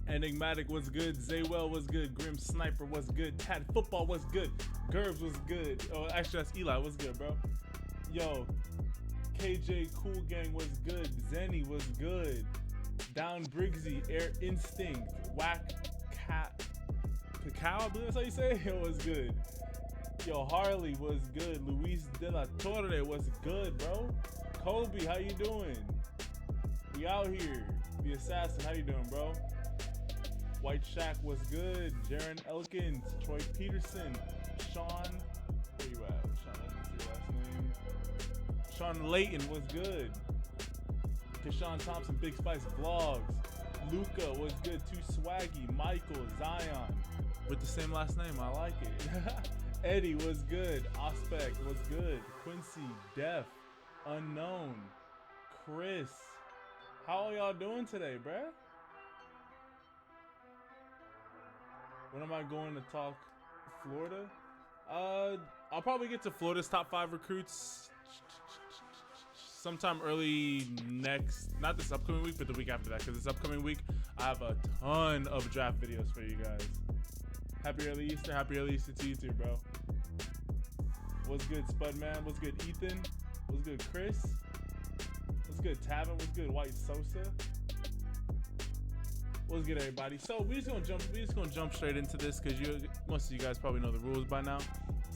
Enigmatic was good. Zaywell was good. Grim Sniper was good. Tad Football was good. Gerbs was good. Oh, actually, that's Eli. Was good, bro. Yo, KJ Cool Gang was good. Zenny was good. Down Briggsy, Air Instinct, Whack Cat, Cacao, I believe that's how you say it. It was good. Yo, Harley was good. Luis de la Torre was good, bro. Kobe, how you doing? We out here. The Assassin, how you doing, bro? White Shack was good. Jaron Elkins, Troy Peterson, Sean, where you at? Sean, let me see your last name. Sean Layton was good. Keshawn Thompson, Big Spice Vlogs. Luca was good. Too Swaggy. Michael, Zion, with the same last name. I like it. Eddie was good. Ospec was good. Quincy, Def, Unknown, Chris. How are y'all doing today, bruh? When am I going to talk Florida? I'll probably get to Florida's top 5 recruits sometime early not this upcoming week, but the week after that, because this upcoming week I have a ton of draft videos for you guys. Happy early Easter. Happy early Easter to you too, bro. What's good, Spudman? What's good, Ethan? What's good, Chris? What's good, Tavin? What's good, White Sosa? What's good, everybody? So we're just gonna jump straight into this because most of you guys probably know the rules by now.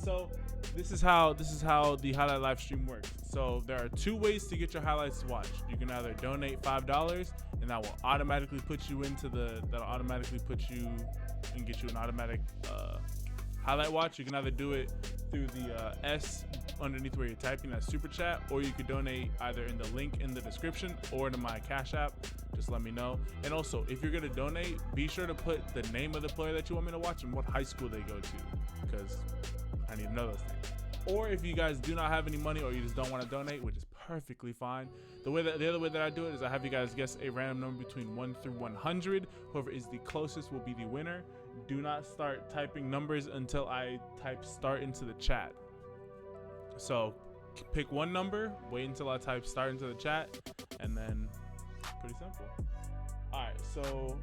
So this is how the highlight live stream works. So there are 2 ways to get your highlights watched. You can either donate $5 and that will automatically put you and get you an automatic highlight watch. You can either do it through the S underneath where you're typing that super chat, or you could donate either in the link in the description or to my Cash App. Just let me know. And also, if you're gonna donate, be sure to put the name of the player that you want me to watch and what high school they go to, because I need to know those things. Or if you guys do not have any money or you just don't want to donate, which is perfectly fine, the other way that I do it is I have you guys guess a random number between 1 through 100. Whoever is the closest will be the winner. Do not start typing numbers until I type start into the chat. So pick one number, wait until I type start into the chat, and then pretty simple. All right, so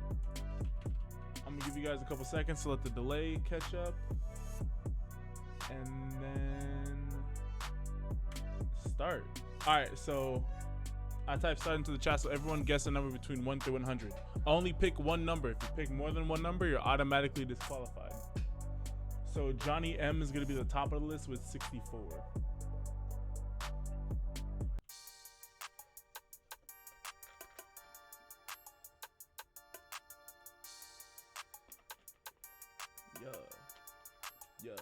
I'm gonna give you guys a couple seconds to let the delay catch up, and then start. All right, so I type start into the chat, so everyone guess a number between 1 through 100. Only pick one number. If you pick more than one number, you're automatically disqualified. So Johnny M is gonna be the top of the list with 64. Yeah.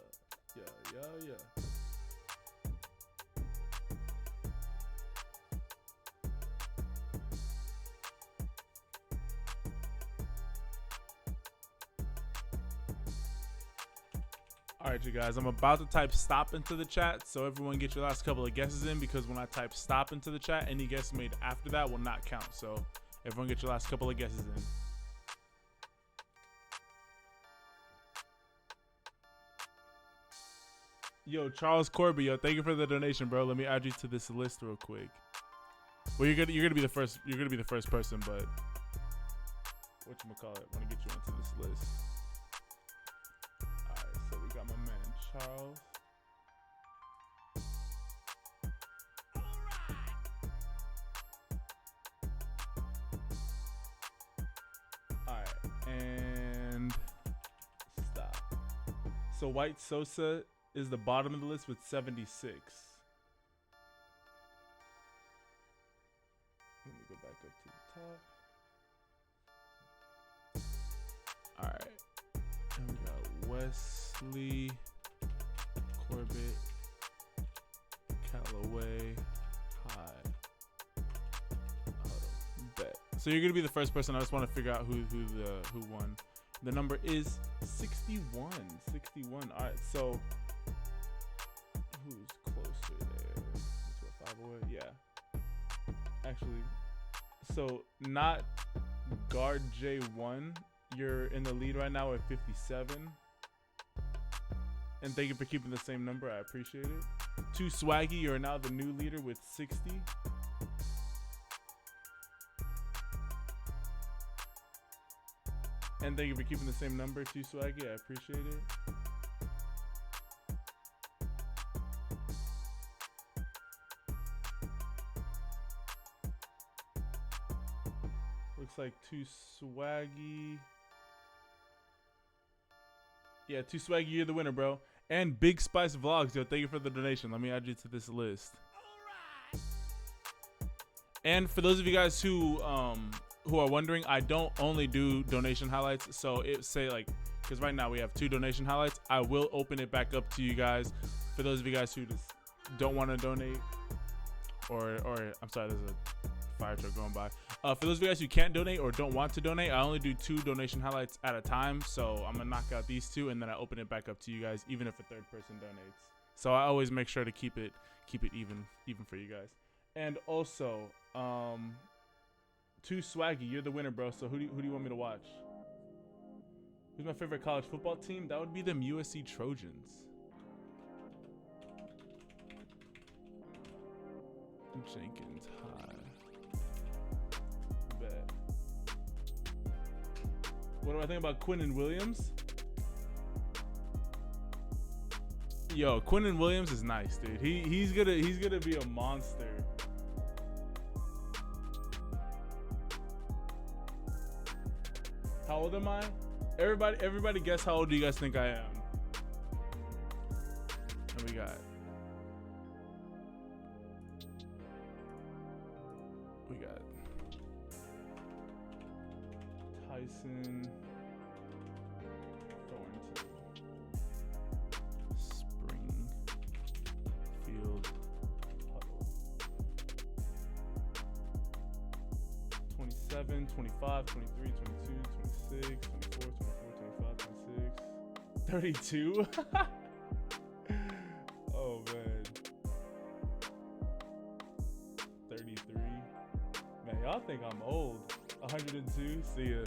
All right, you guys, I'm about to type stop into the chat, so everyone get your last couple of guesses in, because when I type stop into the chat, any guess made after that will not count. So everyone get your last couple of guesses in. Yo, Charles Corby, yo, thank you for the donation, bro. Let me add you to this list real quick. Well, you're gonna be the first. You're gonna be the first person, but whatchamacallit, want to get you onto this list. All right, so we got my man Charles. All right, and stop. So White Sosa is the bottom of the list with 76. Let me go back up to the top. All right, and we got Wesley, Corbett, Callaway, High. Bet. So you're gonna be the first person. I just want to figure out who won. The number is 61. 61. All right, so who's closer there? That's what, 5 away? Yeah. Actually, so not guard J1. You're in the lead right now at 57. And thank you for keeping the same number. I appreciate it. Too Swaggy, you're now the new leader with 60. And thank you for keeping the same number too, Swaggy. I appreciate it. Looks like Too Swaggy. Yeah, Too Swaggy, you're the winner, bro. And Big Spice Vlogs, yo, thank you for the donation. Let me add you to this list. All right. And for those of you guys who are wondering, I don't only do donation highlights. So it say like, because right now we have 2 donation highlights. I will open it back up to you guys. For those of you guys who just don't want to donate, or I'm sorry, there's a fire truck going by. For those of you guys who can't donate or don't want to donate, I only do 2 donation highlights at a time. So I'm gonna knock out these 2 and then I open it back up to you guys, even if a third person donates. So I always make sure to keep it even for you guys. And also, Too Swaggy, you're the winner, bro. So who do you want me to watch? Who's my favorite college football team? That would be them USC Trojans. Jenkins High. Bet. What do I think about Quinnen Williams? Yo, Quinnen Williams is nice, dude. He's gonna be a monster. How old am I? Everybody guess how old do you guys think I am? And we got Tyson, Thornton, Springfield, Huddle. 27, 25, 23, 22, 26, 24, 24, 25, 26, 32. Oh man. 33. Man, y'all think I'm old. 102. See ya.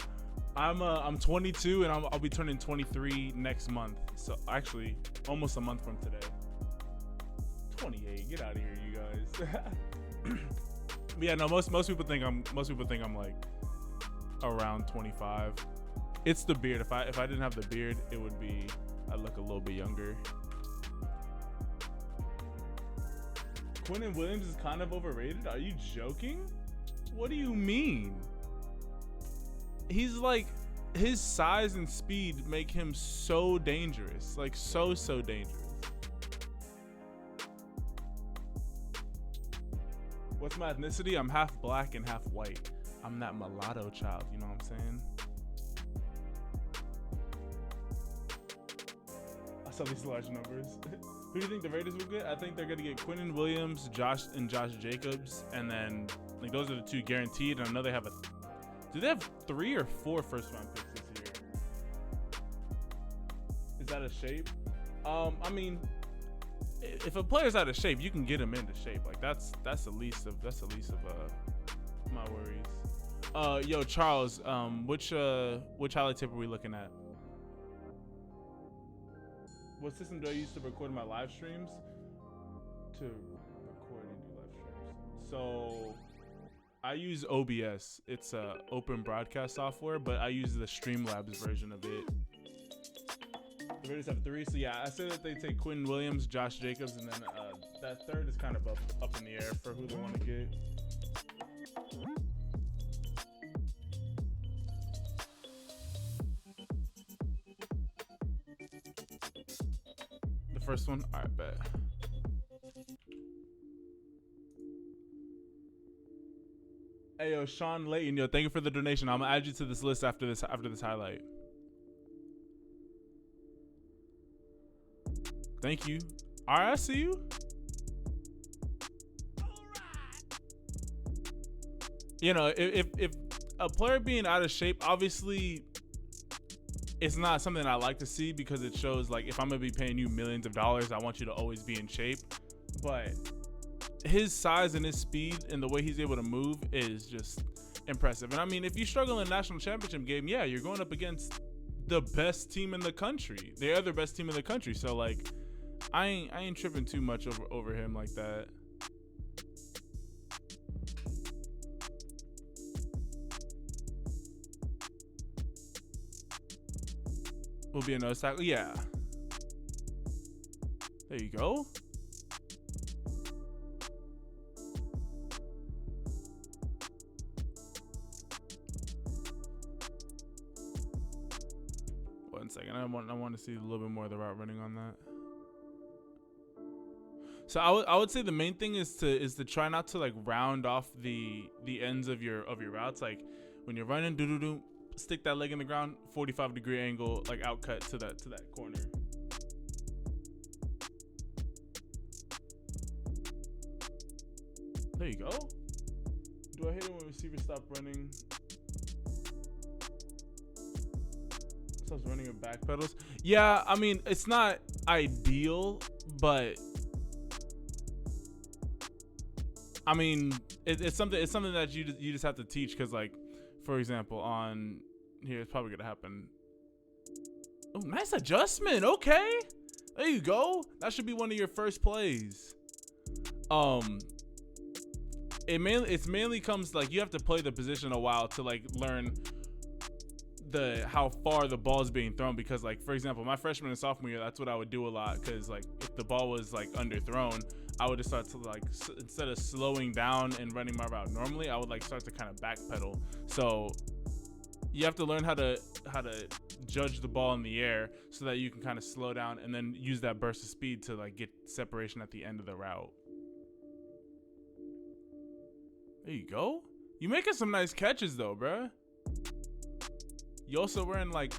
I'm 22 and I'll be turning 23 next month. So actually, almost a month from today. 28. Get out of here, you guys. But yeah, no. Most people think I'm like around 25. It's the beard. If I didn't have the beard, it would be I'd look a little bit younger. Quinnen Williams is kind of overrated. Are you joking? What do you mean? He's like, his size and speed make him so dangerous. Like so dangerous. What's my ethnicity? I'm half black and half white. I'm that mulatto child, you know what I'm saying? I saw these large numbers. Who do you think the Raiders will get? I think they're gonna get Quinnen Williams, Josh Jacobs, and then like those are the 2 guaranteed. And I know they have do they have 3 or 4 first-round picks this year? Is that a shape? I mean, if a player's out of shape, you can get him into shape. Like that's the least of my worries. Yo, Charles, which highlight tape are we looking at? What system do I use to record my live streams? To record and do live streams. So I use OBS. It's a open broadcast software, but I use the Streamlabs version of it. The Raiders have 3, so yeah, I said that they take Quinnen Williams, Josh Jacobs, and then that third is kind of up in the air for who they want to get. The first one, all right, bet. Hey yo, Sean Layton, yo, thank you for the donation. I'm gonna add you to this list after this highlight. Thank you. All right, I see you. You know, if a player being out of shape, obviously, it's not something I like to see because it shows like if I'm gonna be paying you millions of dollars, I want you to always be in shape. But his size and his speed and the way he's able to move is just impressive. And I mean, if you struggle in a national championship game, yeah, you're going up against the best team in the country. They are the best team in the country. So like, I ain't tripping too much over him like that. will be a nose tackle. Yeah. There you go. One second. I want to see a little bit more of the route running on that. So I would say the main thing is to try not to like round off the ends of your routes. Like when you're running, stick that leg in the ground, 45-degree angle, like outcut to that corner. There you go. Do I hate it when receivers stop running? Stops running with back pedals. Yeah, I mean it's not ideal, but I mean it's something that you just have to teach, because like for example on here it's probably gonna happen. Oh, nice adjustment. Okay, there you go. That should be one of your first plays. It's mainly comes like you have to play the position a while to like learn how far the ball is being thrown, because like for example my freshman and sophomore year, that's what I would do a lot, because like if the ball was like underthrown, I would just start to like instead of slowing down and running my route normally, I would like start to kind of backpedal. So you have to learn how to judge the ball in the air so that you can kind of slow down and then use that burst of speed to like get separation at the end of the route. There you go. You making some nice catches though, bruh. You also wearing like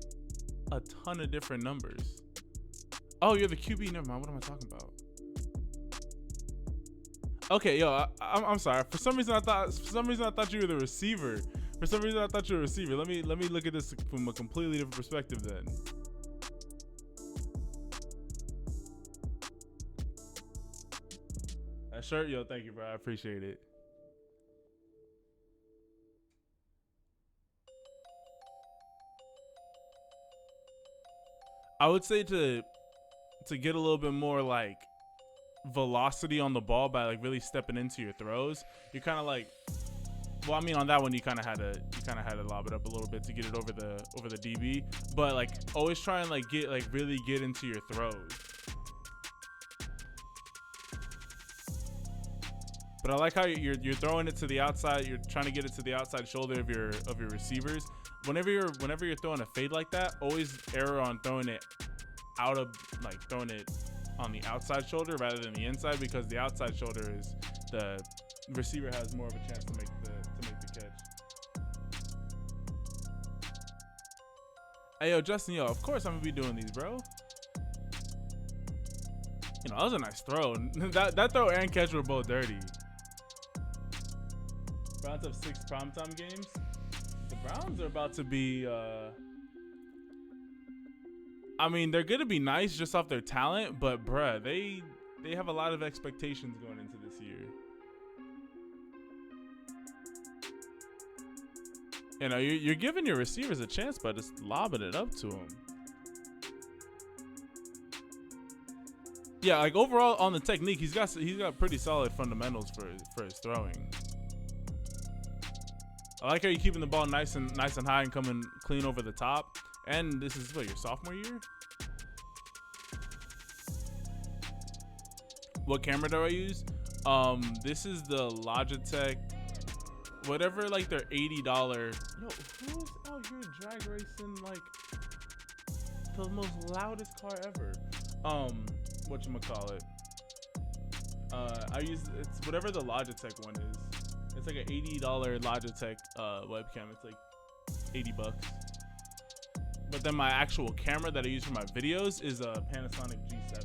a ton of different numbers. Oh, you're the QB. Never mind. What am I talking about? Okay, yo, I'm sorry. For some reason I thought you were the receiver. For some reason I thought you were a receiver. Let me look at this from a completely different perspective then. That shirt, yo, thank you, bro. I appreciate it. I would say to get a little bit more like velocity on the ball by like really stepping into your throws. You're kind of like, well, I mean on that one you kind of had to lob it up a little bit to get it over the DB, but like always try and like really get into your throws. But I like how you're throwing it to the outside. You're trying to get it to the outside shoulder of your receivers. Whenever you're throwing a fade like that, always err on throwing it throwing it on the outside shoulder rather than the inside, because the outside shoulder is the receiver has more of a chance to make the catch. Hey yo, Justin, yo, of course I'm gonna be doing these, bro. You know, that was a nice throw. that throw and catch were both dirty. Browns have 6 primetime games. The Browns are about to be I mean, they're gonna be nice just off their talent, but bruh, they have a lot of expectations going into this year. You know, you're giving your receivers a chance by just lobbing it up to them. Yeah, like overall on the technique, he's got pretty solid fundamentals for his throwing. I like how you're keeping the ball nice and high and coming clean over the top. And this is what, your sophomore year? What camera do I use? This is the Logitech, whatever, like their $80. Yo, who's out here drag racing like the most loudest car ever? Whatchamacallit? It's whatever the Logitech one is. It's like an $80 Logitech webcam. It's like $80. But then my actual camera that I use for my videos is a Panasonic G7.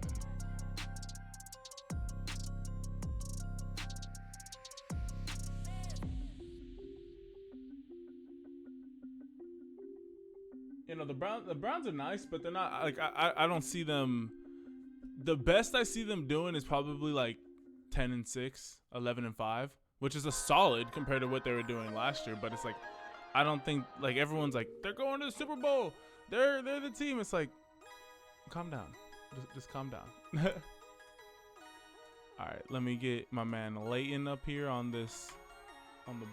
You know, the Browns are nice, but they're not like I don't see them. The best I see them doing is probably like 10-6, 11-5, which is a solid compared to what they were doing last year. But it's like, I don't think, like, everyone's like, they're going to the Super Bowl. They're the team. It's like, calm down. Just calm down. All right, let me get my man Leighton up here on the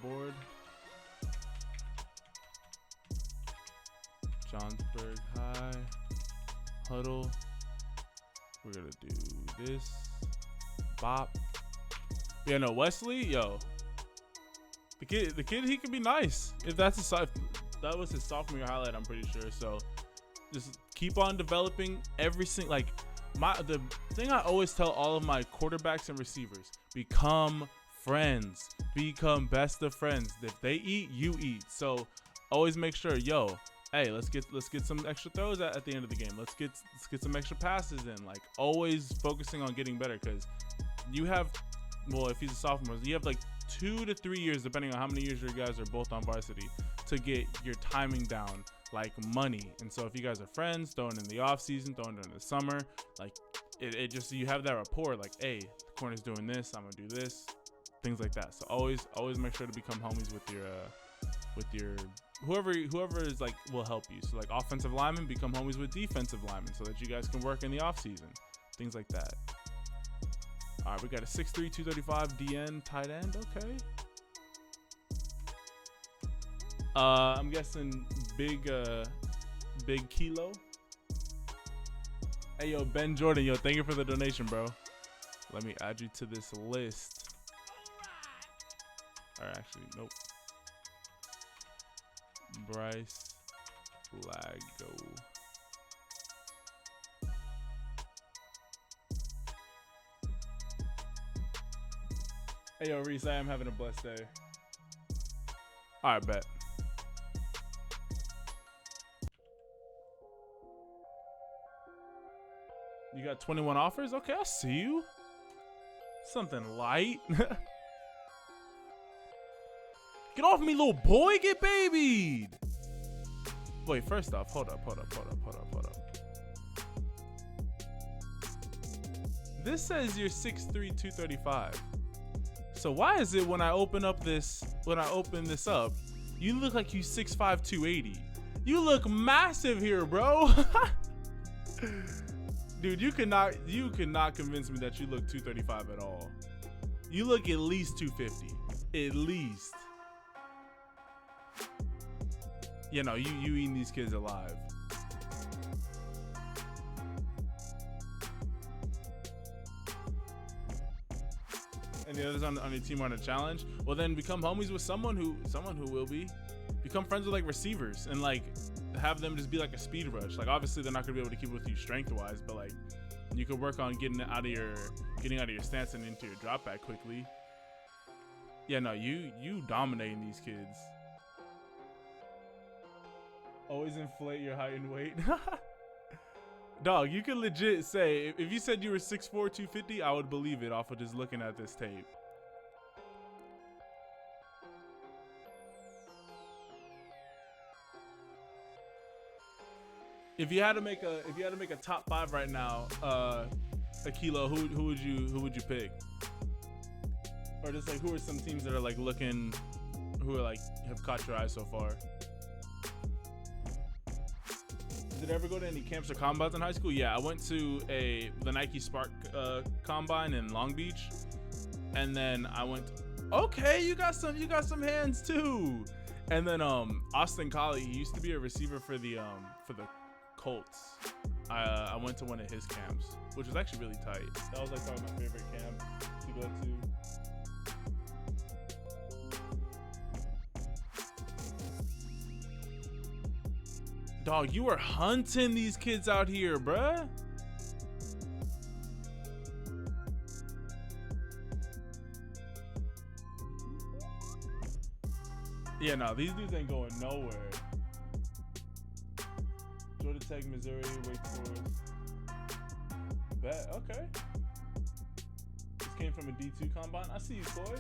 board. Johnsburg High. huddle. We're gonna do this. Bop. Yeah, no, Wesley, yo. The kid, he could be nice. If that was his sophomore year highlight, I'm pretty sure. So just keep on developing the thing I always tell all of my quarterbacks and receivers: become friends, become best of friends. If they eat, you eat. So always make sure, yo, hey, let's get some extra throws at the end of the game. Let's get some extra passes in. Like, always focusing on getting better, because you have, well, if he's a sophomore, you have like 2 to 3 years, depending on how many years your guys are both on varsity, to get your timing down like money. And so if you guys are friends, throwing in the off season, throwing during the summer, like it just, you have that rapport, like, hey, the corner's doing this, I'm gonna do this, things like that. So always make sure to become homies with your whoever is like, will help you. So like offensive linemen, become homies with defensive linemen so that you guys can work in the off season, things like that. All right, we got a 6'3", 235 DN tight end. Okay. I'm guessing big kilo. Hey, yo, Ben Jordan, yo, thank you for the donation, bro. Let me add you to this list. All right, actually, nope. Bryce Lago. Hey, yo, Reese, I am having a blessed day. All right, bet. You got 21 offers? Okay, I see you. Something light. Get off me, little boy. Get babied. Wait, first off, hold up. This says you're 6'3", 235. So why is it when I open this up, you look like you 6'5", 280? You look massive here, bro. Dude, you cannot convince me that you look 235 at all. You look at least 250. At least. You know, you eating these kids alive. And the others on your team are on a challenge. Well, then become homies with someone who will be. Become friends with like receivers and like have them just be like a speed rush. Like, obviously they're not gonna be able to keep with you strength wise, but like you could work on getting out of your stance and into your drop back quickly. Yeah, no, you dominating these kids. Always inflate your height and weight. Dog, you can legit say, if you said you were 6'4", 250, I would believe it off of just looking at this tape. If you had to make a top 5 right now, Akilo, who would you pick? Or just like, who are some teams that are like looking, who are like have caught your eye so far? Did I ever go to any camps or combines in high school? Yeah, I went to the Nike Spark combine in Long Beach, and then I went. Okay, you got some hands too. And then Austin Collie, he used to be a receiver for the Colts. I went to one of his camps, which was actually really tight. That was like probably my favorite camp to go to. Dog, you are hunting these kids out here, bruh. Yeah, no, these dudes ain't going nowhere. Georgia Tech, Missouri, Wake Forest. Bet, okay. This came from a D2 combine. I see you, Chloe.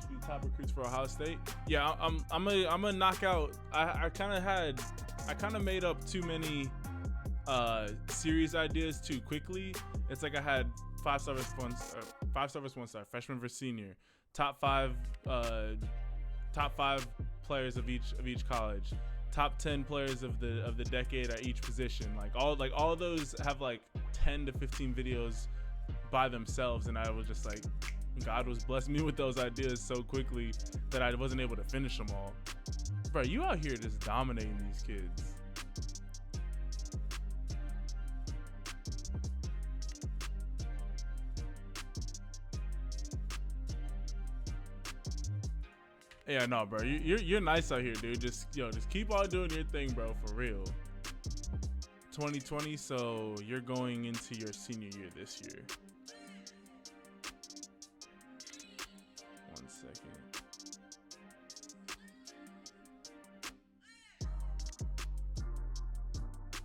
Should be top recruits for Ohio State. Yeah, I'm gonna knock out. I kind of made up too many series ideas too quickly. It's like I had 5-star response, 5-star versus 1-star, freshman versus senior, top five players of each college, top 10 players of the decade at each position. Like all of those have like 10 to 15 videos by themselves, and I was just like, God was blessing me with those ideas so quickly that I wasn't able to finish them all. Bro, you out here just dominating these kids. Yeah, no, bro. You're nice out here, dude. Just keep on doing your thing, bro. For real. 2020, so you're going into your senior year this year. 1 second.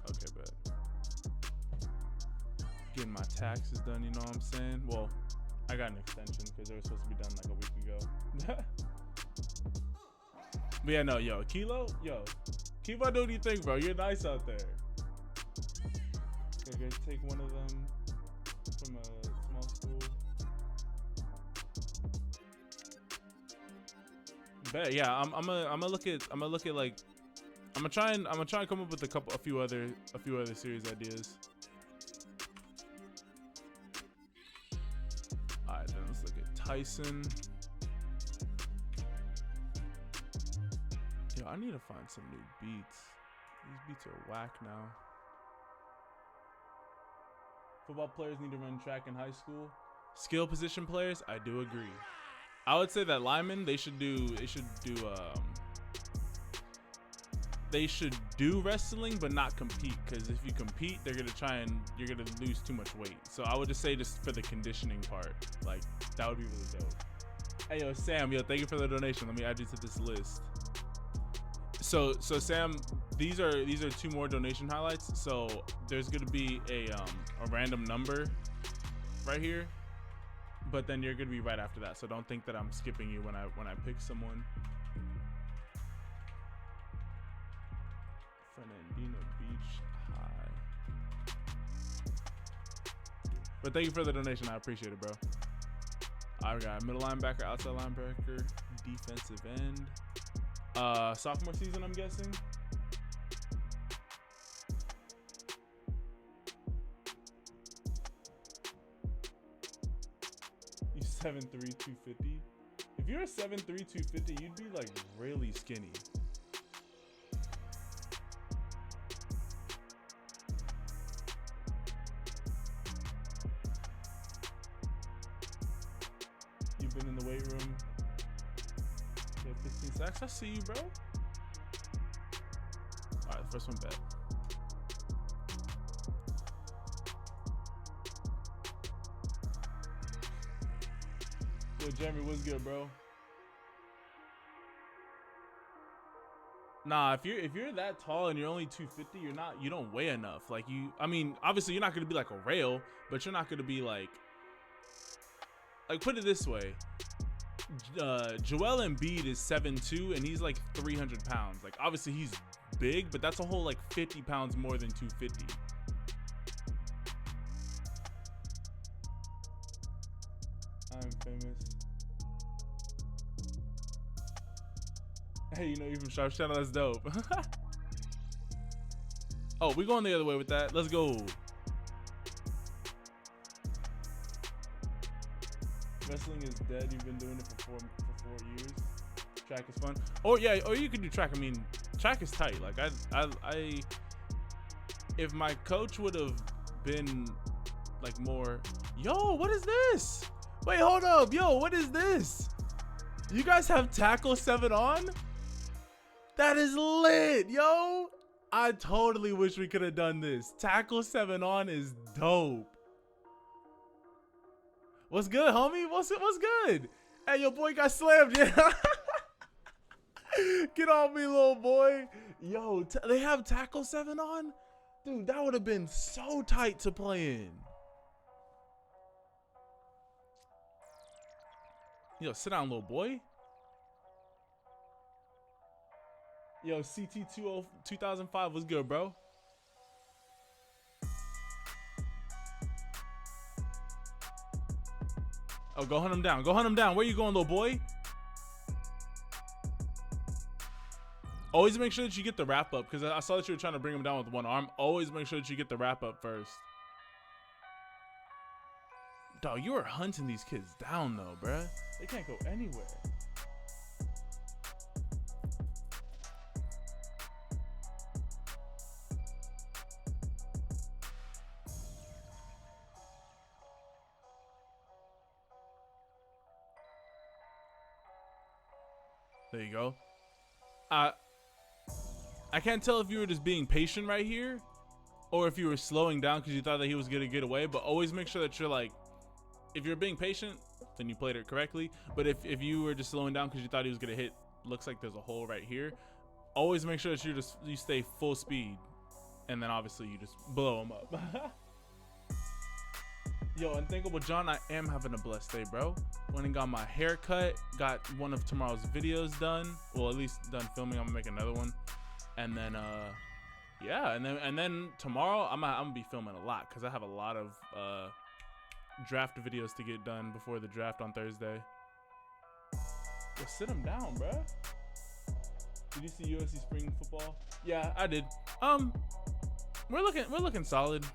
Okay, bet. Getting my taxes done, you know what I'm saying? Well, I got an extension because they were supposed to be done like a week ago. But yeah, no, yo, Kilo, keep on doing your thing, bro. You're nice out there. Okay, take one of them from a small school. Bet, yeah, I'm gonna look at like I'm gonna try and come up with a few other series ideas. All right, then let's look at Tyson. Yo, I need to find some new beats. These beats are whack now. Football players need to run track in high school. Skill position players, I do agree. I would say that linemen, they should do wrestling but not compete, because if you compete, you're gonna lose too much weight. So I would just say, just for the conditioning part, like that would be really dope. Hey yo, Sam, thank you for the donation. Let me add you to this list. So Sam, these are 2 more donation highlights. So there's gonna be a random number right here, but then you're gonna be right after that. So don't think that I'm skipping you when I pick someone. Fernandina Beach High. But thank you for the donation. I appreciate it, bro. I got middle linebacker, outside linebacker, defensive end. Sophomore season, I'm guessing. You 7'3", 250. If you're a 7'3", 250, you'd be like really skinny. You've been in the weight room. 15 sacks. I see you, bro. All right, first one bet. Yo, Jeremy, what's good, bro? Nah, if you're that tall and you're only 250, you don't weigh enough. Like I mean, obviously you're not gonna be like a rail, but you're not gonna be like put it this way. Joel Embiid is 7'2" and he's like 300 pounds. Like obviously he's big, but that's a whole like 50 pounds more than 250. I'm famous. Hey, you from Sharpe Channel, that's dope. Oh, we going the other way with that. Let's go. Wrestling is dead. You've been doing it for 4 years. Track is fun. Oh yeah, or you could do track. I mean, track is tight. Like I if my coach would have been like more, yo, what is this? Wait, hold up, yo, what is this? You guys have tackle 7 on? That is lit, yo. I totally wish we could have done this. Tackle 7 on is dope. What's good, homie? What's good? Hey, your boy got slammed, yeah. Get off me, little boy. Yo, they have tackle 7 on? Dude, that would have been so tight to play in. Yo, sit down, little boy. Yo, CT 2005 was good, bro. Oh, go hunt him down. Go hunt him down. Where you going, little boy? Always make sure that you get the wrap up, because I saw that you were trying to bring him down with one arm. Always make sure that you get the wrap up first. Dog, you are hunting these kids down, though, bruh. They can't go anywhere. There you go. I can't tell if you were just being patient right here or if you were slowing down because you thought that he was going to get away, but always make sure that you're like, if you're being patient, then you played it correctly. But if you were just slowing down because you thought he was going to hit, looks like there's a hole right here, always make sure that you stay full speed, and then obviously you just blow him up. Yo, Unthinkable John, I am having a blessed day, bro. Went and got my hair cut, got one of tomorrow's videos done. Well, at least done filming. I'm gonna make another one, and then yeah, and then tomorrow I'm gonna be filming a lot because I have a lot of draft videos to get done before the draft on Thursday. Yo, sit him down, bro. Did you see USC spring football? Yeah, I did. We're looking solid.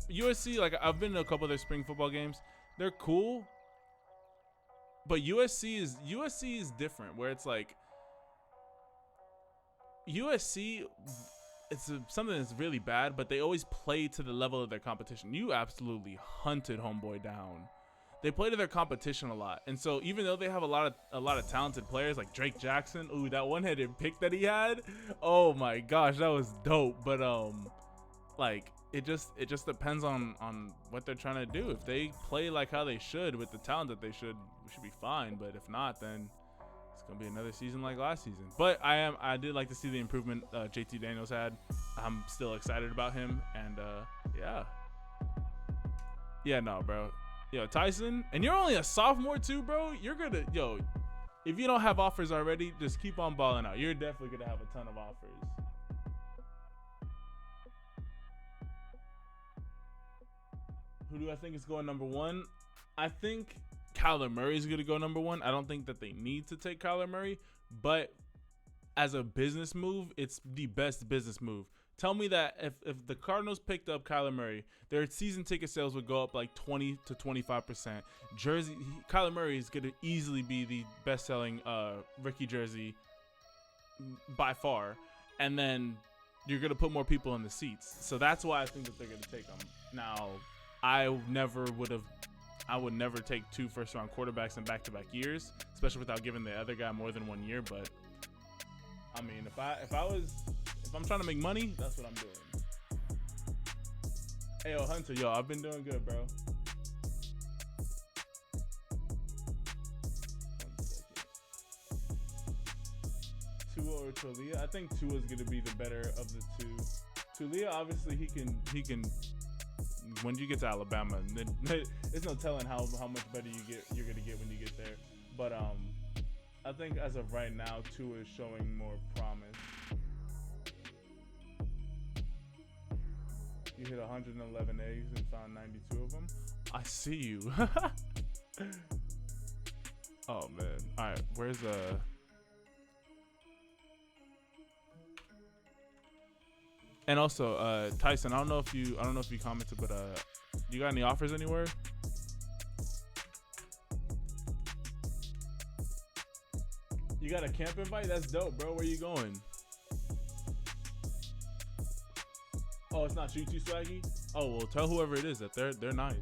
USC, like, I've been to a couple of their spring football games. They're cool, but USC is different. Where it's like USC, it's something that's really bad, but they always play to the level of their competition. You absolutely hunted homeboy down. They play to their competition a lot, and so even though they have a lot of talented players like Drake Jackson, ooh, that one-headed pick that he had, oh my gosh, that was dope. But like, it just depends on what they're trying to do. If they play like how they should with the talent that they should, we should be fine. But if not, then it's gonna be another season like last season. But I did like to see the improvement JT Daniels had. I'm still excited about him, and yeah, no, bro. Yo, Tyson, and you're only a sophomore too, bro. You're gonna, yo, if you don't have offers already, just keep on balling out. You're definitely gonna have a ton of offers. Who do I think is going number one? I think Kyler Murray is going to go number one. I don't think that they need to take Kyler Murray, but as a business move, it's the best business move. Tell me that if the Cardinals picked up Kyler Murray, their season ticket sales would go up like 20 to 25%. Kyler Murray is going to easily be the best-selling rookie jersey by far, and then you're going to put more people in the seats. So that's why I think that they're going to take him. Now, I would never take 2 first-round quarterbacks in back-to-back years, especially without giving the other guy more than 1 year. But I mean, if I'm trying to make money, that's what I'm doing. Hey, yo, Hunter, yo, I've been doing good, bro. 1 second. Tua or Talia? I think Tua is going to be the better of the two. Talia, obviously, he can. When you get to Alabama, there's no telling how much better you're gonna get when you get there. But I think as of right now, Tua is showing more promise. You hit 111 eggs and found 92 of them. I see you. Oh man. All right, where's And also, Tyson, I don't know if you commented, but you got any offers anywhere? You got a camp invite? That's dope, bro. Where you going? Oh, it's not you too, Swaggy? Oh, well, tell whoever it is that they're nice.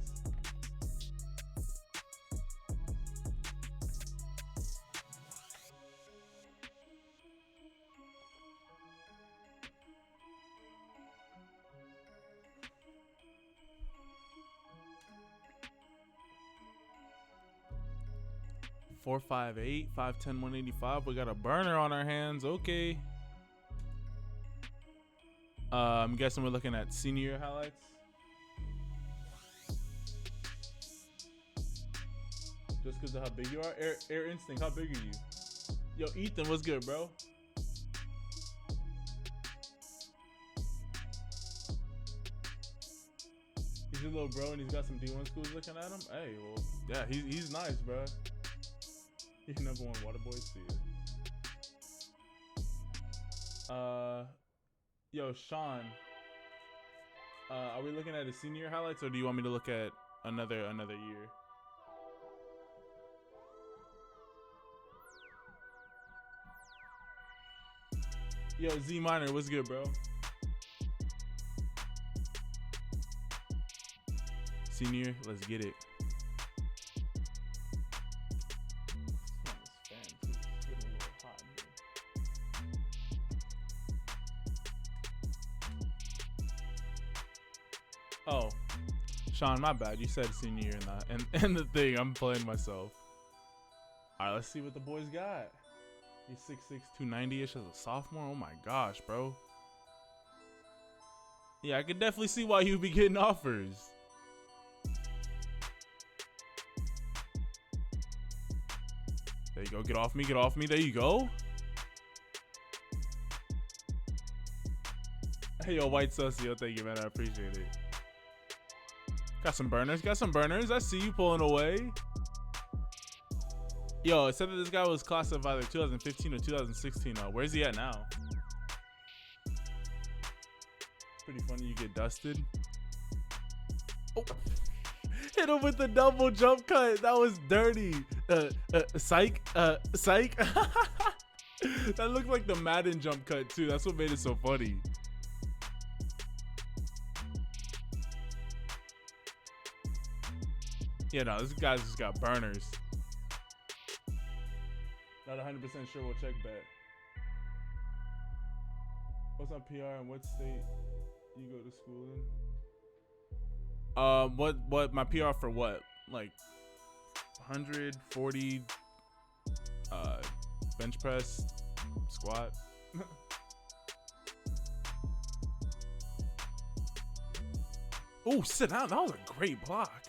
Four, 5'8", 5'10", 185. We got a burner on our hands. Okay. I'm guessing we're looking at senior year highlights. Just because of how big you are. Air Instinct, how big are you? Yo, Ethan, what's good, bro? He's your little bro and he's got some D1 schools looking at him. Hey, well, yeah, he's nice, bro. He's number one water boy too. Yo, Sean. Are we looking at his senior highlights, or do you want me to look at another year? Yo, Z Minor, what's good, bro? Senior, let's get it. Oh, Sean, my bad. You said senior year and the thing. I'm playing myself. All right, let's see what the boys got. He's 6'6", 290-ish as a sophomore. Oh my gosh, bro. Yeah, I could definitely see why you'd be getting offers. There you go. Get off me. Get off me. There you go. Hey, yo, White Sussy. Thank you, man. I appreciate it. Got some burners. Got some burners. I see you pulling away. Yo, it said that this guy was class of either 2015 or 2016. Where's he at now? Pretty funny you get dusted. Oh. Hit him with the double jump cut. That was dirty. Psych. Psych. That looked like the Madden jump cut too. That's what made it so funny. Yeah, no, this guy's just got burners. Not 100% sure we'll check back. What's on PR and what state you go to school in? What my PR for what? Like 140 bench press, squat. Oh, sit down. That was a great block.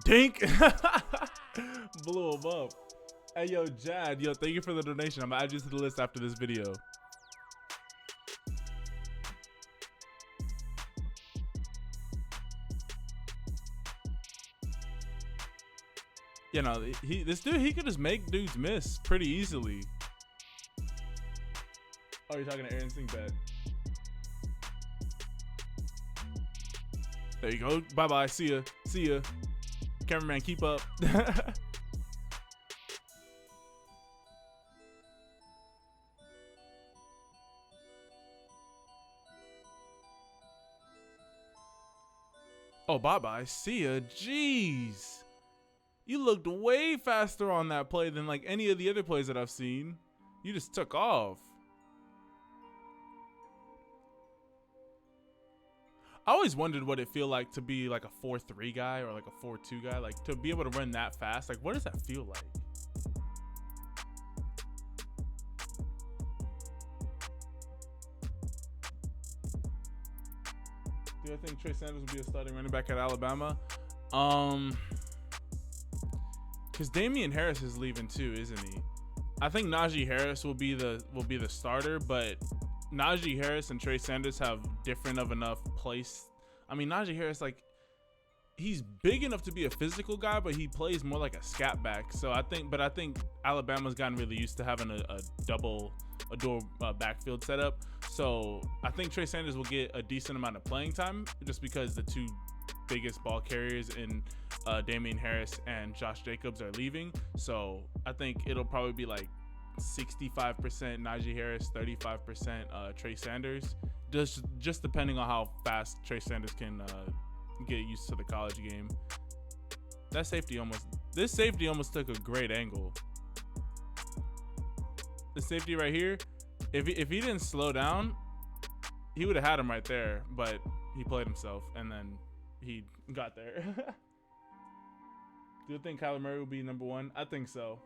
Dink. Blew him up. Hey, yo, Jad. Yo, thank you for the donation. I'm going to add you to the list after this video. You know, this dude, he could just make dudes miss pretty easily. Oh, you're talking to Aaron Singbad. There you go. Bye-bye. See ya. See ya. Cameraman, keep up. Oh, bye-bye. See ya. Jeez. You looked way faster on that play than like any of the other plays that I've seen. You just took off. I always wondered what it feel like to be like a 4.3 guy or like a 4.2 guy, like to be able to run that fast. Like, what does that feel like? Do I think Trey Sanders will be a starting running back at Alabama? Because Damian Harris is leaving too, isn't he? I think Najee Harris will be the starter, but Najee Harris and Trey Sanders have different of enough place. I mean, Najee Harris, like, he's big enough to be a physical guy, but he plays more like a scat back. So I think Alabama's gotten really used to having a dual backfield setup. So I think Trey Sanders will get a decent amount of playing time just because the two biggest ball carriers in Damian Harris and Josh Jacobs are leaving. So I think it'll probably be like 65% Najee Harris, 35% Trey Sanders, just depending on how fast Trey Sanders can get used to the college game. This safety almost took a great angle. The safety right here, if he didn't slow down, he would have had him right there, but he played himself and then he got there. Do you think Kyler Murray will be number one? I think so.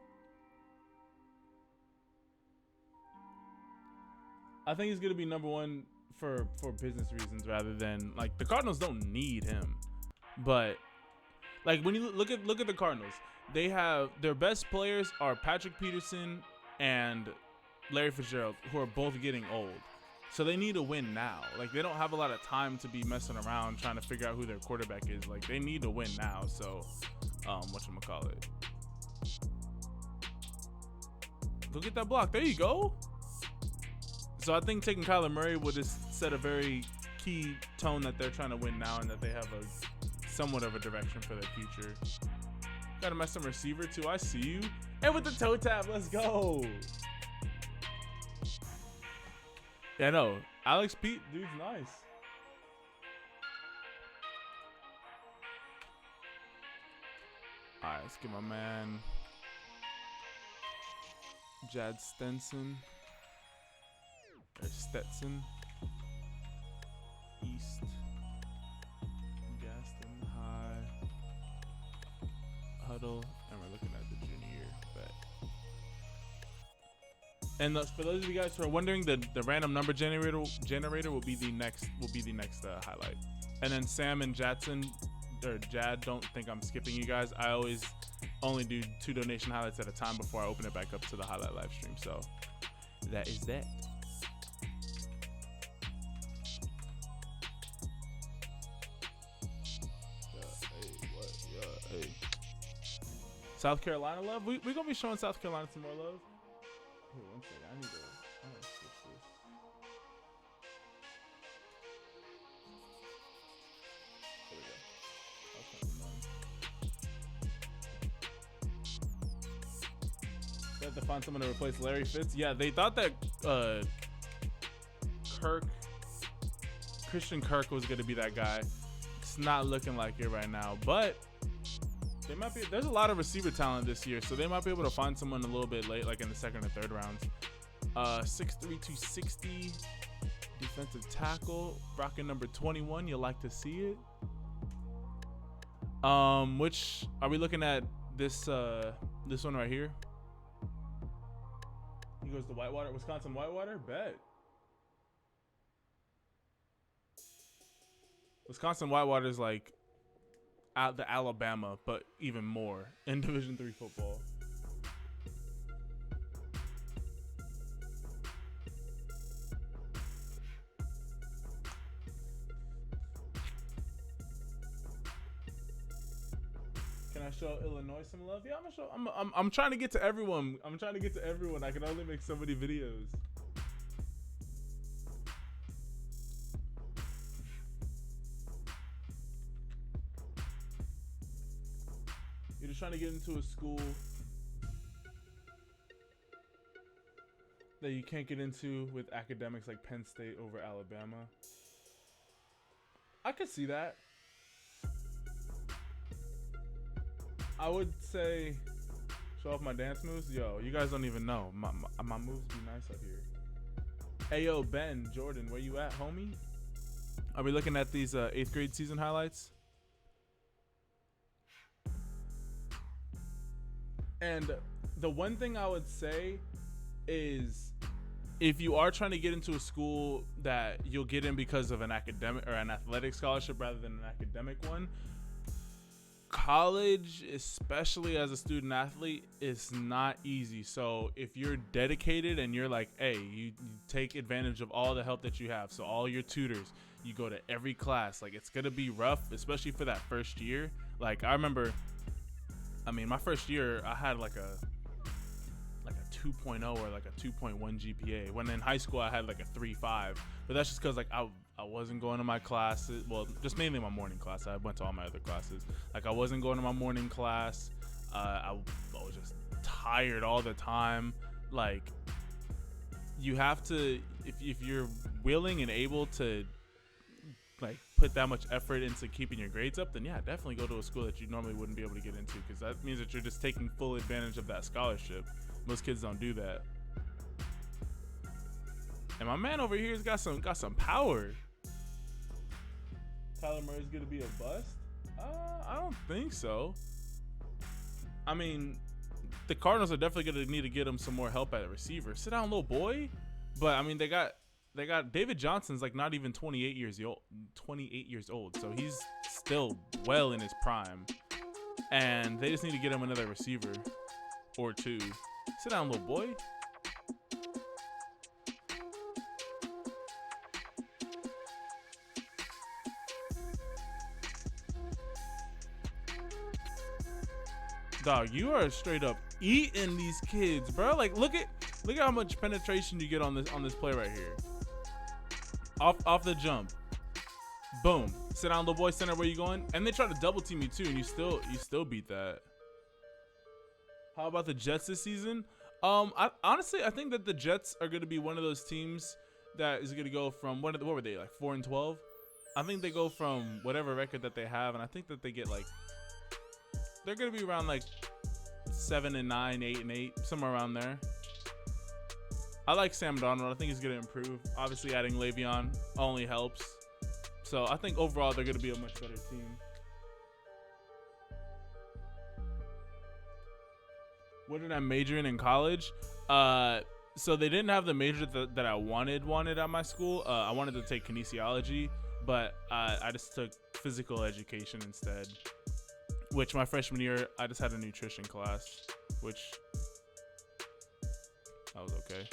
I think he's gonna be number one for business reasons rather than, like, the Cardinals don't need him, but like when you look at the Cardinals, they have their best players are Patrick Peterson and Larry Fitzgerald, who are both getting old. So they need to win now. Like, they don't have a lot of time to be messing around trying to figure out who their quarterback is. Like, they need to win now. So, whatchamacallit. Go get that block. There you go. So I think taking Kyler Murray will just set a very key tone that they're trying to win now and that they have a somewhat of a direction for their future. Got to mess some receiver too. I see you. And with the toe tap, let's go. Yeah, no. Alex Pete, dude's nice. All right, let's get my man Jad Stenson. Or Stetson. East. And for those of you guys who are wondering, the random number generator will be the next highlight. And then Sam and Jadson or Jad, don't think I'm skipping you guys. I always only do 2 donation highlights at a time before I open it back up to the highlight live stream. So that is that. Hey. South Carolina love. We're gonna be showing South Carolina some more love. Here, one second. I need to switch this. There we go. They have to find someone to replace Larry Fitz. Yeah, they thought that Christian Kirk was gonna be that guy. It's not looking like it right now, but they might be. There's a lot of receiver talent this year, so they might be able to find someone a little bit late, like in the 2nd or 3rd rounds. 6'3", 260, defensive tackle, rocking number 21. You like to see it. Which are we looking at? This one right here. He goes to Whitewater, Wisconsin Whitewater. Bet. Wisconsin Whitewater is like out the Alabama, but even more in Division III football. Can I show Illinois some love? Yeah, I'm gonna show. I'm trying to get to everyone. I can only make so many videos. You're just trying to get into a school that you can't get into with academics like Penn State over Alabama. I could see that. I would say show off my dance moves. Yo, you guys don't even know. My moves be nice out here. Hey, yo, Ben, Jordan, where you at, homie? Are we looking at these 8th grade season highlights? And the one thing I would say is, if you are trying to get into a school that you'll get in because of an academic or an athletic scholarship rather than an academic one, college, especially as a student athlete, is not easy. So if you're dedicated and you're like, hey, you take advantage of all the help that you have. So all your tutors, you go to every class. Like, it's gonna be rough, especially for that first year. Like, I remember, my first year I had like a 2.0 or like a 2.1 GPA. When in high school I had like a 3.5, but that's just because like I wasn't going to my classes. Well, just mainly my morning class. I went to all my other classes. Like, I wasn't going to my morning class. I was just tired all the time. Like, you have to, if you're willing and able to like put that much effort into keeping your grades up, then yeah, definitely go to a school that you normally wouldn't be able to get into, because that means that you're just taking full advantage of that scholarship. Most kids don't do that. And my man over here's got some power. Tyler Murray's gonna be a bust? I don't think so. I mean, the Cardinals are definitely gonna need to get him some more help at a receiver. Sit down, little boy. But I mean, they got David Johnson's like not even 28 years old, so he's still well in his prime. And they just need to get him another receiver or two. Sit down, little boy. Dog, you are straight up eating these kids, bro. Like, look at how much penetration you get on this play right here. Off the jump. Boom. Sit down, little boy. Center, where you going? And they try to double team you too, and you still beat that. How about the Jets this season? Honestly, I think that the Jets are going to be one of those teams that is going to go from what were they, like 4-12? I think they go from whatever record that they have, and I think that they get like, they're going to be around like 7-9, 8-8, somewhere around there. I like Sam Darnold. I think he's going to improve. Obviously, adding Le'Veon only helps. So I think overall they're going to be a much better team. What did I major in college? So they didn't have the major that I wanted at my school. I wanted to take kinesiology, but I just took physical education instead. Which my freshman year, I just had a nutrition class, which that was okay.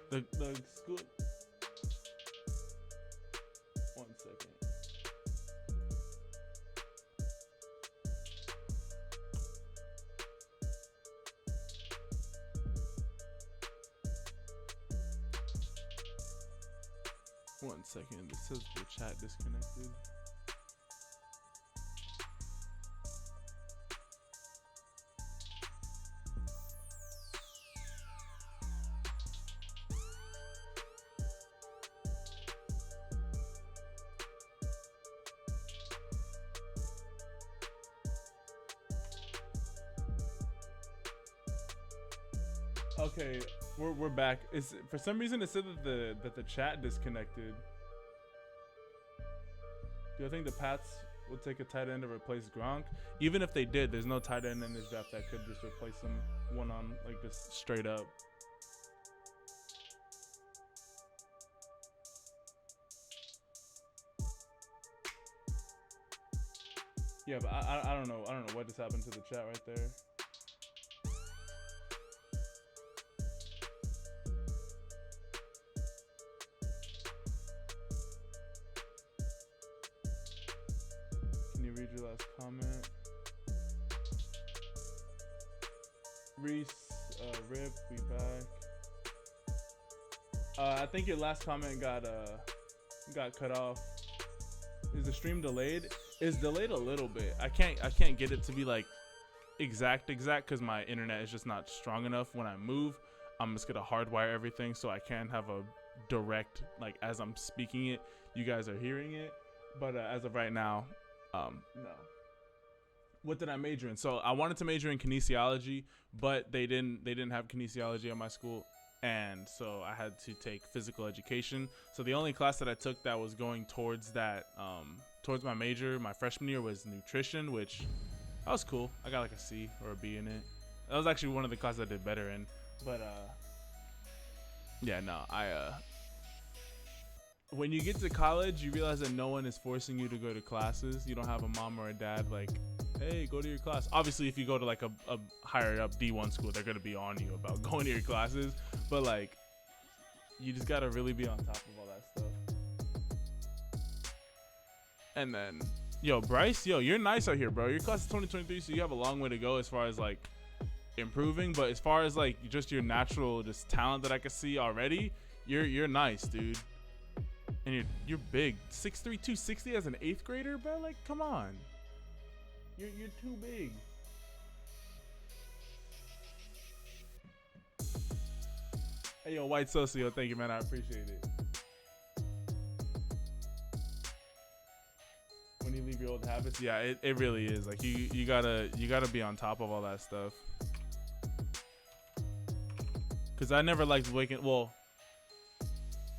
the school. 1 second. One second. It says the chat disconnected. Okay, we're back. Is for some reason it said that the chat disconnected. Do I think the Pats will take a tight end to replace Gronk? Even if they did, there's no tight end in this draft that could just replace him one on like this straight up. Yeah, but I don't know. I don't know what just happened to the chat right there. Read your last comment. Reese, Rip, we back. I think your last comment got cut off. Is the stream delayed? It's delayed a little bit. I can't get it to be like exact because my internet is just not strong enough. When I move, I'm just gonna hardwire everything so I can have a direct, like as I'm speaking it, you guys are hearing it. But as of right now, no. What did I major in? So I wanted to major in kinesiology, but they didn't have kinesiology at my school, and so I had to take physical education. So the only class that I took that was going towards that, towards my major, my freshman year, was nutrition, which that was cool. I got like a C or a B in it. That was actually one of the classes I did better in. But yeah, no, when you get to college, you realize that no one is forcing you to go to classes. You don't have a mom or a dad like, hey, go to your class. Obviously, if you go to like a higher up D1 school, they're going to be on you about going to your classes. But like, you just got to really be on top of all that stuff. And then, yo, Bryce, yo, you're nice out here, bro. Your class is 2023, so you have a long way to go as far as like improving. But as far as like just your natural just talent that I can see already, you're nice, dude. And you're big. 6'3", 260 as an 8th grader, bro? Like, come on. You're too big. Hey, yo, White Socio, thank you, man. I appreciate it. When you leave your old habits, yeah, it really is. Like, you gotta be on top of all that stuff. Cause I never liked waking. Well,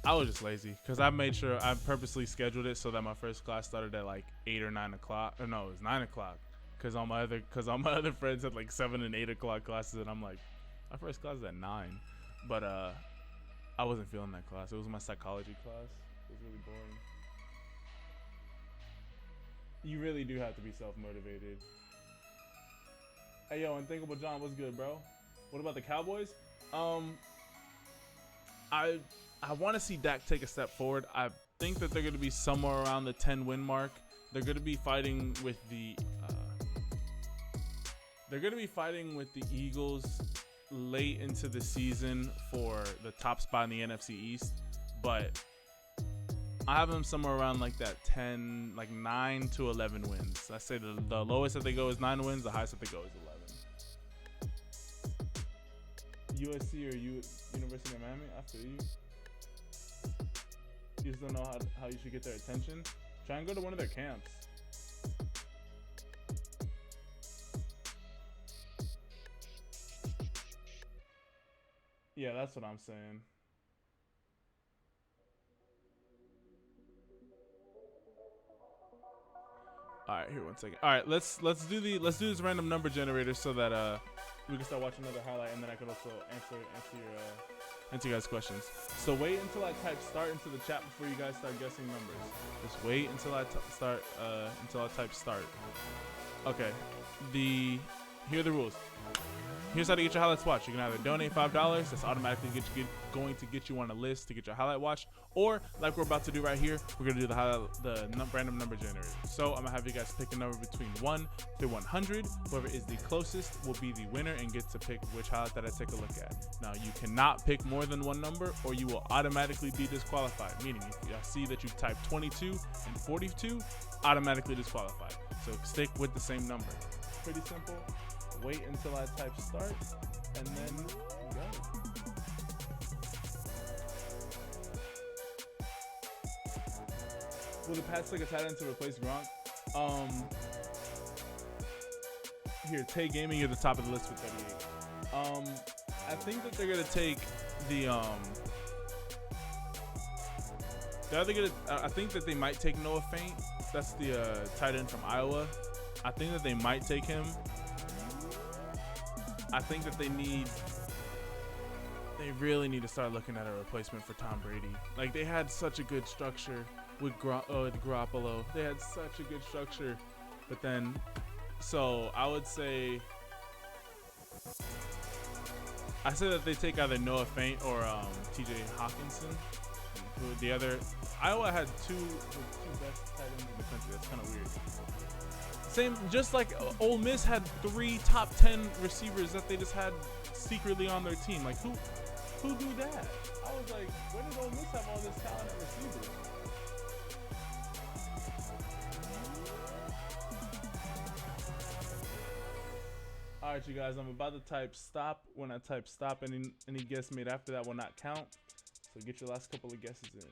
I was just lazy because I made sure I purposely scheduled it so that my first class started at like 8 or 9 o'clock. Or no, it was 9 o'clock. Cause all my other friends had like 7 and 8 o'clock classes, and I'm like, my first class is at 9. But I wasn't feeling that class. It was my psychology class. It was really boring. You really do have to be self-motivated. Hey yo, Unthinkable John, what's good, bro? What about the Cowboys? I want to see Dak take a step forward. I think that they're going to be somewhere around the 10-win mark. They're going to be fighting with the Eagles late into the season for the top spot in the NFC East, but I have them somewhere around like that 10, like 9 to 11 wins. I say the lowest that they go is 9 wins. The highest that they go is 11. USC or University of Miami? I feel you. You just don't know how you should get their attention. Try and go to one of their camps. Yeah, that's what I'm saying. All right, here 1 second. All right, let's do this random number generator so that we can start watching another highlight, and then I could also answer your guys' questions. So wait until I type start into the chat before you guys start guessing numbers. Just wait until I type start. Okay. Here are the rules. Here's how to get your highlights watched. You can either donate $5, that's automatically going to get you on a list to get your highlight watched, or like we're about to do right here, we're gonna do the random number generator. So I'm gonna have you guys pick a number between 1 to 100. Whoever is the closest will be the winner and get to pick which highlight that I take a look at. Now you cannot pick more than one number, or you will automatically be disqualified. Meaning, if I see that you type 22 and 42, automatically disqualified. So stick with the same number. Pretty simple. Wait until I type start, and then go. Will the Pats take a tight end to replace Gronk? Here, Tay Gaming, you're the top of the list with 38. I think that they're gonna take the I think that they might take Noah Fant. That's the tight end from Iowa. I think that they might take him. I think that they really need to start looking at a replacement for Tom Brady. Like, they had such a good structure with Garoppolo. They had such a good structure, but then, so I would say, that they take either Noah Fant or TJ Hawkinson. Who the other? Iowa had two best tight ends in the country. That's kind of weird. Same, just like Ole Miss had 3 top 10 receivers that they just had secretly on their team. Like, who do that? I was like, where did Ole Miss have all this talent at receivers? All right, you guys, I'm about to type stop. When I type stop, any guess made after that will not count. So get your last couple of guesses in.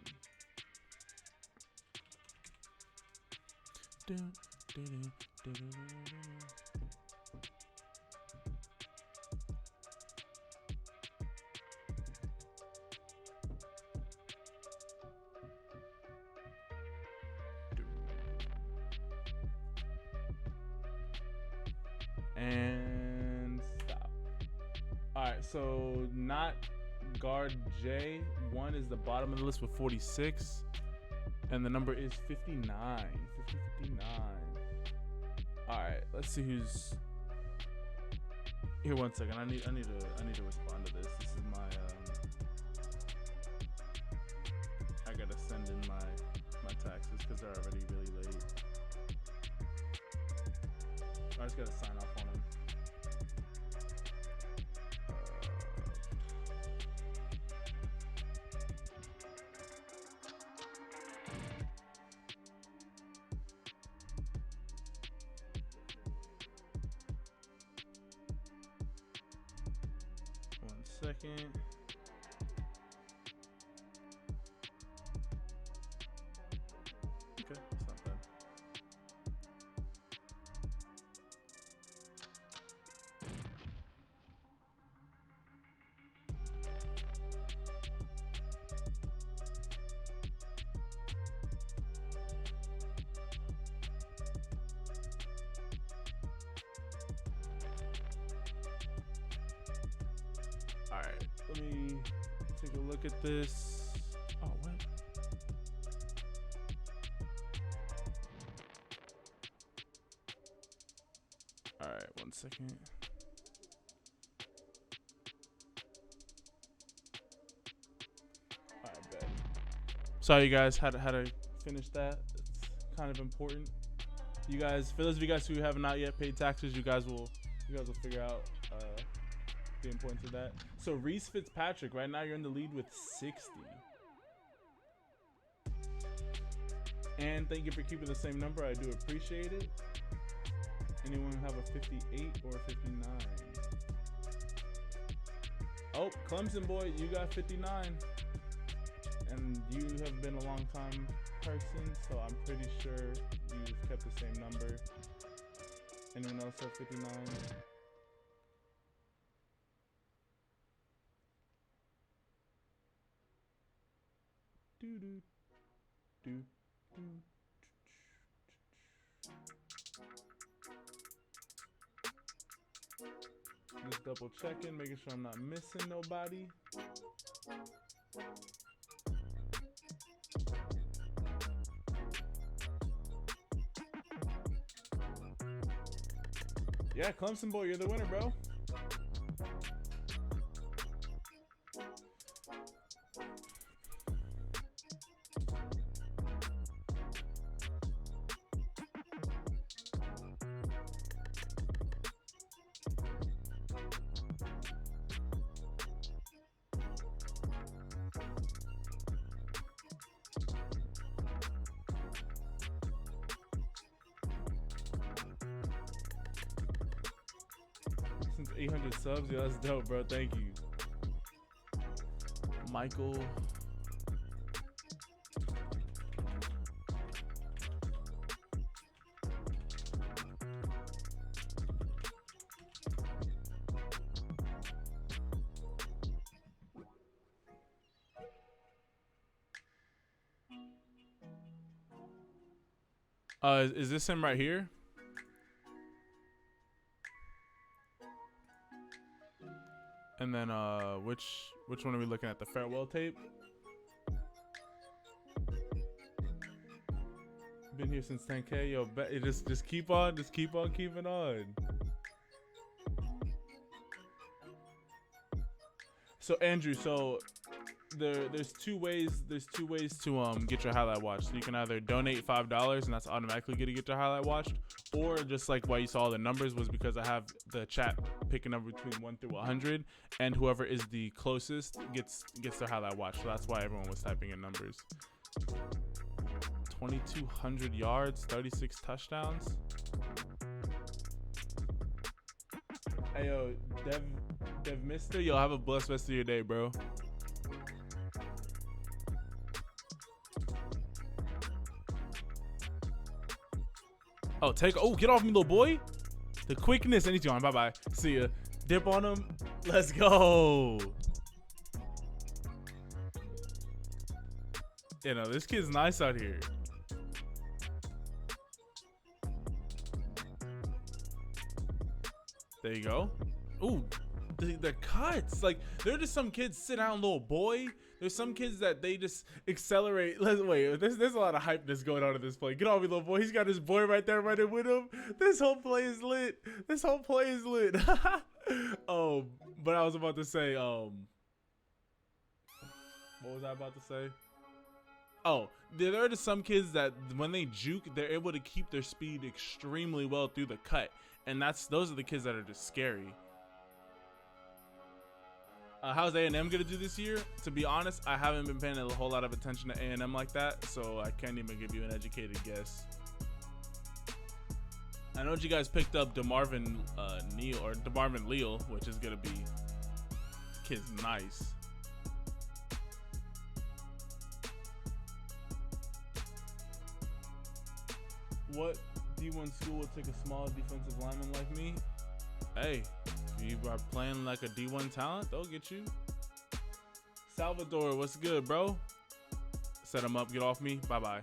And stop. All right, so not guard J. 1 is the bottom of the list with 46, and the number is 59. 59. All right, let's see who's here. 1 second. I need to respond to this. This is my I gotta send in my taxes because they're already really late. I just gotta sign off on them. Second. Okay, that's not bad. All right, let me take a look at this. Oh, what? All right, 1 second. All right, bet. Sorry, you guys, how to finish that. It's kind of important. You guys, for those of you guys who have not yet paid taxes, you guys will figure out the importance of that. So Reese Fitzpatrick, right now you're in the lead with 60. And thank you for keeping the same number. I do appreciate it. Anyone have a 58 or a 59? Oh, Clemson boy, you got 59. And you have been a long time person, so I'm pretty sure you've kept the same number. Anyone else have 59? Just double checking, making sure I'm not missing nobody. Yeah, Clemson boy, you're the winner, bro. Since 800 subs, yeah, that's dope, bro. Thank you, Michael. Is this him right here? And then which one are we looking at? The farewell tape? Been here since 10K. Yo, just keep on keeping on. So Andrew, so there's two ways to get your highlight watched. So you can either donate $5 and that's automatically gonna get your highlight watched, or just like why you saw the numbers was because I have the chat pick a number between 1 through 100, and whoever is the closest gets their highlight watched. So that's why everyone was typing in numbers. 2,200 yards, 36 touchdowns. Hey yo, Dev Mister, yo, have a blessed rest of your day, bro. Oh, get off me, little boy. The quickness, and he's gone. Bye-bye. See ya. Dip on him. Let's go. You know, this kid's nice out here. There you go. Ooh, the cuts. Like, there are just some kids, sit down, little boy. There's some kids that they just accelerate. Wait, there's a lot of hypeness going on in this play. Get off me, little boy. He's got his boy right there running with him. This whole play is lit. Oh, but I was about to say, what was I about to say? Oh, there are just some kids that when they juke, they're able to keep their speed extremely well through the cut. And those are the kids that are just scary. How's A&M gonna do this year? To be honest, I haven't been paying a whole lot of attention to A&M like that, so I can't even give you an educated guess. I know you guys picked up DeMarvin Leal, which is gonna be kid's nice. What D1 school would take a small defensive lineman like me? Hey, if you are playing like a D1 talent, they'll get you. Salvador, what's good, bro? Set him up, get off me, bye-bye.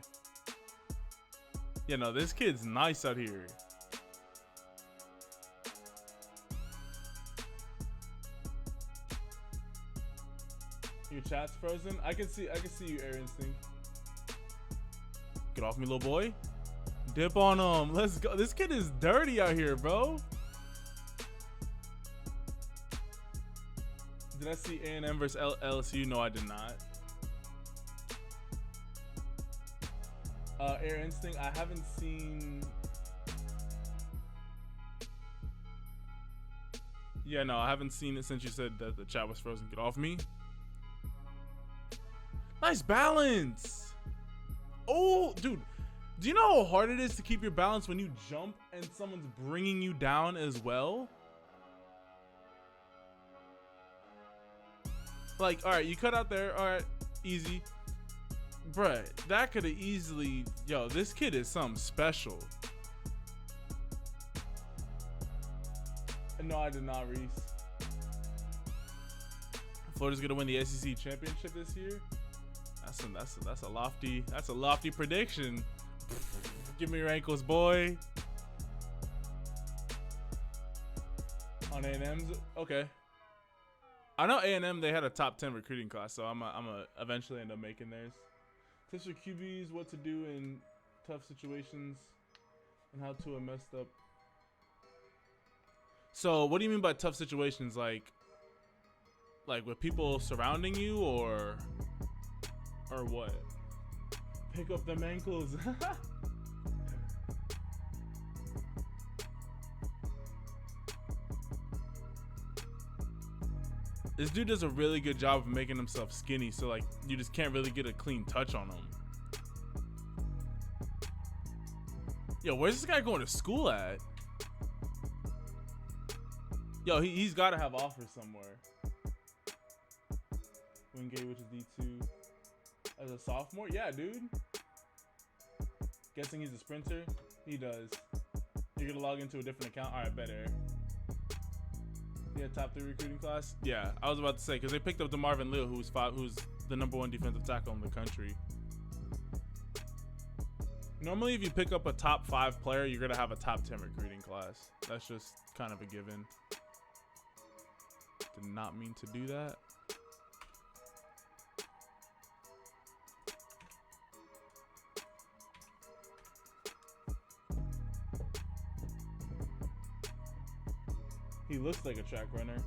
You know, this kid's nice out here. Your chat's frozen? I can see you, Air Instinct. Get off me, little boy. Dip on him. Let's go. This kid is dirty out here, bro. Did I see A&M versus LSU? No, I did not. Air Instinct, I haven't seen. Yeah, no, I haven't seen it since you said that the chat was frozen. Get off me. Nice balance. Oh, dude. Do you know how hard it is to keep your balance when you jump and someone's bringing you down as well? Like, all right, you cut out there. All right, easy. Bruh, that could have easily... Yo, this kid is something special. No, I did not, Reese. Florida's gonna win the SEC championship this year. That's a lofty prediction. Give me your ankles, boy. On A&M's? Okay. I know A&M, they had a top 10 recruiting class, so I'm a eventually end up making theirs. Tips for QBs, what to do in tough situations, and how to messed up. So what do you mean by tough situations? Like with people surrounding you, or what? Pick up them ankles. This dude does a really good job of making himself skinny, so like you just can't really get a clean touch on him. Yo, where's this guy going to school at? Yo, he's got to have offers somewhere. Wingate, which is D2. As a sophomore? Yeah, dude. Guessing he's a sprinter? He does. You're going to log into a different account? All right, better. Yeah, top 3 recruiting class? Yeah, I was about to say, because they picked up DeMarvin Leal, who's the #1 defensive tackle in the country. Normally, if you pick up a top 5 player, you're going to have a top 10 recruiting class. That's just kind of a given. Did not mean to do that. He looks like a track runner.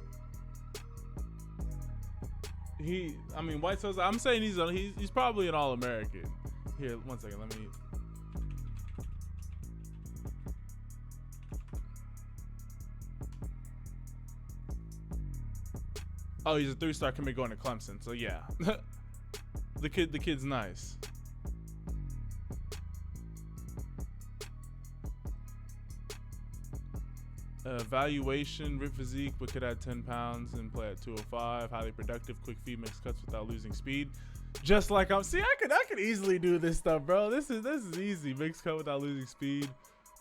I mean, White Sox, I'm saying he's probably an All-American. Here, one second, let me. Oh, he's a 3-star commit going to Clemson, so yeah. the kid's nice. Evaluation, rip physique, but could add 10 pounds and play at 205. Highly productive, quick feet, makes cuts without losing speed. Just like I could easily do this stuff, bro. This is easy. Makes cut without losing speed.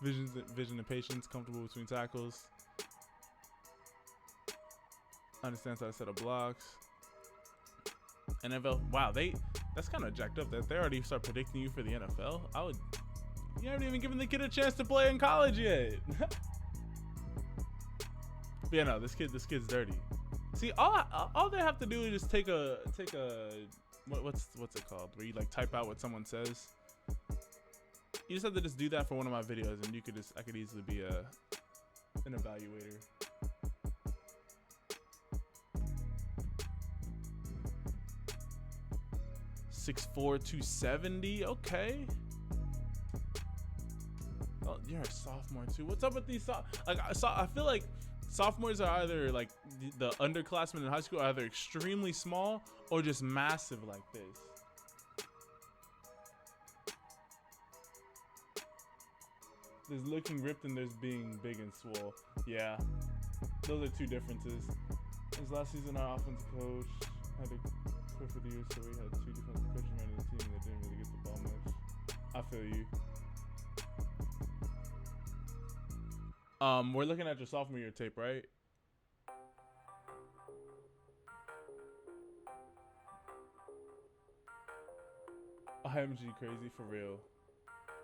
Vision and patience, comfortable between tackles. Understands how to set up blocks. NFL. Wow, that's kind of jacked up that they already start predicting you for the NFL. You haven't even given the kid a chance to play in college yet. But yeah, no, this kid's dirty. See, all they have to do is just take a what's it called? Where you like type out what someone says. You just have to just do that for one of my videos, and I could easily be an evaluator. .6'4", 270. Okay. Oh, you're a sophomore too. What's up with these? I feel like sophomores are either like the underclassmen in high school are either extremely small or just massive like this. There's looking ripped and there's being big and swole. Yeah, those are two differences. This last season, our offensive coach had to quit for the year, so we had 2 defensive coaches running the team that didn't really get the ball much. I feel you. We're looking at your sophomore year tape, right? IMG crazy for real.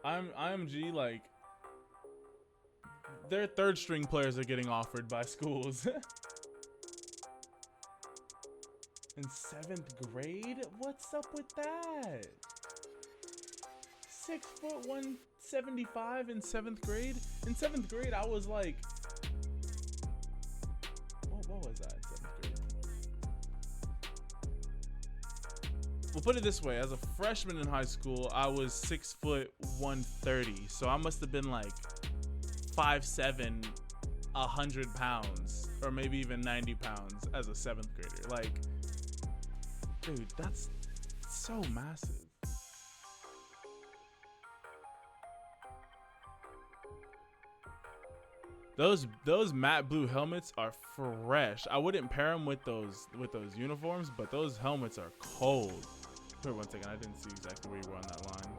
IMG, like, their 3rd string players are getting offered by schools. In 7th grade? What's up with that? 6'1", 175 in 7th grade? In 7th grade, I was like, what was that in 7th grade? We'll put it this way. As a freshman in high school, I was 6 foot 130. So I must have been like 5'7", 100 pounds, or maybe even 90 pounds as a 7th grader. Like, dude, that's so massive. Those matte blue helmets are fresh. I wouldn't pair them with those uniforms, but those helmets are cold. Wait one second, I didn't see exactly where you were on that line.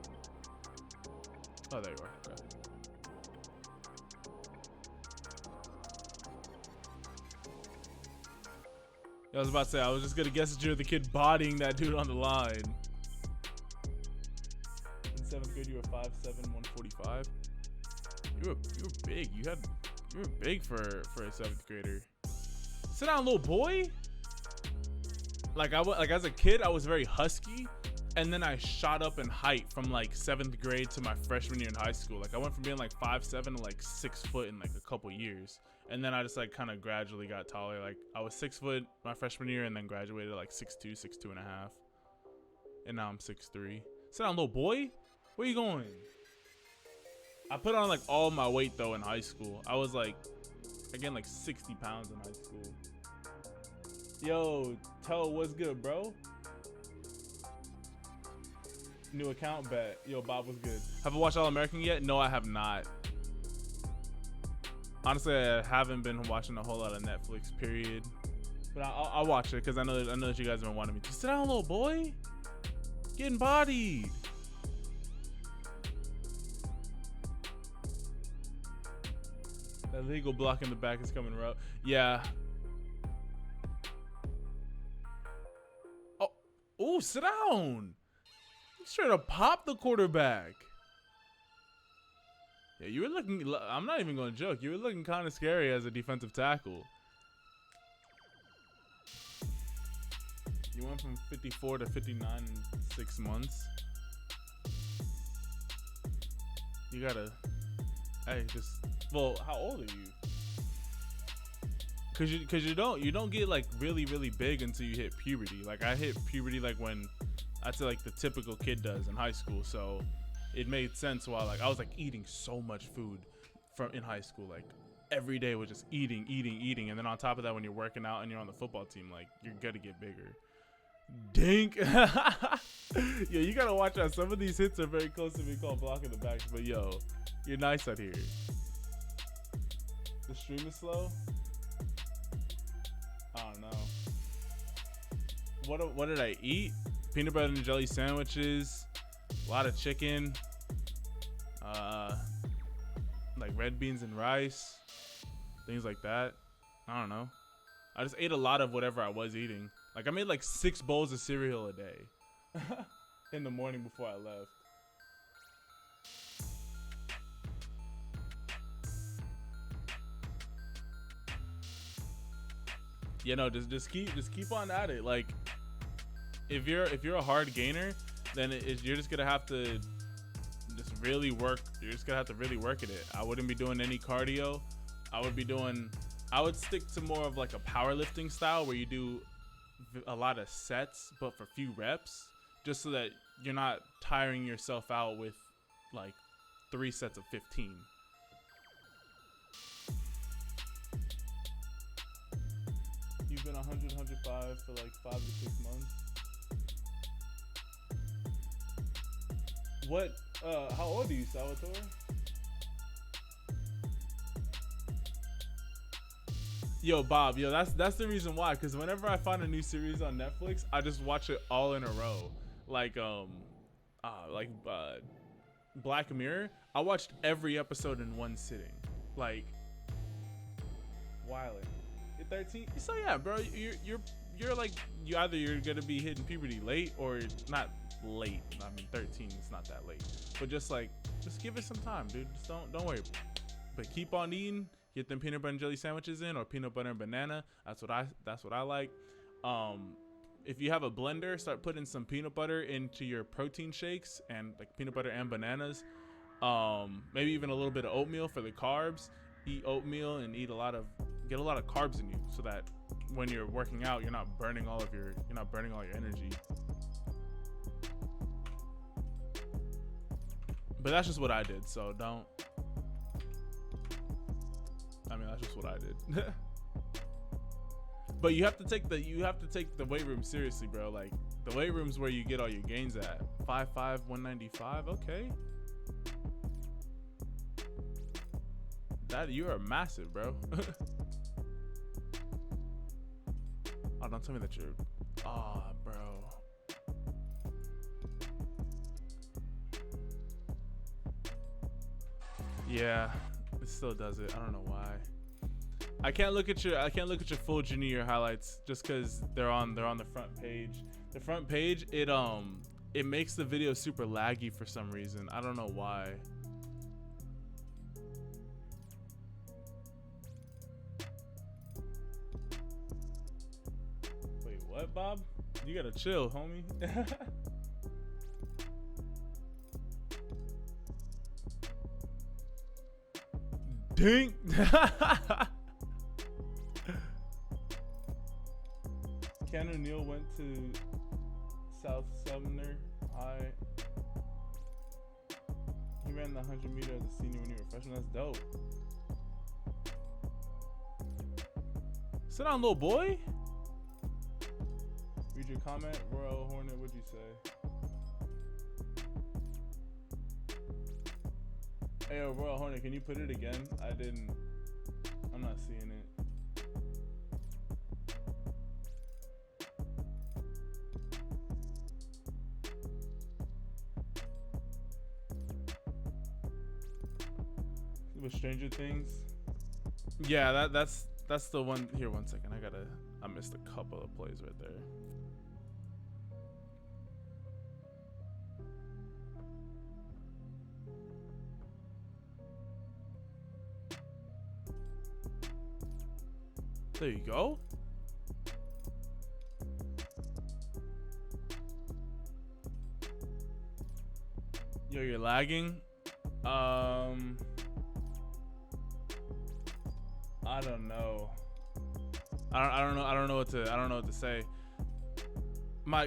Oh, there you are. Okay. I was about to say, I was just gonna guess that you're the kid bodying that dude on the line. In 7th grade, you were 5'7", 145. You were big. You were big for a 7th grader. Sit down, little boy. Like like as a kid, I was very husky, and then I shot up in height from like 7th grade to my freshman year in high school. Like I went from being like 5'7" to like 6 foot in like a couple years, and then I just like kind of gradually got taller. Like I was 6 foot my freshman year, and then graduated like 6'2", 6'2 and a half, and now I'm 6'3". Sit down, little boy. Where you going? I put on like all my weight though in high school. I was like, I gained like 60 pounds in high school. Yo, Toe, what's good, bro? New account bet. Yo, Bob, what's good? Have I watched All American yet? No, I have not. Honestly, I haven't been watching a whole lot of Netflix, period. But I'll watch it because I know that you guys have been wanting me to. Sit down, little boy. Getting bodied. That legal block in the back is coming rough. Yeah. Oh, sit down. You straight up pop the quarterback. Yeah, you were looking, I'm not even going to joke. You were looking kind of scary as a defensive tackle. You went from 54 to 59 in 6 months. You gotta, hey, just, well, how old are you? Cause you don't get like really big until you hit puberty. Like I hit puberty like when I'd say like the typical kid does in high school. So it made sense while like I was like eating so much food from in high school. Like every day was just eating. And then on top of that, when you're working out and you're on the football team, like you're gonna get bigger. Dink. Yo, you gotta watch out. Some of these hits are very close to being called blocking the backs, but yo, you're nice out here. The stream is slow. I don't know. What did I eat? Peanut butter and jelly sandwiches, a lot of chicken, like red beans and rice, things like that. I don't know. I just ate a lot of whatever I was eating. Like I made like 6 bowls of cereal a day in the morning before I left. You know, just keep on at it. Like if you're a hard gainer, then you're just gonna have to just really work. You're just gonna have to really work at it. I wouldn't be doing any cardio. I would stick to more of like a powerlifting style where you do a lot of sets but for few reps, just so that you're not tiring yourself out with like 3 sets of 15. You've been 100, 105 for like 5 to 6 months. What? How old are you, Salvatore? Yo, Bob. Yo, that's the reason why. Because whenever I find a new series on Netflix, I just watch it all in a row. Like Black Mirror. I watched every episode in one sitting. Like, wildin'. 13. So yeah, bro, you're like you're gonna be hitting puberty late or not late. I mean, 13 is not that late, but just give it some time, dude. Just don't worry. But keep on eating. Get them peanut butter and jelly sandwiches in, or peanut butter and banana. That's what I like. If you have a blender, start putting some peanut butter into your protein shakes and like peanut butter and bananas. Maybe even a little bit of oatmeal for the carbs. Eat oatmeal and get a lot of carbs in you, so that when you're working out, you're not burning all your energy. But that's just what I did, so don't. I mean, that's just what I did. But you have to take the weight room seriously, bro. Like the weight room's where you get all your gains at. 5'5", 195. Okay. That you are massive, bro. Oh, don't tell me that you're. Oh, bro. Yeah, it still does it. I don't know why. I can't look at your full junior year highlights just because they're on the front page. The front page, it makes the video super laggy for some reason. I don't know why. What, Bob? You gotta chill, homie. Ding. Ken O'Neill went to South Sumner High. He ran the 100 meter as a senior when he was a freshman. That's dope. Sit down, little boy. Read your comment. Royal Hornet, what'd you say? Hey, yo, Royal Hornet, can you put it again? I'm not seeing it. With Stranger Things? Yeah, that's the one. Here, 1 second. I missed a couple of plays right there. There you go. Yo, you're lagging. I don't know. I don't know what to say.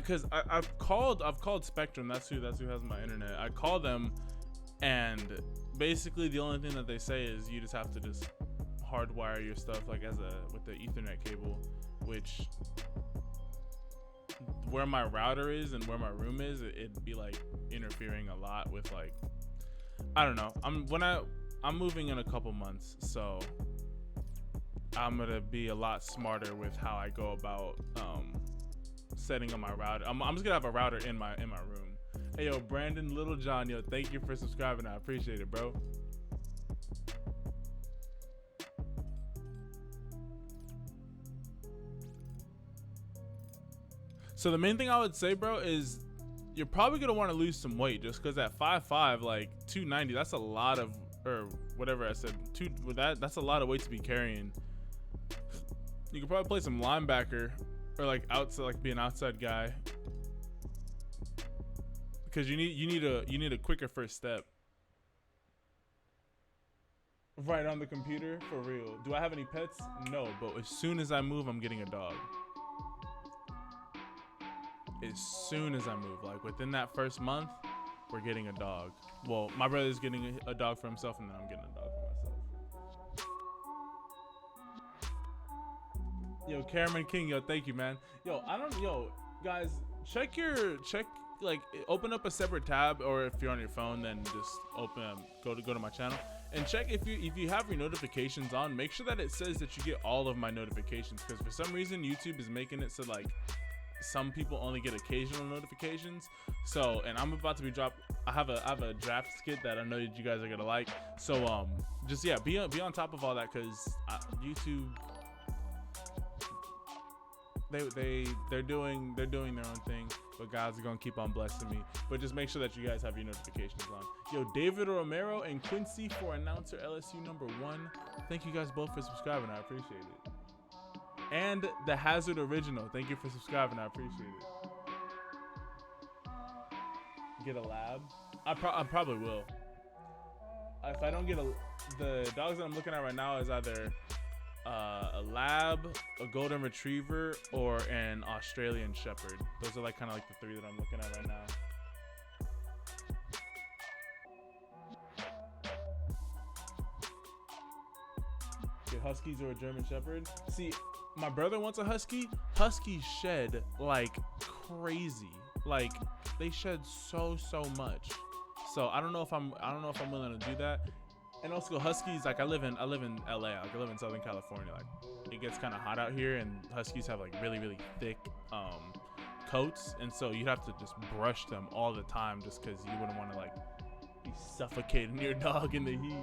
Cause I've called Spectrum. That's who has my internet. I call them, and basically the only thing that they say is you just have to just hardwire your stuff like with the Ethernet cable, which where my router is and where my room is, it'd be like interfering a lot with like, I don't know. I'm moving in a couple months, so I'm gonna be a lot smarter with how I go about setting up my router. I'm just gonna have a router in my room. Hey yo, Brandon Littlejohn, yo, thank you for subscribing. I appreciate it, bro. So the main thing I would say, bro, is you're probably gonna want to lose some weight, just because at 5'5", like 290, that's a lot of, or whatever I said, that's a lot of weight to be carrying. You could probably play some linebacker, or like outside, like be an outside guy, because you need a quicker first step. Right on the computer, for real. Do I have any pets? No, but as soon as I move, I'm getting a dog. As soon as I move, like within that first month, we're getting a dog. Well, my brother's getting a dog for himself, and then I'm getting a dog for myself. Yo, Cameron King, yo, thank you, man. Yo, guys, open up a separate tab, or if you're on your phone, then just go to my channel and check if you have your notifications on. Make sure that it says that you get all of my notifications, because for some reason YouTube is making it so like some people only get occasional notifications. So, and I'm about to be I have a draft skit that I know that you guys are gonna like. So just yeah, be on top of all that, because YouTube, they're doing their own thing, but guys are gonna keep on blessing me. But just make sure that you guys have your notifications on. Yo, David Romero and Quincy for announcer LSU #1. Thank you guys both for subscribing. I appreciate it. And the Hazard Original, thank you for subscribing. I appreciate it. Get a lab? I probably will. If I don't get the dogs that I'm looking at right now is either a lab, a golden retriever, or an Australian shepherd. Those are like kind of like the three that I'm looking at right now. Get huskies or a German shepherd? See, my brother wants a husky. Huskies shed like crazy. Like they shed so much. So I don't know if I'm willing to do that. And also huskies, like I live in LA, like I live in Southern California. Like it gets kind of hot out here, and huskies have like really thick coats, and so you have to just brush them all the time, just because you wouldn't want to like be suffocating your dog in the heat.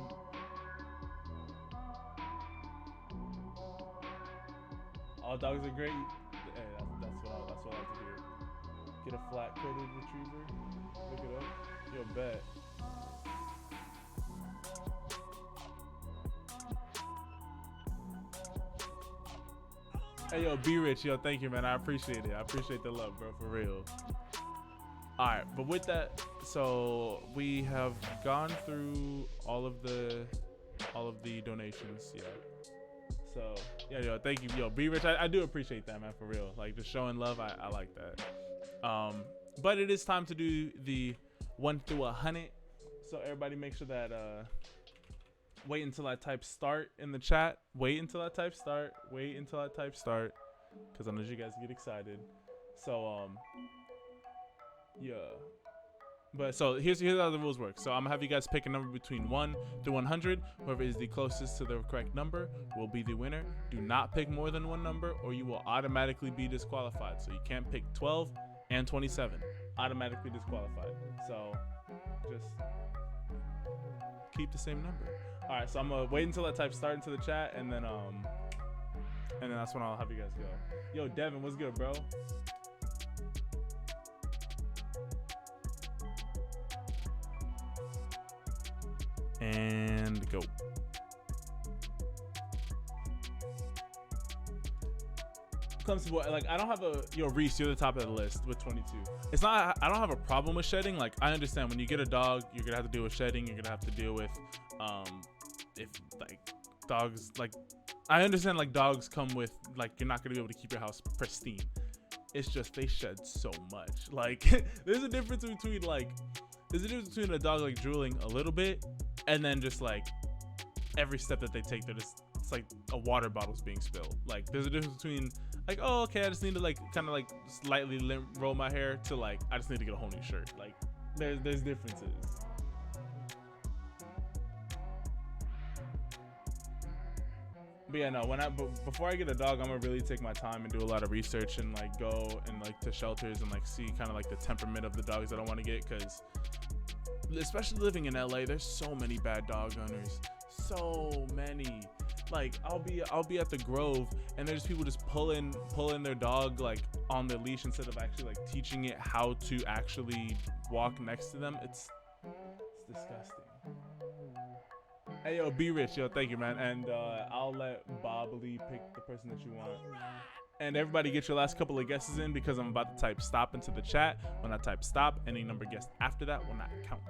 All dogs are great. Hey, that's what I like to hear. Get a flat-coated retriever. Look it up. Yo, bet. Hey, yo, be rich. Yo, thank you, man. I appreciate it. I appreciate the love, bro, for real. All right, but with that, so we have gone through all of the donations. Yeah. So yeah, yo, thank you, yo, be rich. I do appreciate that, man, for real. Like, just showing love. I like that. But it is time to do the 1 through 100. So everybody, make sure that wait until I type start in the chat. Wait until I type start. Wait until I type start, because I know you guys get excited. So yeah. But so here's how the rules work. So I'm gonna have you guys pick a number between 1 through 100. Whoever is the closest to the correct number will be the winner. Do not pick more than one number, or you will automatically be disqualified. So you can't pick 12 and 27. Automatically disqualified. So just keep the same number. All right. So I'm gonna wait until I type start into the chat, and then that's when I'll have you guys go. Yo, Devin, what's good, bro? And go. Comes to what, like, I don't have Reese, you're the top of the list with 22. It's not, I don't have a problem with shedding. Like, I understand when you get a dog, you're gonna have to deal with shedding. You're gonna have to deal with, if like dogs, like, I understand like dogs come with, like, you're not gonna be able to keep your house pristine. It's just they shed so much. Like, there's a difference between a dog like drooling a little bit, and then just like every step that they take, it's like a water bottle's being spilled. Like, there's a difference between like, oh, okay, I just need to like kind of like slightly roll my hair, to like, I just need to get a whole new shirt. Like, there's differences. But yeah, no, before I get a dog, I'm gonna really take my time and do a lot of research, and like go and like to shelters and like see kind of like the temperament of the dogs that I want to get, because especially living in LA, there's so many bad dog owners. So many. Like, I'll be at the Grove, and there's people just pulling their dog like on their leash instead of actually like teaching it how to actually walk next to them. It's disgusting. Hey, yo, be rich, yo, thank you, man. And I'll let Bob Lee pick the person that you want. And everybody get your last couple of guesses in, because I'm about to type stop into the chat. When I type stop, any number guessed after that will not count.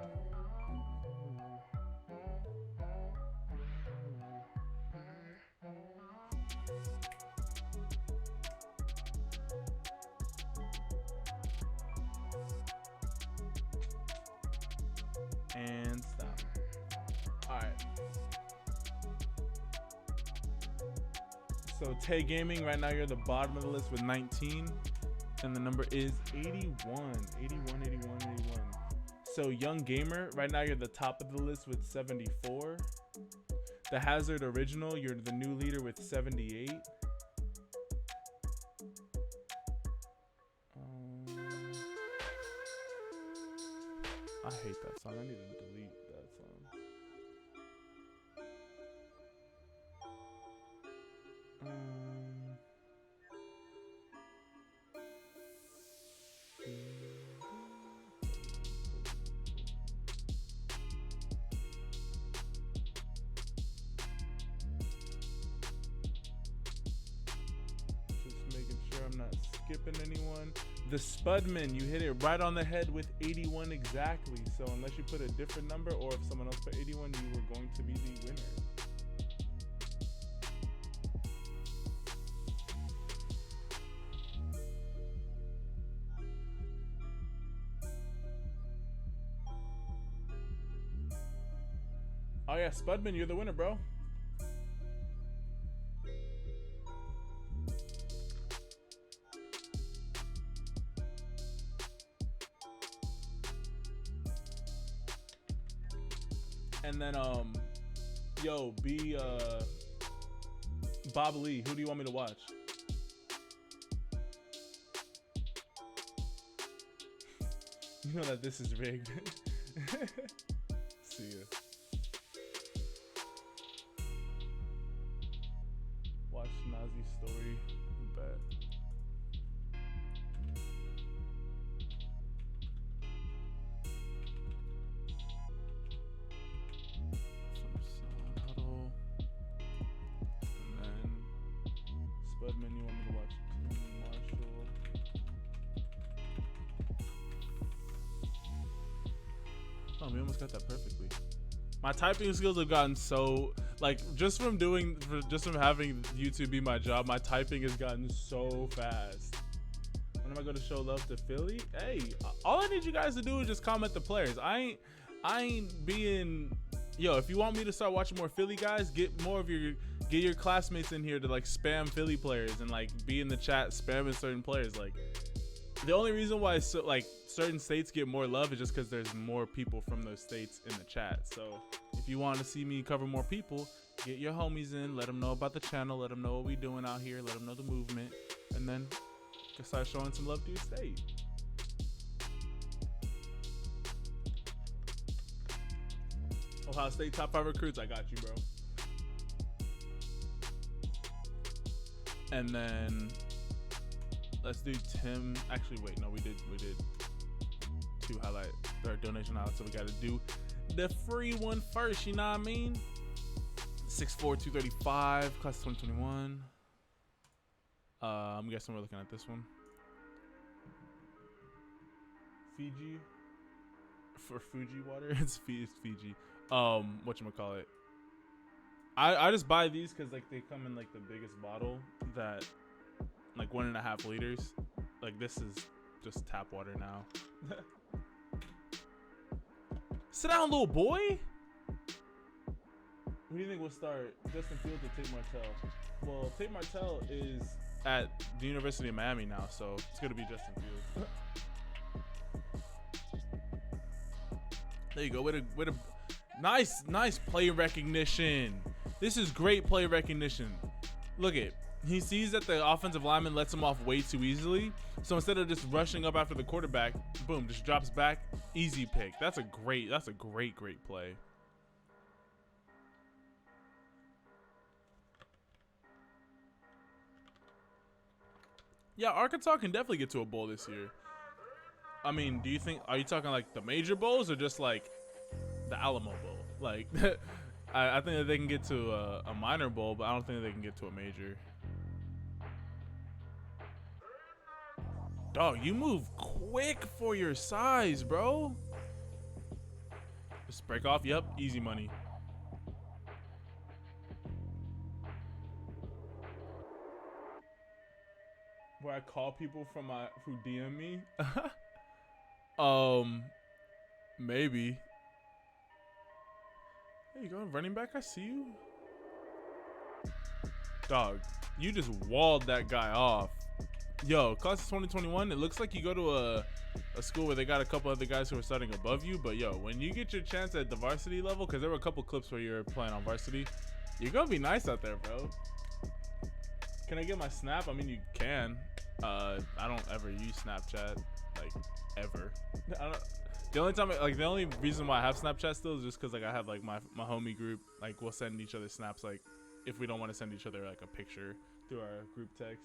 And stop. All right. So Tay Gaming, right now you're the bottom of the list with 19, and the number is 81. So Young Gamer, right now you're the top of the list with 74. The Hazard Original, you're the new leader with 78. I hate that song. I need to delete that song. Just making sure I'm not skipping anyone. The Spudman, you hit it right on the head with 81 exactly. So unless you put a different number, or if someone else put 81, you were going to be the winner. Oh yeah, Spudman, you're the winner, bro. And then yo, be Bob Lee, who do you want me to watch? You know that this is rigged. See ya. Watch Nazi's story. Bet. Huddle. And then Spudman, you want me to Oh, we almost got that perfectly. My typing skills have gotten so, like, just from having YouTube be my job, my typing has gotten so fast. When am I going to show love to Philly? Hey, all I need you guys to do is just comment the players. I ain't being, yo, if you want me to start watching more Philly guys, get your classmates in here to like spam Philly players and like be in the chat spamming certain players. Like, the only reason why certain states get more love is just because there's more people from those states in the chat. So if you want to see me cover more people, get your homies in, let them know about the channel, let them know what we doing out here, let them know the movement, and then start showing some love to your state. Ohio State top 5 recruits, I got you, bro. And then let's do Tim. Actually, wait, no, we did 2 highlight or donation highlights, so we got to do the free one first. You know what I mean? 6'4", 235, class 2021. I'm guessing we're looking at this one. Fiji for Fuji water. It's Fiji. Whatchamacallit. I just buy these because like they come in like the biggest bottle that like 1.5 liters. Like this is just tap water now. Sit down, little boy. Who do you think will start? Justin Fields or Tate Martell? Well, Tate Martell is at the University of Miami now, so it's gonna be Justin Fields. There you go. With a nice play recognition. This is great play recognition. Look it. He sees that the offensive lineman lets him off way too easily. So instead of just rushing up after the quarterback, boom, just drops back. Easy pick. That's a great play. Yeah, Arkansas can definitely get to a bowl this year. I mean, are you talking like the major bowls or just like the Alamo Bowl? Like, I think that they can get to a minor bowl, but I don't think they can get to a major. Dog, you move quick for your size, bro. Just break off. Yep, easy money. Where I call people who DM me. Maybe. There you go, running back. I see you. Dog, you just walled that guy off. Yo, class of 2021, it looks like you go to a school where they got a couple other guys who are starting above you, but yo, when you get your chance at the varsity level, because there were a couple clips where you're playing on varsity, you're gonna be nice out there, bro. Can I get my snap? I mean, you can. I don't ever use Snapchat, like, ever. The only reason why I have Snapchat still is just because like I have like my homie group, like we'll send each other snaps, like if we don't want to send each other like a picture through our group text.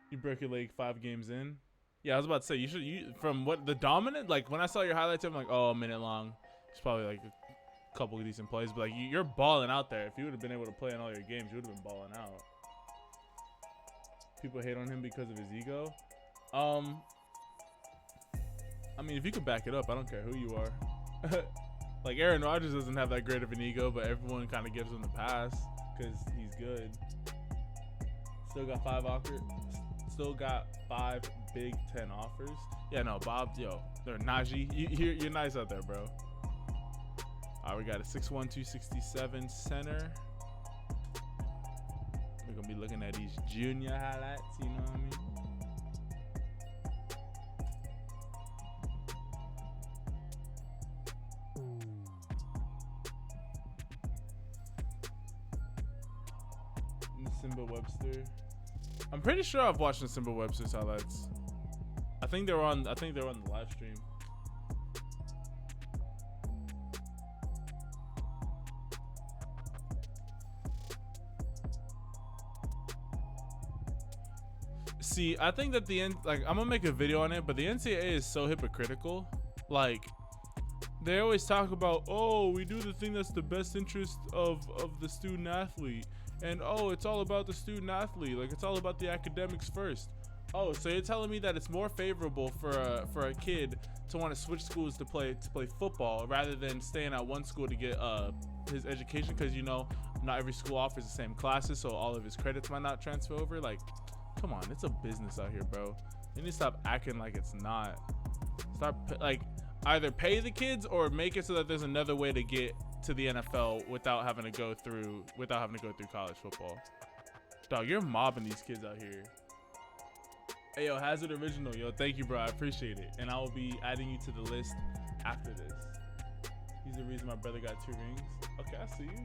You broke your leg 5 games in. Yeah, I was about to say you from what the dominant, like when I saw your highlights, I'm like, oh, a minute long. It's probably like a couple of decent plays, but like you're balling out there. If you would have been able to play in all your games, you would have been balling out. People hate on him because of his ego. I mean, if you can back it up, I don't care who you are. Like Aaron Rodgers doesn't have that great of an ego, but everyone kind of gives him the pass because he's good. Still got 5 Big 10 offers. Yeah, no, Bob, yo, they're Najee. You're nice out there, bro. All right, we got a 6'1", 267 center. We're gonna be looking at these junior highlights, you know what I mean? Simba Webster. I'm pretty sure I've watched the Simba Webster's highlights. I think they're on the live stream. See, I think that I'm gonna make a video on it, but the NCAA is so hypocritical. Like, they always talk about, oh, we do the thing that's the best interest of the student athlete. And oh, it's all about the student athlete. Like, it's all about the academics first. Oh, so you're telling me that it's more favorable for a kid to want to switch schools to play football rather than staying at one school to get his education, because you know not every school offers the same classes, so all of his credits might not transfer over. Like, come on, it's a business out here, bro. You need to stop acting like it's not. Start like either pay the kids or make it so that there's another way to get to the NFL without having to go through college football. Dog, you're mobbing these kids out here. Hey, yo, Hazard Original, yo, thank you, bro. I appreciate it. And I will be adding you to the list after this. He's the reason my brother got 2 rings. Okay, I see you.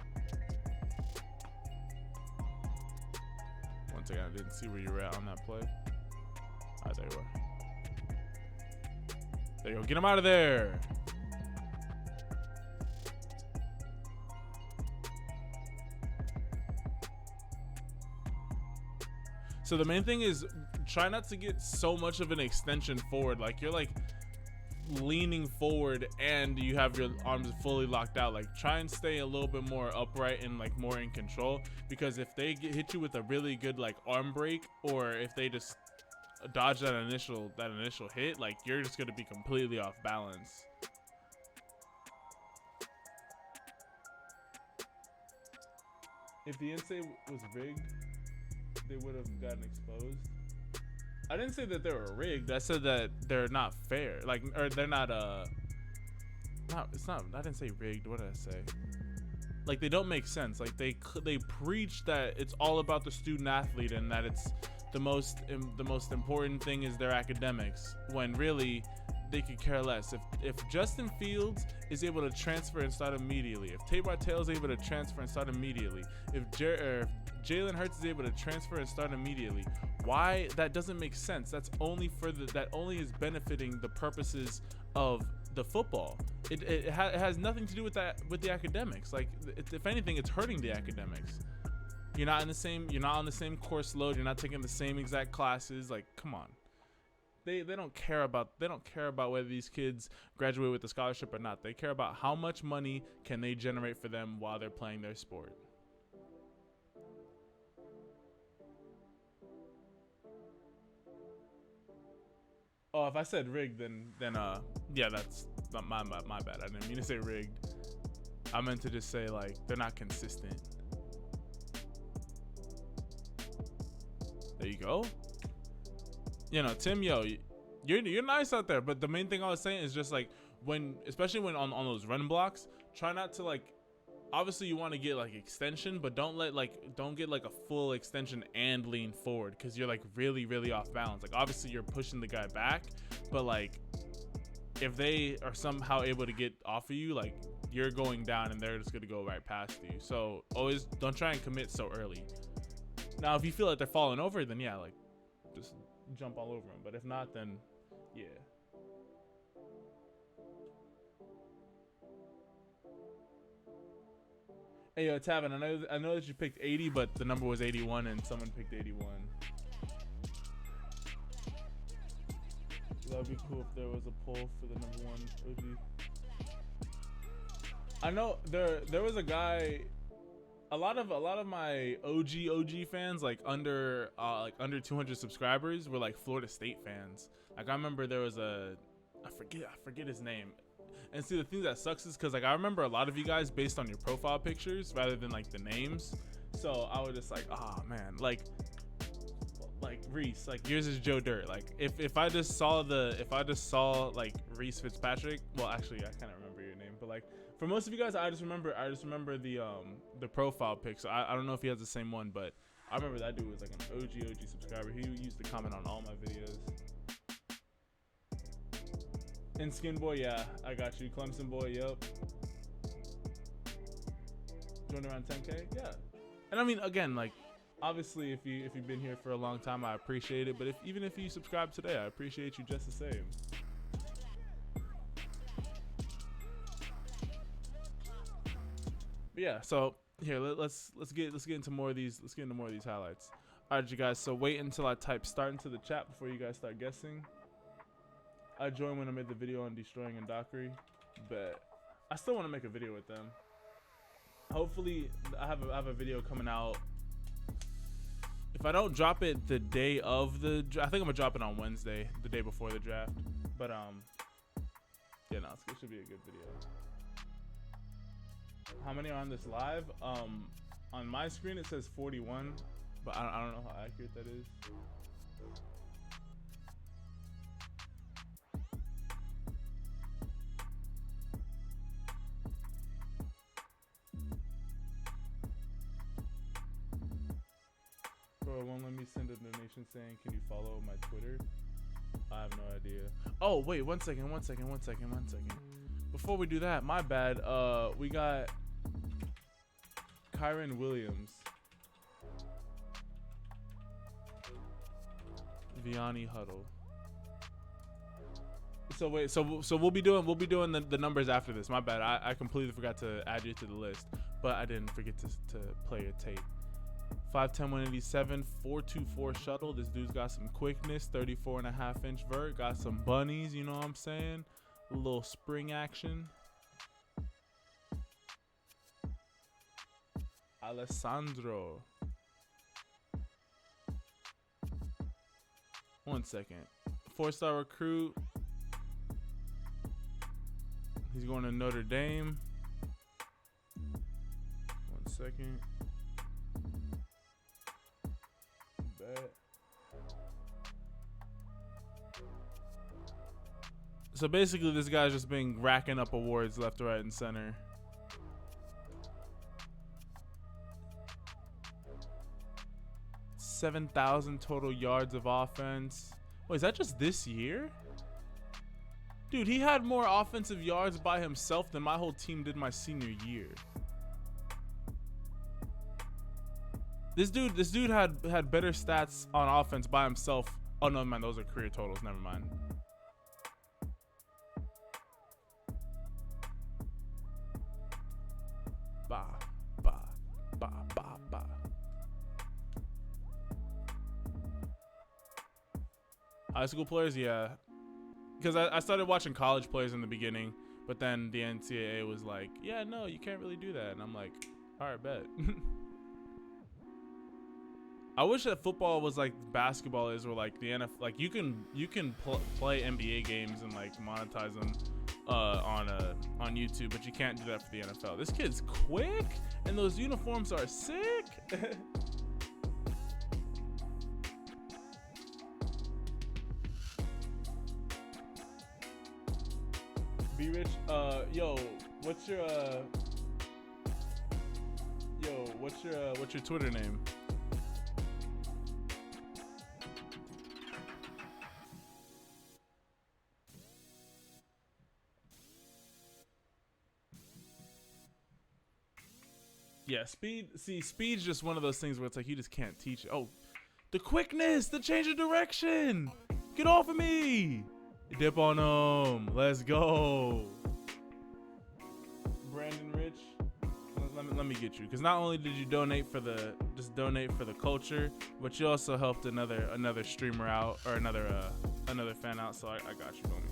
One second, I didn't see where you were at on that play. All right, there you are. There you go, get him out of there. So the main thing is try not to get so much of an extension forward. Like you're like leaning forward and you have your arms fully locked out. Like try and stay a little bit more upright and like more in control, because if they hit you with a really good like arm break, or if they just dodge that initial hit, like you're just gonna be completely off balance. If the NSA was rigged, they would have gotten exposed. I didn't say that they were rigged. I said that they're not fair. Like, or they're not it's not, I didn't say rigged. What did I say? Like, they don't make sense. Like they preach that it's all about the student athlete and that it's the most important thing is their academics, when really they could care less. If Justin Fields is able to transfer and start immediately, if Tate Martell is able to transfer and start immediately, if Jalen Hurts is able to transfer and start immediately, why? That doesn't make sense. That's only that only is benefiting the purposes of the football. It has nothing to do with the academics. Like, if anything, it's hurting the academics. You're not on the same course load. You're not taking the same exact classes. Like, come on. They don't care about whether these kids graduate with a scholarship or not. They care about how much money can they generate for them while they're playing their sport. Oh, if I said rigged, then yeah, that's not my bad. I didn't mean to say rigged. I meant to just say like they're not consistent. There you go. You know, Tim, yo, you're nice out there, but the main thing I was saying is just like especially when on those run blocks, try not to like. Obviously, you want to get like extension, but don't get like a full extension and lean forward, because you're like really off balance. Like, obviously you're pushing the guy back, but like if they are somehow able to get off of you, like you're going down and they're just gonna go right past you. So always don't try and commit so early. Now, if you feel like they're falling over, then yeah, like just jump all over them. But if not, then yeah. Hey, yo, Tavin, I know that you picked 80, but the number was 81 and someone picked 81. That would be cool if there was a poll for the number 1 OG. I know there was a guy. A lot of my OG fans, like under 200 subscribers, were like Florida State fans. Like, I remember there was I forget his name. And see, the thing that sucks is because like I remember a lot of you guys based on your profile pictures rather than like the names. So I was just like, oh man, like Reese, like yours is Joe Dirt. Like if I just saw like Reese Fitzpatrick, well, actually I can't remember your name, but like for most of you guys, I just remember the profile pic. So I don't know if he has the same one, but I remember that dude was like an OG subscriber. He used to comment on all my videos. And Skin Boy, yeah, I got you. Clemson Boy, yep. Joined around 10K, yeah. And I mean, again, like, obviously, if you've been here for a long time, I appreciate it. But even if you subscribe today, I appreciate you just the same. But yeah, so here let's get into more of these. Let's get into more of these highlights. All right, you guys. So wait until I type start into the chat before you guys start guessing. I joined when I made the video on destroying Indockery, but I still want to make a video with them. Hopefully, I have a video coming out. If I don't drop it the day of the, I think I'm gonna drop it on Wednesday, the day before the draft. But yeah, no, it should be a good video. How many are on this live? On my screen it says 41, but I don't know how accurate that is. Bro, it won't let me send a donation saying, can you follow my Twitter? I have no idea. Oh, wait, one second. Before we do that, my bad. We got Kyron Williams. Vianney Huddle. So wait, so we'll be doing the numbers after this. My bad. I completely forgot to add you to the list, but I didn't forget to play your tape. 5'10", 187, 424 shuttle. This dude's got some quickness, 34.5-inch vert. Got some bunnies, you know what I'm saying? A little spring action. Alessandro. 1 second. 4-star recruit. He's going to Notre Dame. 1 second. So basically this guy's just been racking up awards left, right, and center. $7,000 total yards of offense. Wait, is that just this year? Dude, he had more offensive yards by himself than my whole team did my senior year. This dude had better stats on offense by himself. Oh no, man, those are career totals. Never mind. Bah. High school players, yeah. Because I started watching college players in the beginning, but then the NCAA was like, yeah, no, you can't really do that. And I'm like, all right, bet. I wish that football was like basketball is, or like the NFL. Like you can play NBA games and like monetize them on YouTube, but you can't do that for the NFL. This kid's quick, and those uniforms are sick. Be rich. What's your Twitter name? Yeah, speed. See, speed's just one of those things where it's like you just can't teach it. Oh, the quickness, the change of direction. Get off of me. Dip on him. Let's go. Brandon Rich, let me get you, because not only did you donate for the culture, but you also helped another streamer out, or another fan out. So I got you, homie.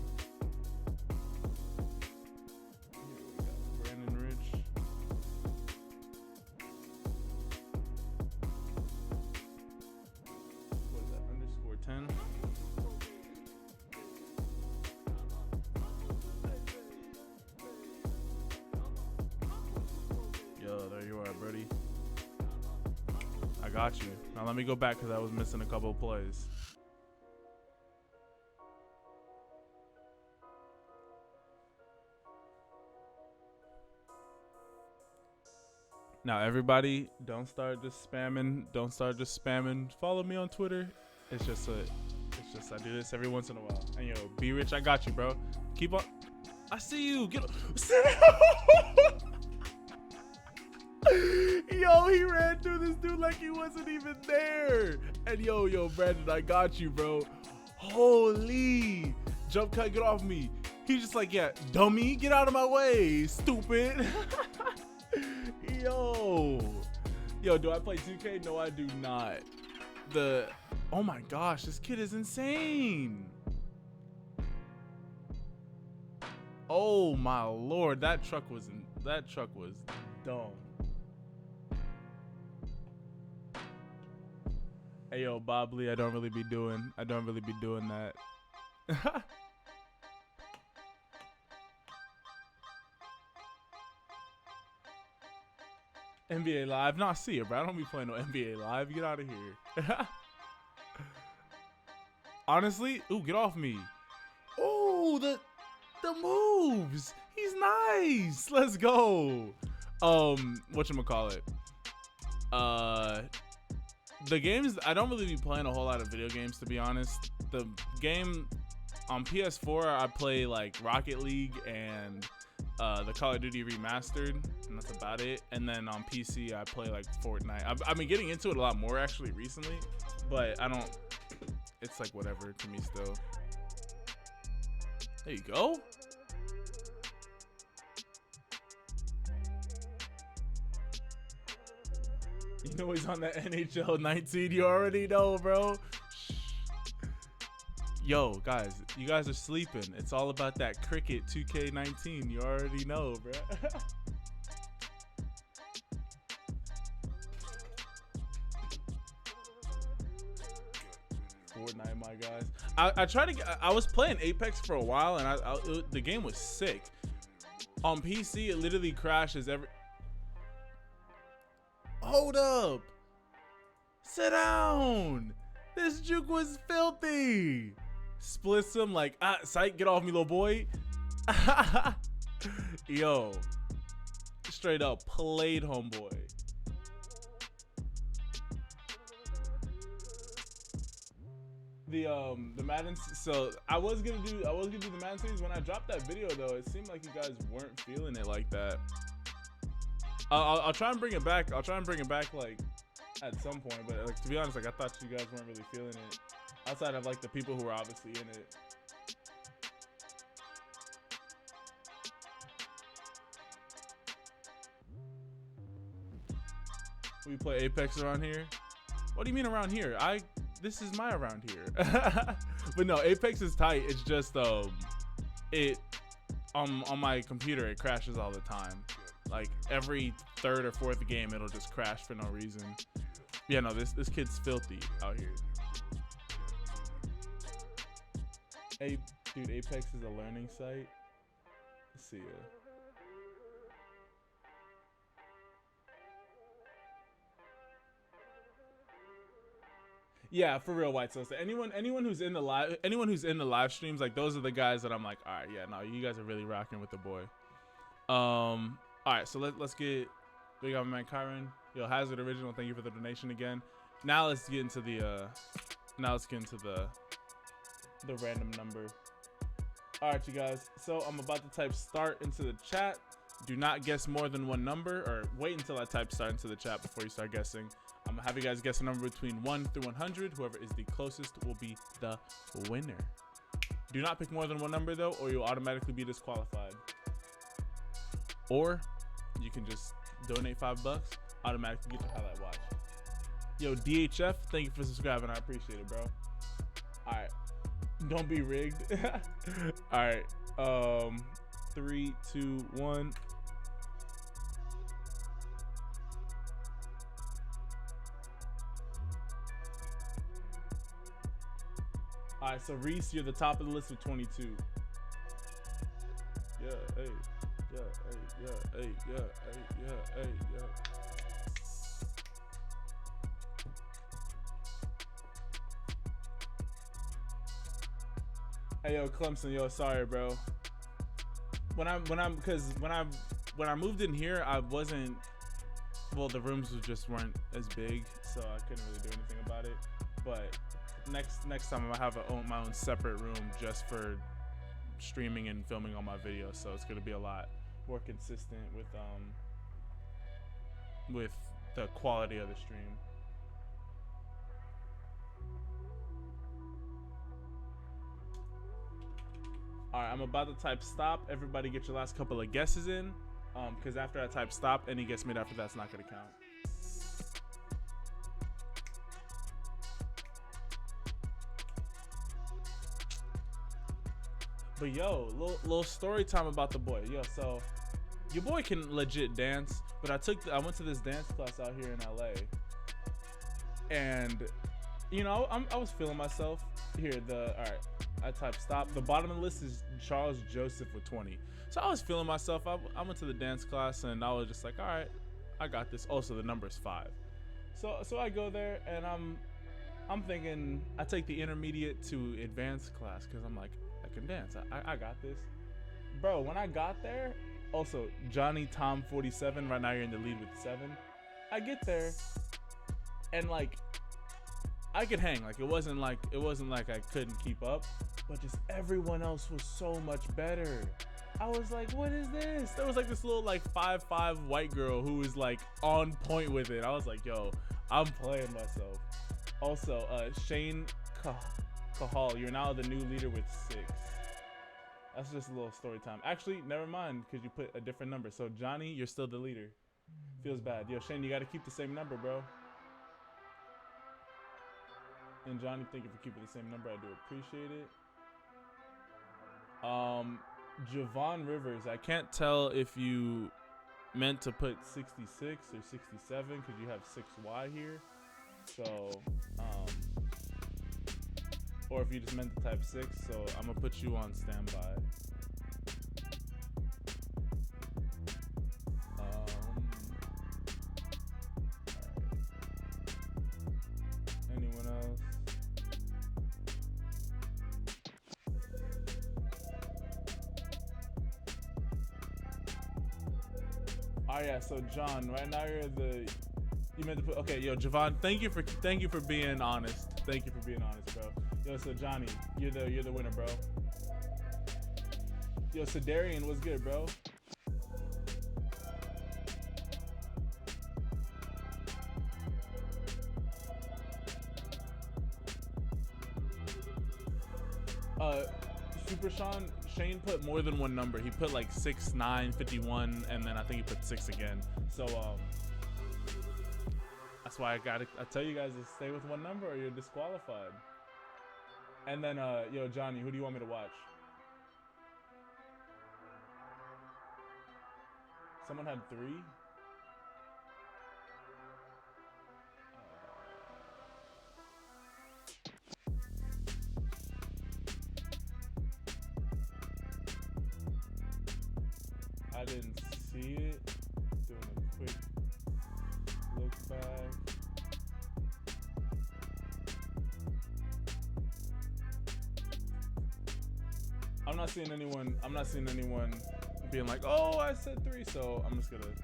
I got you. Now let me go back because I was missing a couple of plays. Now everybody, don't start just spamming. Follow me on Twitter. It's just I do this every once in a while. And yo, be rich. I got you, bro. Keep on. I see you. Get. Yo, he ran through this dude like he wasn't even there. And yo, Brandon, I got you, bro. Holy. Jump cut, get off me. He's just like, yeah, dummy, get out of my way, stupid. Yo, do I play 2K? No, I do not. Oh my gosh, this kid is insane. Oh my Lord, that truck was dumb. Hey yo, Bob Lee, I don't really be doing that. NBA Live, nah, see it, bro. I don't be playing no NBA Live. Get out of here. Honestly, ooh, get off me. Ooh, the moves. He's nice. Let's go. Whatchamacallit? The games, I don't really be playing a whole lot of video games, to be honest. The game on PS4, I play like Rocket League and the Call of Duty Remastered, and that's about it. And then on PC, I play like Fortnite. I've been getting into it a lot more actually recently, but I don't, it's like whatever to me still. There you go. You know he's on that NHL 19. You already know, bro. Yo, guys, you guys are sleeping. It's all about that cricket 2K19. You already know, bro. Fortnite, my guys. I tried to get. I was playing Apex for a while, and the game was sick. On PC, it literally crashes every. Hold up. Sit down. This juke was filthy. Splits him like, sight, get off me, little boy. Yo, straight up played homeboy. The Madden, so I was gonna do the Madden series. When I dropped that video though, it seemed like you guys weren't feeling it like that. I'll try and bring it back. I'll try and bring it back like at some point, but like to be honest, like I thought you guys weren't really feeling it. Outside of like the people who were obviously in it. We play Apex around here. What do you mean around here? This is my around here. But no, Apex is tight. It's just it on my computer it crashes all the time. Like every third or fourth game it'll just crash for no reason. Yeah, no, this kid's filthy out here. Hey, dude, Apex is a learning site. See ya. Yeah, for real, White Sosa. Anyone who's in the live streams, like those are the guys that I'm like, all right, yeah, no, you guys are really rocking with the boy. All right, so let's get big up man Kyron. Yo, Hazard Original, thank you for the donation again. Now let's get into the the random number. All right, you guys. So I'm about to type start into the chat. Do not guess more than one number, or wait until I type start into the chat before you start guessing. I'm gonna have you guys guess a number between 1 through 100. Whoever is the closest will be the winner. Do not pick more than one number though, or you'll automatically be disqualified. Or you can just donate $5, automatically get your highlight watch. Yo, DHF, thank you for subscribing. I appreciate it, bro. All right, don't be rigged. All right, 3, 2, 1. All right, so Reese, you're the top of the list with 22. Yeah, hey, yeah, hey, yeah, hey, yeah, hey, yeah, hey, yeah. Hey, yo, Clemson, yo, sorry, bro. When I moved in here, I wasn't. Well, the rooms just weren't as big, so I couldn't really do anything about it. But next time, I'm gonna have my own separate room just for streaming and filming all my videos. So it's gonna be a lot more consistent with the quality of the stream. All right, I'm about to type stop. Everybody get your last couple of guesses in, because after I type stop, any guess made after that's not gonna count. But yo, little story time about the boy. Yo, so your boy can legit dance, but I went to this dance class out here in LA, and you know, I was feeling myself. Here, all right, I typed stop. The bottom of the list is Charles Joseph with 20. So I was feeling myself. I went to the dance class and I was just like, all right, I got this. Also, the number is 5. So I go there and I'm thinking I take the intermediate to advanced class because I'm like, I can dance. I got this. Bro, when I got there, also Johnny Tom 47, right now you're in the lead with 7. I get there and like I could hang. Like it wasn't like I couldn't keep up, but just everyone else was so much better. I was like, what is this? There was like this little like 5'5" white girl who was like on point with it. I was like, yo, I'm playing myself. Also, Shane Cahal, you're now the new leader with 6. That's just a little story time. Actually, never mind, because you put a different number. So Johnny, you're still the leader. Feels bad. Yo, Shane, you got to keep the same number, bro. And Johnny, thank you for keeping the same number. I do appreciate it. Javon Rivers, I can't tell if you meant to put 66 or 67 because you have 6Y here. So, or if you just meant to type 6. So I'm gonna put you on standby. Anyone else? Oh yeah, so John, right now you meant to put, okay, yo, Javon, thank you for being honest. Thank you for being honest, bro. Yo, so Johnny, you're the winner, bro. Yo, so Darian, what's good, bro? Super Shane put more than one number. He put like 6, 9, 51, and then I think he put 6 again. So that's why I tell you guys to stay with one number or you're disqualified. And then yo, Johnny, who do you want me to watch? Someone had 3. I didn't see it. Doing a quick look back. I'm not seeing anyone being like, "Oh, I said 3," so I'm gonna stick with it.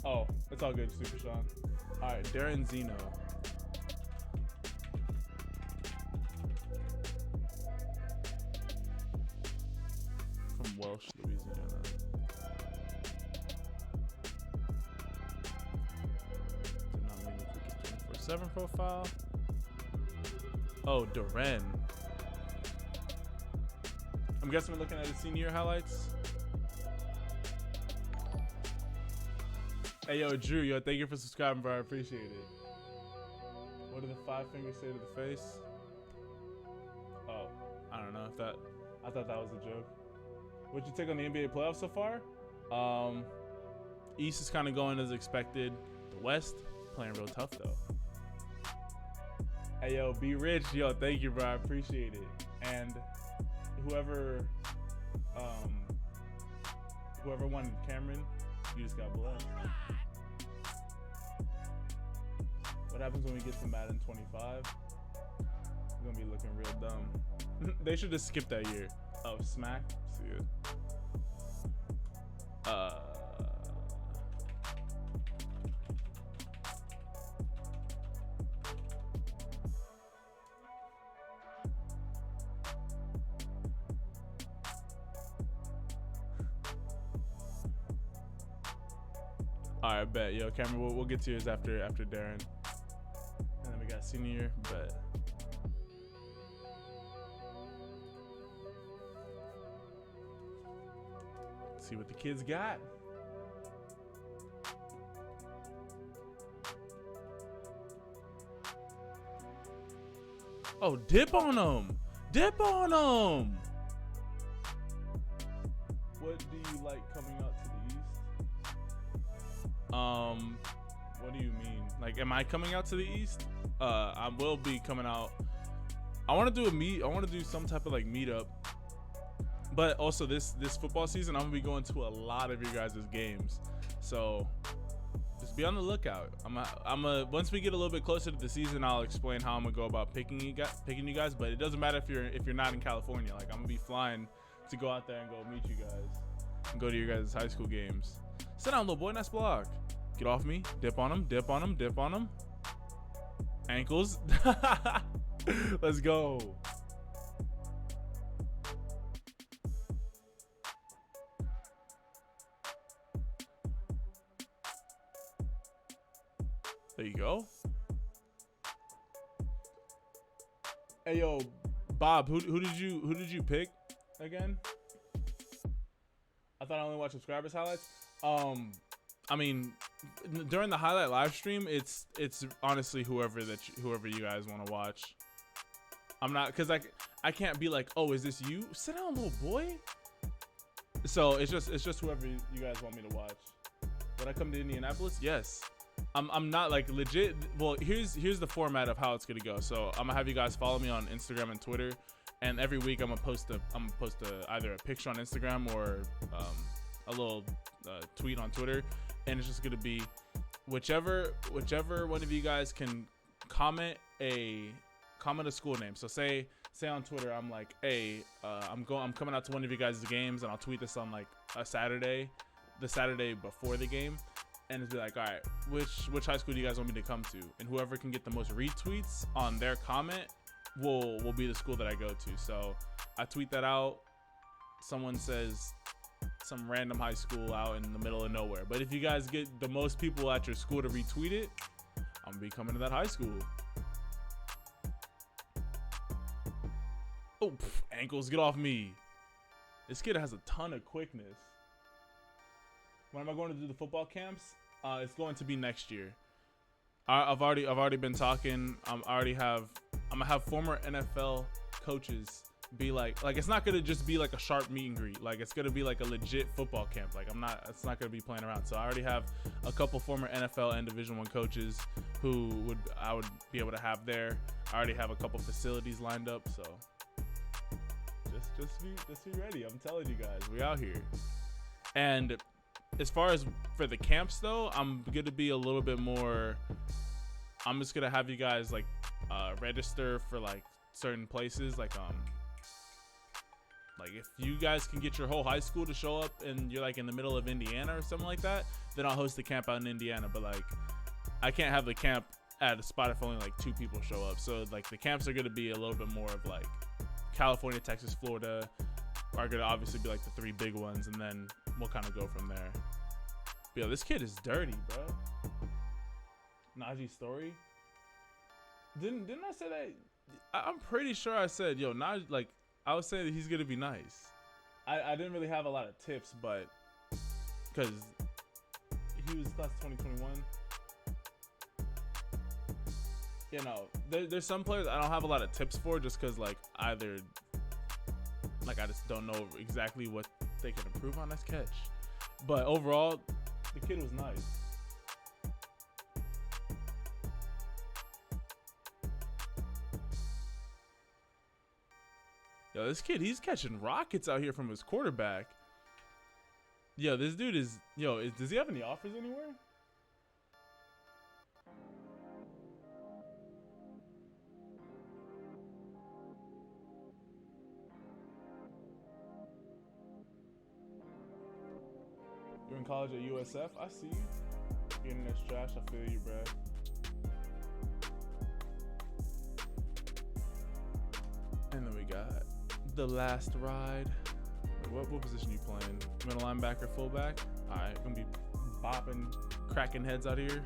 Oh, it's all good, Super Sean. All right, Darren Zeno. From Welsh, Louisiana. Did not mean to click his 24/7 profile. Oh, Duran. I'm guessing we're looking at his senior highlights. Hey, yo, Drew, yo, thank you for subscribing, bro. I appreciate it. What do the 5 fingers say to the face? Oh, I don't know if that. I thought that was a joke. What'd you take on the NBA playoffs so far? East is kind of going as expected. The West playing real tough though. Hey, yo, be rich, yo, thank you, bro. I appreciate it. And whoever won Cameron, you just got blessed. What happens when we get to Madden 25? We're gonna be looking real dumb. They should just skip that year. Oh, smack. See it. All right, bet. Yo, Cameron, we'll get to yours after Darren. And then we got senior, bet. See what the kids got. Oh, dip on them. Dip on them. What do you like coming out to the east? What do you mean? Like, am I coming out to the East? I will be coming out. I want to do some type of like meetup. But also this football season, I'm gonna be going to a lot of your guys' games. So just be on the lookout. Once we get a little bit closer to the season, I'll explain how I'm gonna go about picking you guys. But it doesn't matter if you're not in California. Like, I'm gonna be flying to go out there and go meet you guys and go to your guys' high school games. Sit down, little boy. Nice block. Get off me. Dip on him. Dip on him. Dip on him. Ankles. Let's go. There you go. Hey yo, Bob, who did you pick again? I thought I only watched subscribers highlights. I mean, during the highlight live stream, it's honestly whoever you guys want to watch. I'm not, cause I can't be like, oh, is this you? Sit down, little boy. So it's just whoever you guys want me to watch. Would I come to Indianapolis? Yes. I'm not like legit. Well, here's the format of how it's gonna go. So I'm gonna have you guys follow me on Instagram and Twitter, and every week I'm gonna post either a picture on Instagram or a little tweet on Twitter, and it's just gonna be whichever one of you guys can comment a school name. So say on Twitter, I'm like, hey, I'm coming out to one of you guys' games, and I'll tweet this on like the Saturday before the game. And it's be like, all right, which high school do you guys want me to come to? And whoever can get the most retweets on their comment will be the school that I go to. So I tweet that out. Someone says some random high school out in the middle of nowhere. But if you guys get the most people at your school to retweet it, I'm gonna be coming to that high school. Oh, ankles, get off me. This kid has a ton of quickness. When am I going to do the football camps? It's going to be next year. I've already been talking. I'm gonna have former NFL coaches be like it's not gonna just be like a Sharpe meet and greet. Like, it's gonna be like a legit football camp. Like, it's not gonna be playing around. So I already have a couple former NFL and Division I coaches who I would be able to have there. I already have a couple facilities lined up. So just be ready. I'm telling you guys, we out here. And as far as for the camps though, I'm gonna be a little bit more. I'm just gonna have you guys like register for like certain places, like if you guys can get your whole high school to show up and you're like in the middle of Indiana or something like that, then I'll host the camp out in Indiana. But like, I can't have the camp at a spot if only like 2 people show up. So like, the camps are gonna be a little bit more of like California, Texas, Florida are gonna obviously be like the 3 big ones, and then we'll kind of go from there. But yo, this kid is dirty, bro. Najee's story. Didn't I say that? I'm pretty sure I said, yo, Najee, like, I was saying that he's gonna be nice. I didn't really have a lot of tips, but because he was class 2021. You know, there's some players I don't have a lot of tips for, just because like either like I just don't know exactly what they can improve on. This catch, but overall, the kid was nice. Yo, this kid, he's catching rockets out here from his quarterback. Yo, this dude is, does he have any offers anywhere? You're in college at USF? I see you. Your internet's trash. I feel you, bro. And then we got the last ride. Wait, what position you playing? Middle linebacker, fullback? All right, gonna be bopping, cracking heads out here.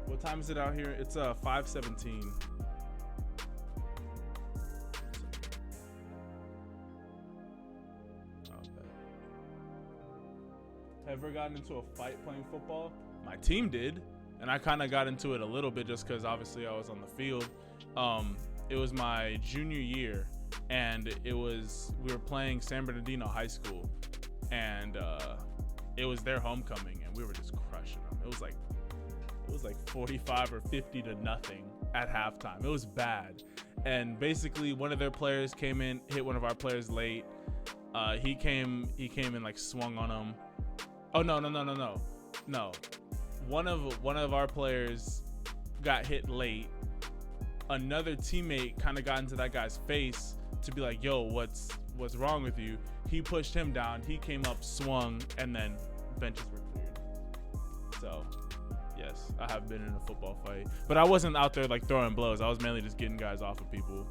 What time is it out here? It's 5:17. Ever gotten into a fight playing football? My team did, and I kind of got into it a little bit just because obviously I was on the field. It was my junior year, and we were playing San Bernardino High School, and it was their homecoming, and and we were just crushing them. It was like 45 or 50 to nothing at halftime. It was bad. And basically one of their players came in, hit one of our players late. He came and like swung on him. Oh no. One of our players got hit late. Another teammate kind of got into that guy's face to be like, yo, what's wrong with you? He pushed him down. He came up, swung, and then benches were cleared. So yes, I have been in a football fight, but I wasn't out there like throwing blows. I was mainly just getting guys off of people.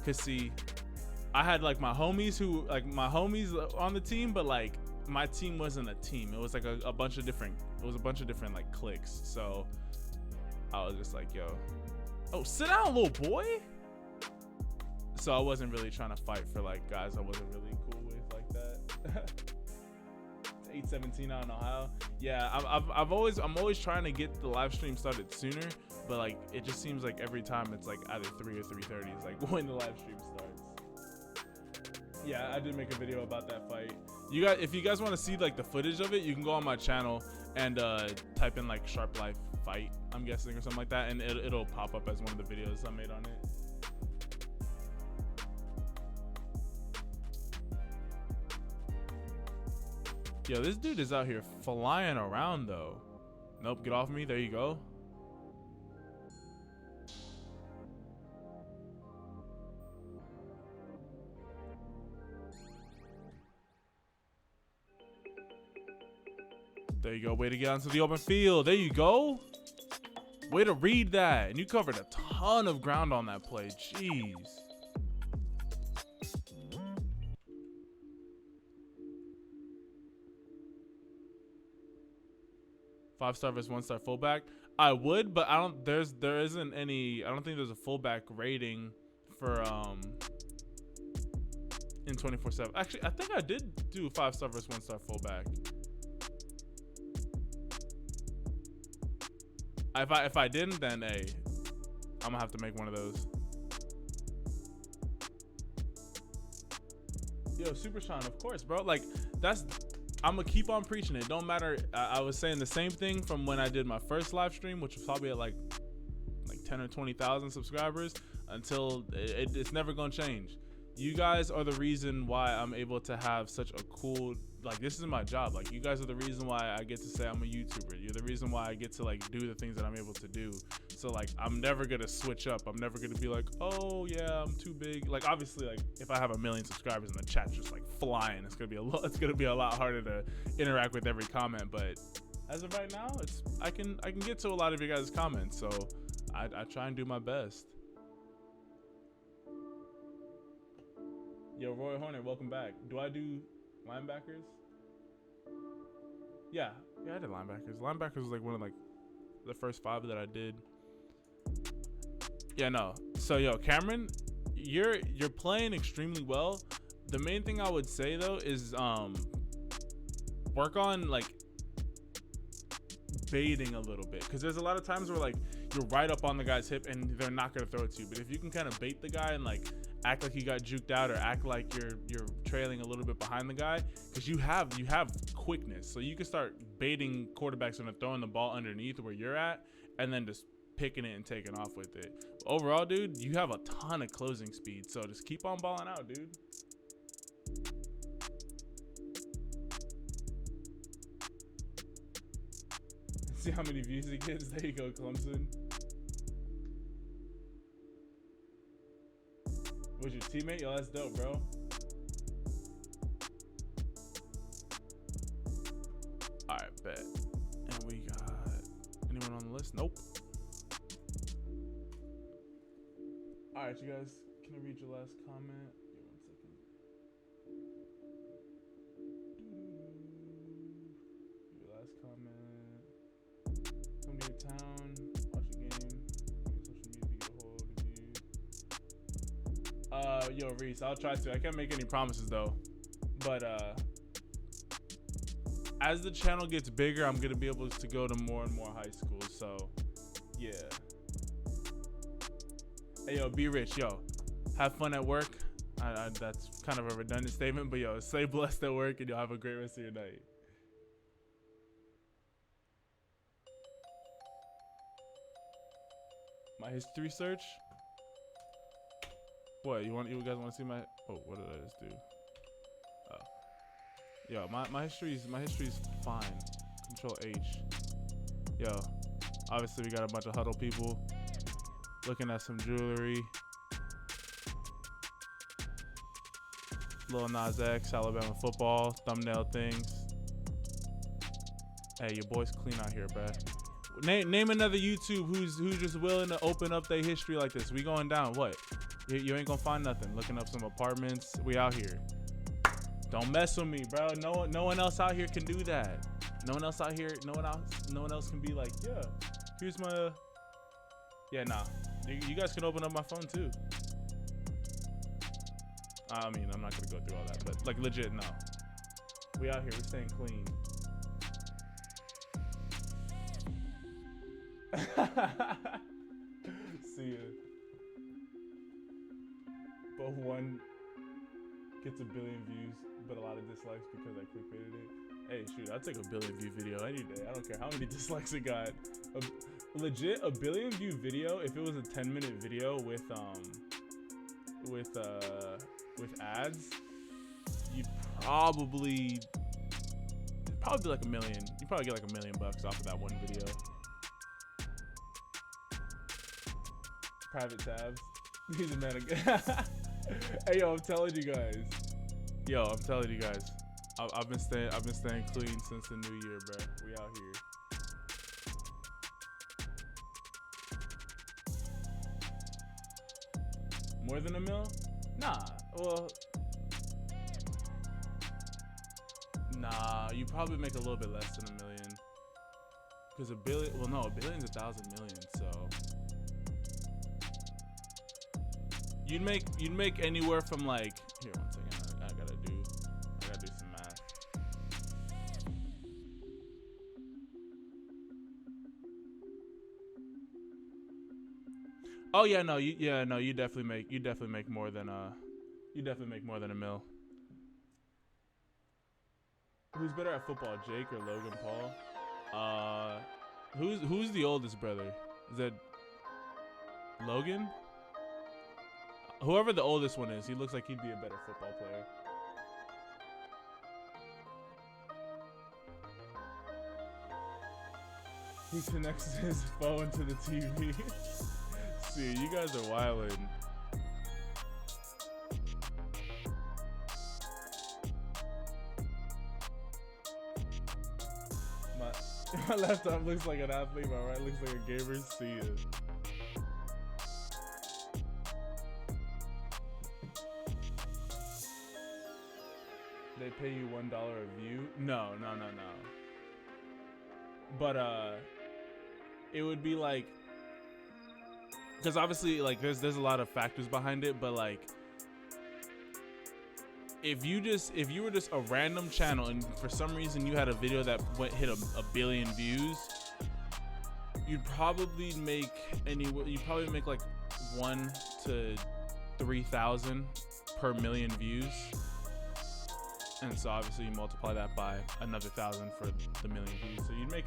Cause see, I had like my homies on the team, but like my team wasn't a team. It was like a bunch of different like cliques. So I was just like, yo, oh, sit down, little boy. So I wasn't really trying to fight for like guys I wasn't really cool with like that. 8:17 out in Ohio. Yeah, I'm always trying to get the live stream started sooner, but like it just seems like every time it's like either 3 or 3:30 is like when the live stream starts. Yeah, I did make a video about that fight. If you guys want to see like the footage of it, you can go on my channel and type in like Sharpe Life fight, I'm guessing, or something like that, and it'll pop up as one of the videos I made on it. Yo, this dude is out here flying around though. Nope, get off me. There you go. There you go. Way to get onto the open field. There you go. Way to read that. And you covered a ton of ground on that play. Jeez. Five-star versus one-star fullback. I would, but I don't. There isn't any. I don't think there's a fullback rating for in 24/7. Actually, I think I did do 5-star versus one-star fullback. If I didn't, then hey, I'm gonna have to make one of those. Yo, Super Sean, of course, bro. Like I'm gonna keep on preaching it. Don't matter. I was saying the same thing from when I did my first live stream, which was probably at like 10 or 20,000 subscribers. Until it's never gonna change. You guys are the reason why I'm able to have such a cool, like, this is my job. Like, you guys are the reason why I get to say I'm a YouTuber. You're the reason why I get to like do the things that I'm able to do. So like, I'm never gonna switch up. I'm never gonna be like, oh yeah, I'm too big. Like, obviously, like if I have 1 million subscribers and the chat's just like flying, it's gonna be a lot harder to interact with every comment. But as of right now, I can get to a lot of you guys' comments. So I try and do my best. Yo, Roy Hornet, welcome back. Do I do linebackers? Yeah, I did linebackers. Linebackers was like one of like the first 5 that I did. Yeah, no. So yo, Cameron, you're playing extremely well. The main thing I would say though is work on like baiting a little bit, because there's a lot of times where like you're right up on the guy's hip and they're not gonna throw it to you. But if you can kind of bait the guy and like act like you got juked out, or act like you're trailing a little bit behind the guy, because you have quickness, so you can start baiting quarterbacks when they're throwing the ball underneath where you're at, and then just picking it and taking off with it. Overall, dude, you have a ton of closing speed, so just keep on balling out, dude. See how many views he gets? There you go, Clemson. Was your teammate? Yo, that's dope, bro. Alright, bet. And we got anyone on the list? Nope. Alright, you guys, can I read your last comment? Give me 1 second. Your last comment. Come to your town, watch a game, use social media to get a hold of you. Yo, Reese, I'll try to. I can't make any promises though, but as the channel gets bigger, I'm gonna be able to go to more and more high schools. So yeah. Hey yo, be rich, yo. Have fun at work. That's kind of a redundant statement, but yo, stay blessed at work and you'll have a great rest of your night. My history search. What you guys want to see my? Oh, what did I just do? Oh, yo, my history's fine. Control H. Yo, obviously we got a bunch of huddle people looking at some jewelry. Lil Nas X, Alabama football, thumbnail things. Hey, your boy's clean out here, bruh. Name another YouTube who's just willing to open up their history like this. We going down. What? You ain't gonna find nothing. Looking up some apartments. We out here. Don't mess with me, bro. No one else out here can do that. No one else out here. No one else can be like, yeah. Here's my. Yeah, nah. You guys can open up my phone too. I mean, I'm not gonna go through all that, but like legit, no. We out here. We're staying clean. See ya. But one gets a billion views, but a lot of dislikes because I clickbaited it. Hey, shoot, I'll take a billion view video any day. I don't care how many dislikes it got. Legit, a billion view video, if it was a 10-minute video with ads, you'd probably like $1 million. You'd probably get like $1 million off of that one video. Private tabs. He's a man again. Hey, yo, I'm telling you guys. I've been staying clean since the new year, bro. We out here. More than $1 million? Nah. Well, nah. You probably make a little bit less than $1 million. Because a billion. Well, no, a billion's 1,000 million. So. You'd make anywhere from like, here, 1 second, I gotta do some math. Oh yeah, no, you definitely make more than $1 million. Who's better at football, Jake or Logan Paul? Who's the oldest brother? Is that Logan? Whoever the oldest one is, he looks like he'd be a better football player. He connects his phone to the TV. See, you guys are wildin'. My laptop looks like an athlete, my right looks like a gamer. See it. They pay you $1 a view? No. But it would be like, because obviously like there's a lot of factors behind it, but like if you were just a random channel and for some reason you had a video that hit a billion views, you'd probably make like 1 to 3,000 per million views. And so obviously you multiply that by another 1,000 for the million views. So you'd make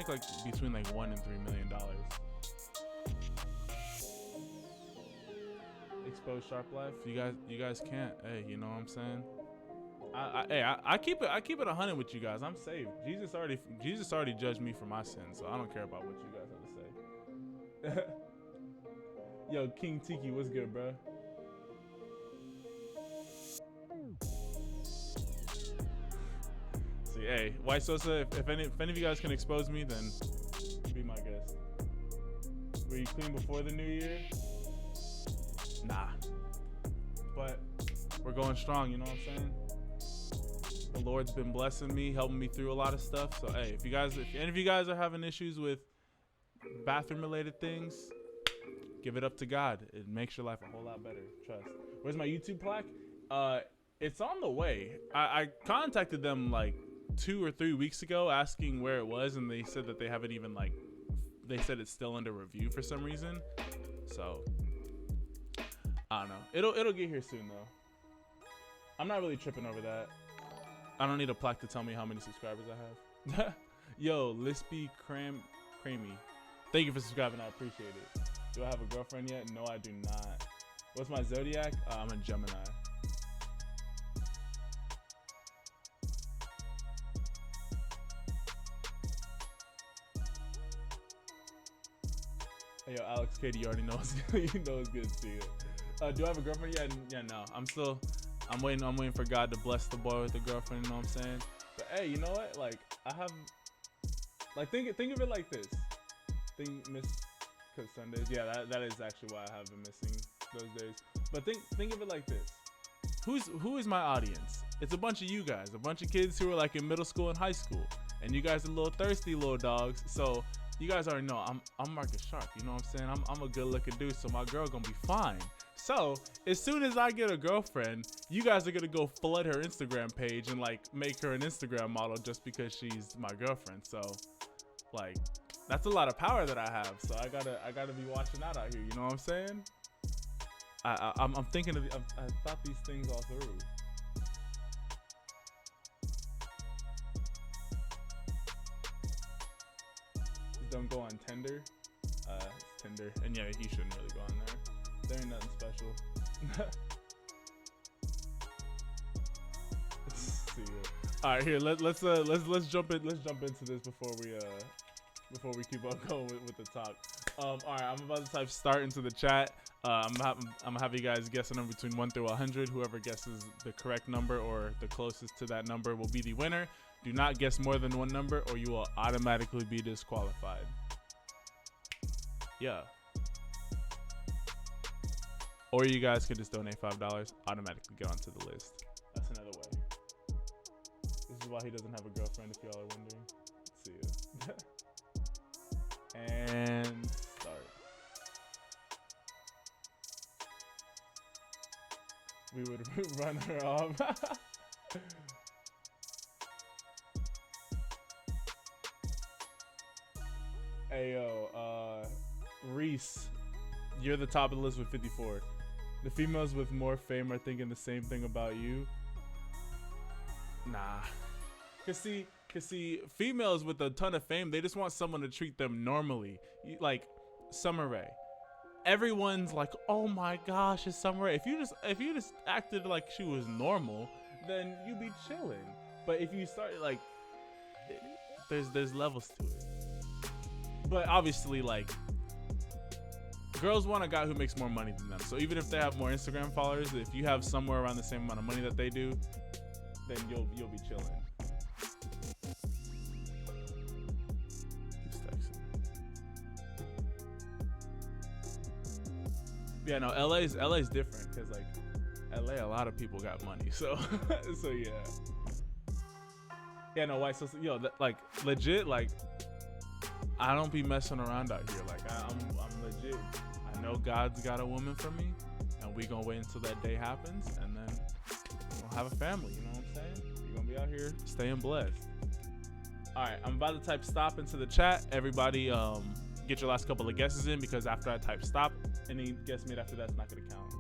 like between like $1 and $3 million. Expose Sharpe Life. You guys can't. Hey, you know what I'm saying? I keep it 100 with you guys. I'm saved. Jesus already judged me for my sins, so I don't care about what you guys have to say. Yo, King Tiki, what's good, bro? See, hey, White Sosa, if any of you guys can expose me, then be my guest. Were you clean before the new year? Nah. But we're going strong, you know what I'm saying? The Lord's been blessing me, helping me through a lot of stuff. So hey, if any of you guys are having issues with bathroom related things, give it up to God. It makes your life a whole lot better. Trust. Where's my YouTube plaque? It's on the way. I contacted them like 2 or 3 weeks ago asking where it was, and they said that they haven't even they said it's still under review for some reason. So I don't know. It'll get here soon though. I'm not really tripping over that. I don't need a plaque to tell me how many subscribers I have. Yo, Lispy Crammy. Thank you for subscribing. I appreciate it. Do I have a girlfriend yet? No, I do not. What's my zodiac? I'm a Gemini. Hey, yo, Alex Katie, you already know it's good. You know it's good to see you. Do I have a girlfriend yet? Yeah, no. I'm waiting for God to bless the boy with a girlfriend, you know what I'm saying? But hey, you know what? Like, I have, like, think of it like this. Cause Sundays, yeah, that is actually why I have been missing those days. But think of it like this. Who is my audience? It's a bunch of you guys, a bunch of kids who are like in middle school and high school. And you guys are little thirsty little dogs. So you guys already know I'm Marcus Sharpe, you know what I'm saying? I'm a good looking dude, so my girl gonna be fine. So as soon as I get a girlfriend, you guys are gonna go flood her Instagram page and like make her an Instagram model just because she's my girlfriend. So like, that's a lot of power that I have. So I gotta be watching out here. You know what I'm saying? I'm thinking of. I thought these things all through. Don't go on Tinder. It's Tinder, and yeah, he shouldn't really go on there. There ain't nothing special. See ya. All right, here let's jump into this before we keep on going with the talk. All right, I'm about to type start into the chat. I'm gonna have you guys guess a number between 1 through 100. Whoever guesses the correct number or the closest to that number will be the winner. Do not guess more than one number or you will automatically be disqualified. Yeah. Or you guys could just donate $5, automatically get onto the list. That's another way. This is why he doesn't have a girlfriend, if y'all are wondering. See ya. And start. We would run her off. Hey yo, Reese, you're the top of the list with 54. The females with more fame are thinking the same thing about you. Nah. Cause see, females with a ton of fame, they just want someone to treat them normally. Like Summer Rae. Everyone's like, oh my gosh, it's Summer Rae. If you just acted like she was normal, then you'd be chilling. But if you start like, there's levels to it. But obviously, like, girls want a guy who makes more money than them. So even if they have more Instagram followers, if you have somewhere around the same amount of money that they do, then you'll be chilling. Keeps texting. Yeah, no, LA's different because like LA, a lot of people got money. So so yeah. Yeah, no, why? So yo, like legit, like. I don't be messing around out here. Like I'm legit. I know God's got a woman for me, and we gonna wait until that day happens, and then we'll have a family. You know what I'm saying? We're gonna be out here staying blessed. All right, I'm about to type stop into the chat. Everybody, get your last couple of guesses in because after I type stop, any guess made after that's not gonna count.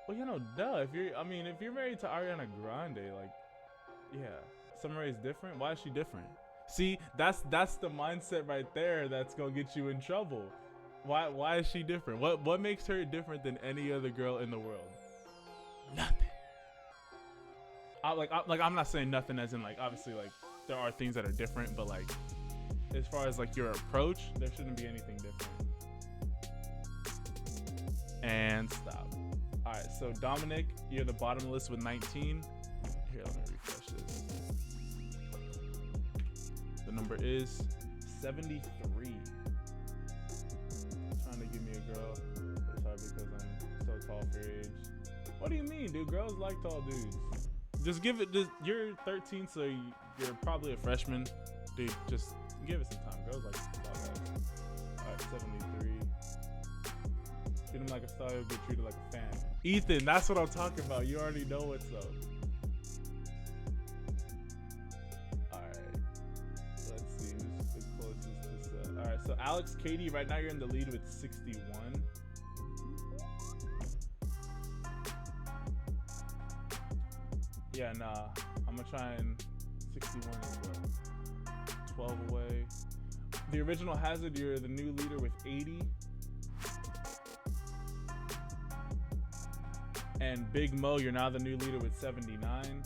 Well, you know, duh. If you're married to Ariana Grande, like, yeah, Summer Rae's different. Why is she different? See, that's the mindset right there that's gonna get you in trouble. Why is she different? What makes her different than any other girl in the world? Nothing. I'm not saying nothing as in like obviously like there are things that are different, but like as far as like your approach, there shouldn't be anything different. And stop. All right, so Dominic, you're the bottom of the list with 19. Here, let me refresh this. The number is 73. Trying to give me a girl. It's hard because I'm so tall for your age. What do you mean, dude? Girls like tall dudes. Just give it. You're 13, so you're probably a freshman, dude. Just give it some time. Girls like tall guys. All right, 73. Treat him like a star, he'll get treated like a fan. Ethan, that's what I'm talking about. You already know what's up. Alright. Let's see who's the closest to set. Alright, so Alex, Katie, right now you're in the lead with 61. Yeah, nah. I'm gonna try and 61 is what? 12 away. The original Hazard, you're the new leader with 80. And Big Mo, you're now the new leader with 79.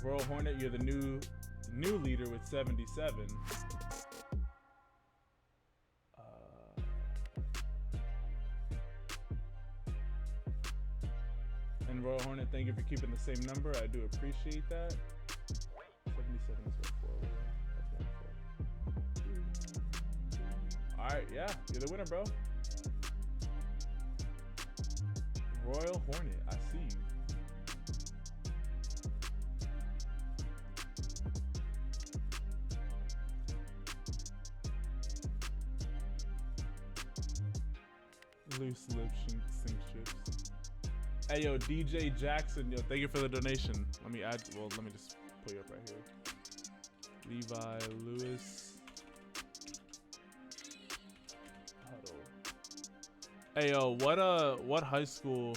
Royal Hornet, you're the new leader with 77. And Royal Hornet, thank you for keeping the same number. I do appreciate that. 77 is what, 4. All right, yeah, you're the winner, bro. Royal Hornet, I see you. Loose lip sync chips. Hey yo, DJ Jackson, yo, thank you for the donation. Let me just pull you up right here. Levi Lewis. Huddle. Hey yo, what high school?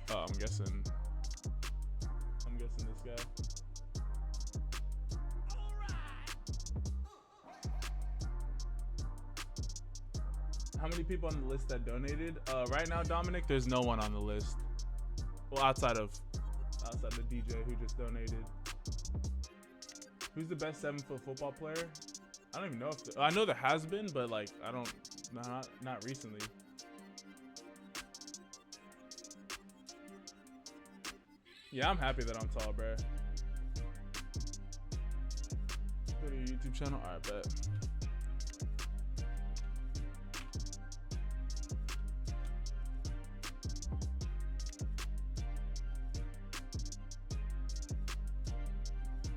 Oh, I'm guessing this guy. How many people on the list that donated? Right now, Dominic, there's no one on the list. Well, outside of the DJ who just donated. Who's the best 7-foot football player? I don't even know if I know there has been, but like I don't, not recently. Yeah, I'm happy that I'm tall, bro. Go to your YouTube channel. All right, bet.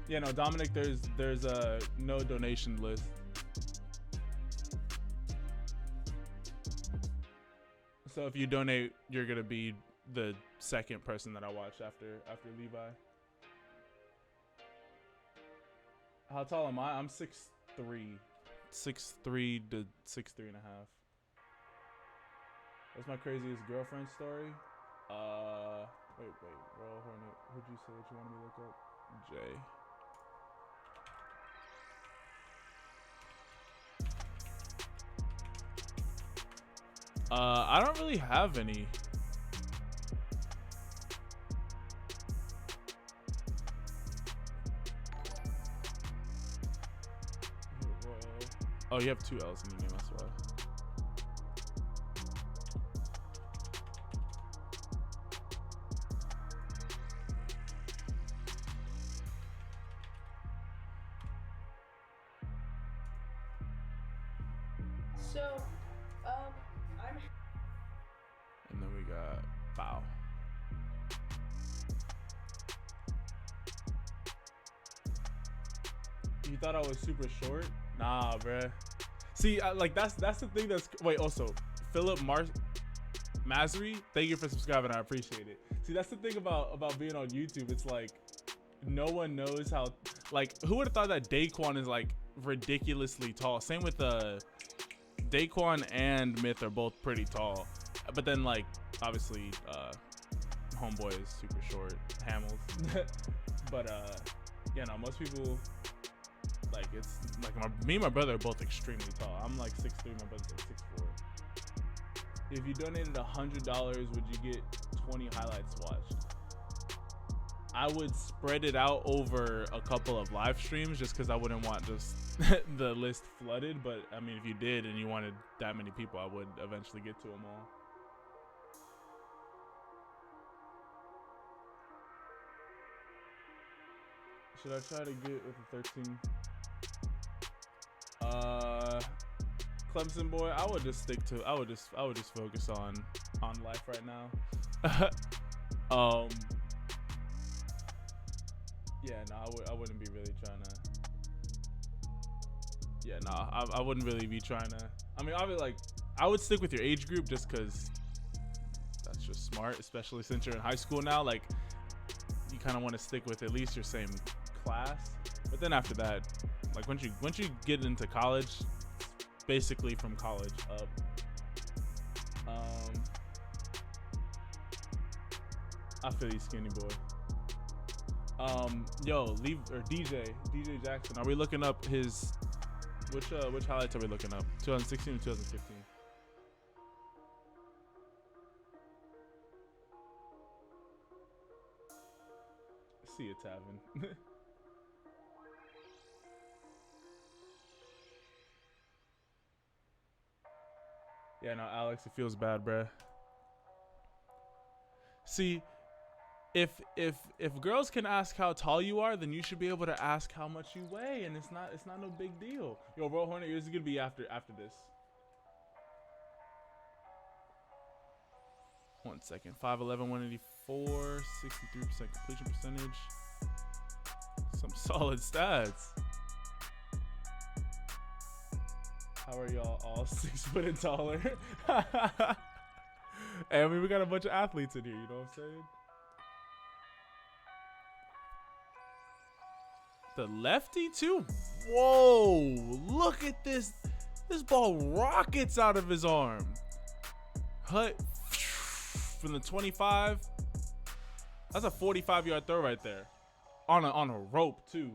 Yeah, no, Dominic, there's a no donation list. So if you donate, you're gonna be the second person that I watch after Levi. How tall am I? I'm 6'3". 6'3" to 6'3.5". What's my craziest girlfriend story? Wait, Royal Hornet. Who'd you say that you wanted me to look up? Jay. I don't really have any. Oh, you have 2 L's in your name, that's why. So, And then we got Bow. You thought I was super short? Nah, bruh. See, like that's the thing that's wait. Also, Philip Masri, thank you for subscribing. I appreciate it. See, that's the thing about being on YouTube. It's like no one knows how. Like, who would have thought that Daquan is like ridiculously tall? Same with Daquan and Myth are both pretty tall, but then like obviously Homeboy is super short, Hamels. But yeah, no, most people. Like it's like me and my brother are both extremely tall. I'm like 6'3", my brother's like 6'4". If you donated $100, would you get 20 highlights watched? I would spread it out over a couple of live streams just because I wouldn't want just the list flooded. But I mean, if you did and you wanted that many people, I would eventually get to them all. Should I try to get with the 13? Clemson boy, I would just focus on life right now. Yeah, no, I wouldn't be really trying to. Yeah, no, I wouldn't really be trying to. I mean, I would stick with your age group just because that's just smart, especially since you're in high school now. Like, kind of want to stick with at least your same class. But then after that, like once you get into college, basically from college up. I feel you, skinny boy. Yo, DJ Jackson. Are we looking up his which highlights are we looking up? 2016 and 2015. See you, Tavin. Yeah, no, Alex, it feels bad, bruh. See, if girls can ask how tall you are, then you should be able to ask how much you weigh, and it's not no big deal. Yo, bro, Hornet, yours is gonna be after this. 1 second. 5'11", 184, 63% completion percentage. Some solid stats. How are y'all all 6 foot and taller? Hey, I mean, we got a bunch of athletes in here, you know what I'm saying? The lefty too? Whoa, look at this. This ball rockets out of his arm. Hut from the 25. That's a 45-yard throw right there. On a rope too.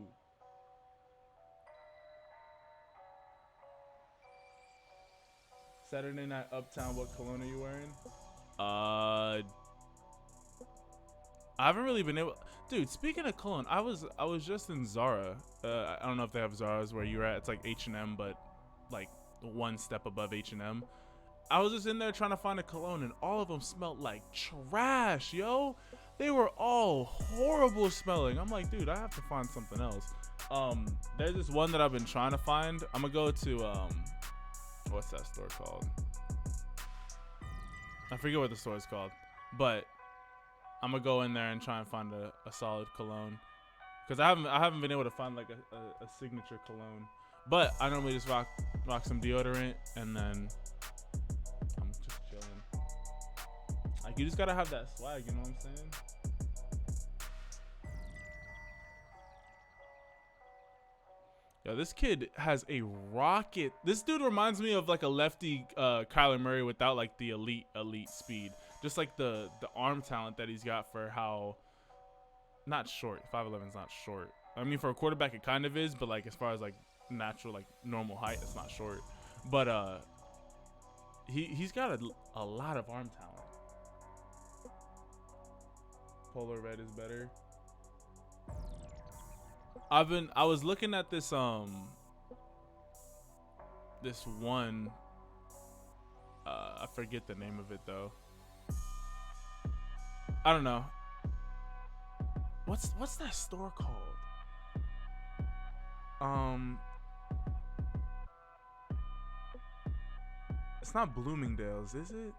Saturday Night Uptown, what cologne are you wearing? I haven't really been able. Dude, speaking of cologne, I was just in Zara. I don't know if they have Zara's where you're at. It's like H&M, but like one step above H&M. I was just in there trying to find a cologne, and all of them smelled like trash, yo. They were all horrible smelling. I'm like, dude, I have to find something else. There's this one that I've been trying to find. I'm gonna go to what's that store called? I forget what the store is called, but I'm gonna go in there and try and find a solid cologne, because I haven't been able to find like a signature cologne. But I normally just rock some deodorant, and then I'm just chilling. Like, you just gotta have that swag, you know what I'm saying? Yo, this kid has a rocket. This dude reminds me of like a lefty Kyler Murray without like the elite speed. Just like the arm talent that he's got for how not short. 5'11" is not short. I mean, for a quarterback it kind of is, but like as far as like natural, like normal height, it's not short. But he's got a lot of arm talent. Polar red is better. I was looking at this this one, I forget the name of it though. I don't know. What's that store called? It's not Bloomingdale's, is it?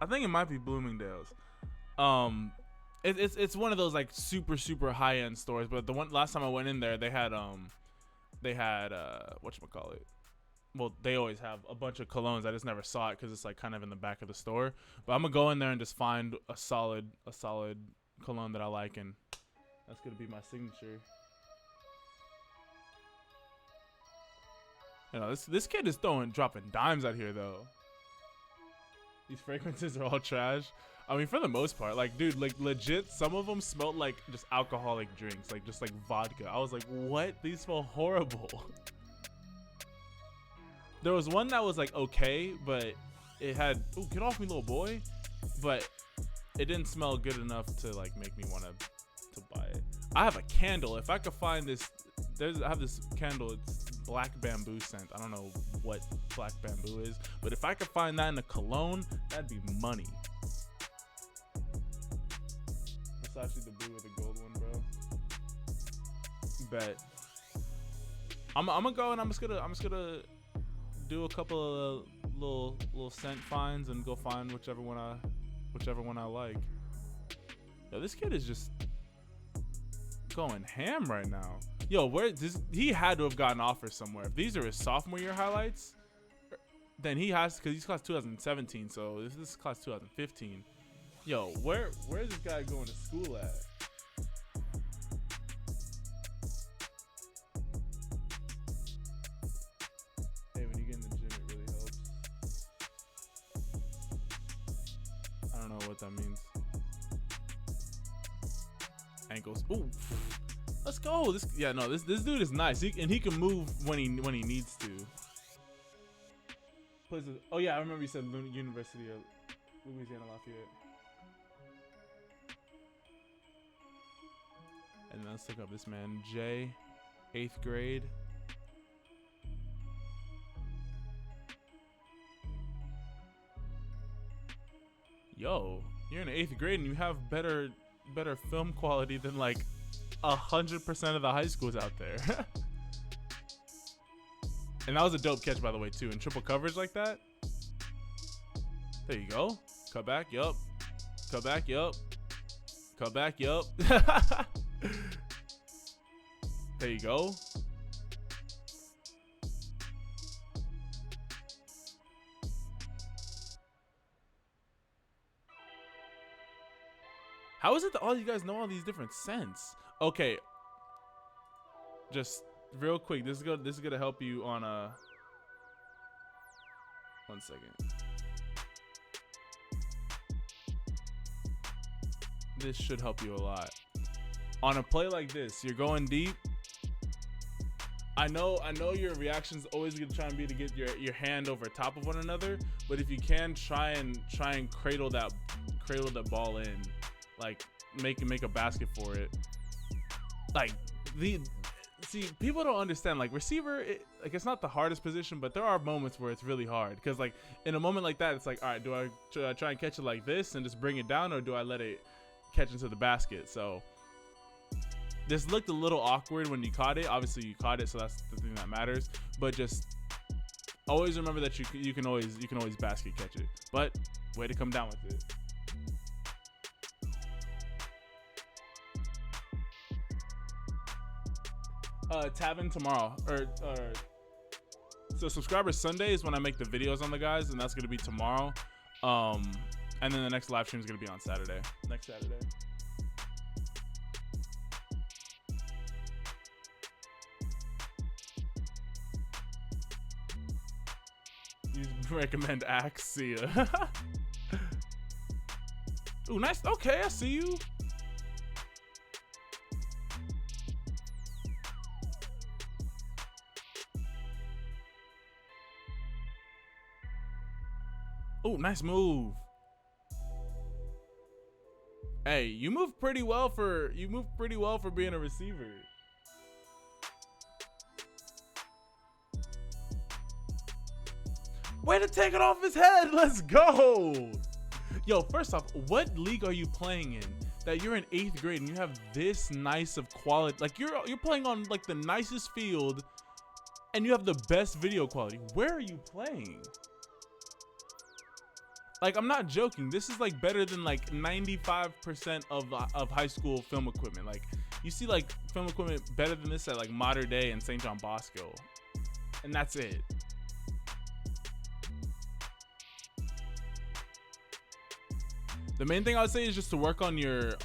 I think it might be Bloomingdale's. It's one of those like super high end stores, but the one last time I went in there, they had whatchamacallit. Well, they always have a bunch of colognes. I just never saw it because it's like kind of in the back of the store. But I'm gonna go in there and just find a solid cologne that I like, and that's gonna be my signature. You know, this kid is dropping dimes out here though. These fragrances are all trash. I mean, for the most part, like, dude, like legit, some of them smelled like just alcoholic drinks, like just like vodka. I was like, what? These smell horrible. There was one that was like okay, but it had, oh, get off me, little boy. But it didn't smell good enough to like make me want to buy it. I have a candle. If I could find this, I have this candle. It's black bamboo scent. I don't know what black bamboo is, but if I could find that in a cologne, that'd be money. That's actually the blue with the gold one, bro. Bet. I'm gonna go and I'm just gonna do a couple of little scent finds and go find whichever one I like. Yo, this kid is just going ham right now. Yo, he had to have gotten offers somewhere. If these are his sophomore year highlights, then he has, because he's class 2017, so this is class 2015. Yo, where is this guy going to school at? know what that means. Ankles. Ooh. Let's go. This dude is nice. He can move when he needs to. Oh yeah, I remember you said University of Louisiana Lafayette. And then let's look up this man, Jay, 8th grade. Yo, you're in 8th grade and you have better film quality than like 100% of the high schools out there. And that was a dope catch, by the way, too. In triple coverage like that. There you go. Cut back, yup. Cut back, yup. Cut back, yup. There you go. How is it that all you guys know all these different scents? Okay. Just real quick, this is gonna help you on a 1 second. This should help you a lot. On a play like this, you're going deep. I know your reaction's always gonna try and be to get your hand over top of one another, but if you can try and cradle that ball in, like make a basket for it. Like see, people don't understand, like receiver, it's not the hardest position, but there are moments where it's really hard, because like in a moment like that, it's like, all right, do I try and catch it like this and just bring it down, or do I let it catch into the basket? So this looked a little awkward when you caught it. Obviously you caught it, so that's the thing that matters, but just always remember that you can always basket catch it, but way to come down with it. Tavin tomorrow, or so Subscriber Sunday is when I make the videos on the guys, and that's gonna be tomorrow. And then the next live stream is gonna be on Saturday. Next Saturday. You recommend Axe? See ya. Ooh, nice. Okay, I see you. Oh, nice move. Hey, you move pretty well for being a receiver. Way to take it off his head. Let's go. Yo, first off, what league are you playing in that you're in 8th grade and you have this nice of quality? Like you're playing on like the nicest field and you have the best video quality. Where are you playing? Like, I'm not joking. This is like better than like 95% of high school film equipment. Like, you see like film equipment better than this at like Modern Day and St. John Bosco, and that's it. The main thing I would say is just to work on your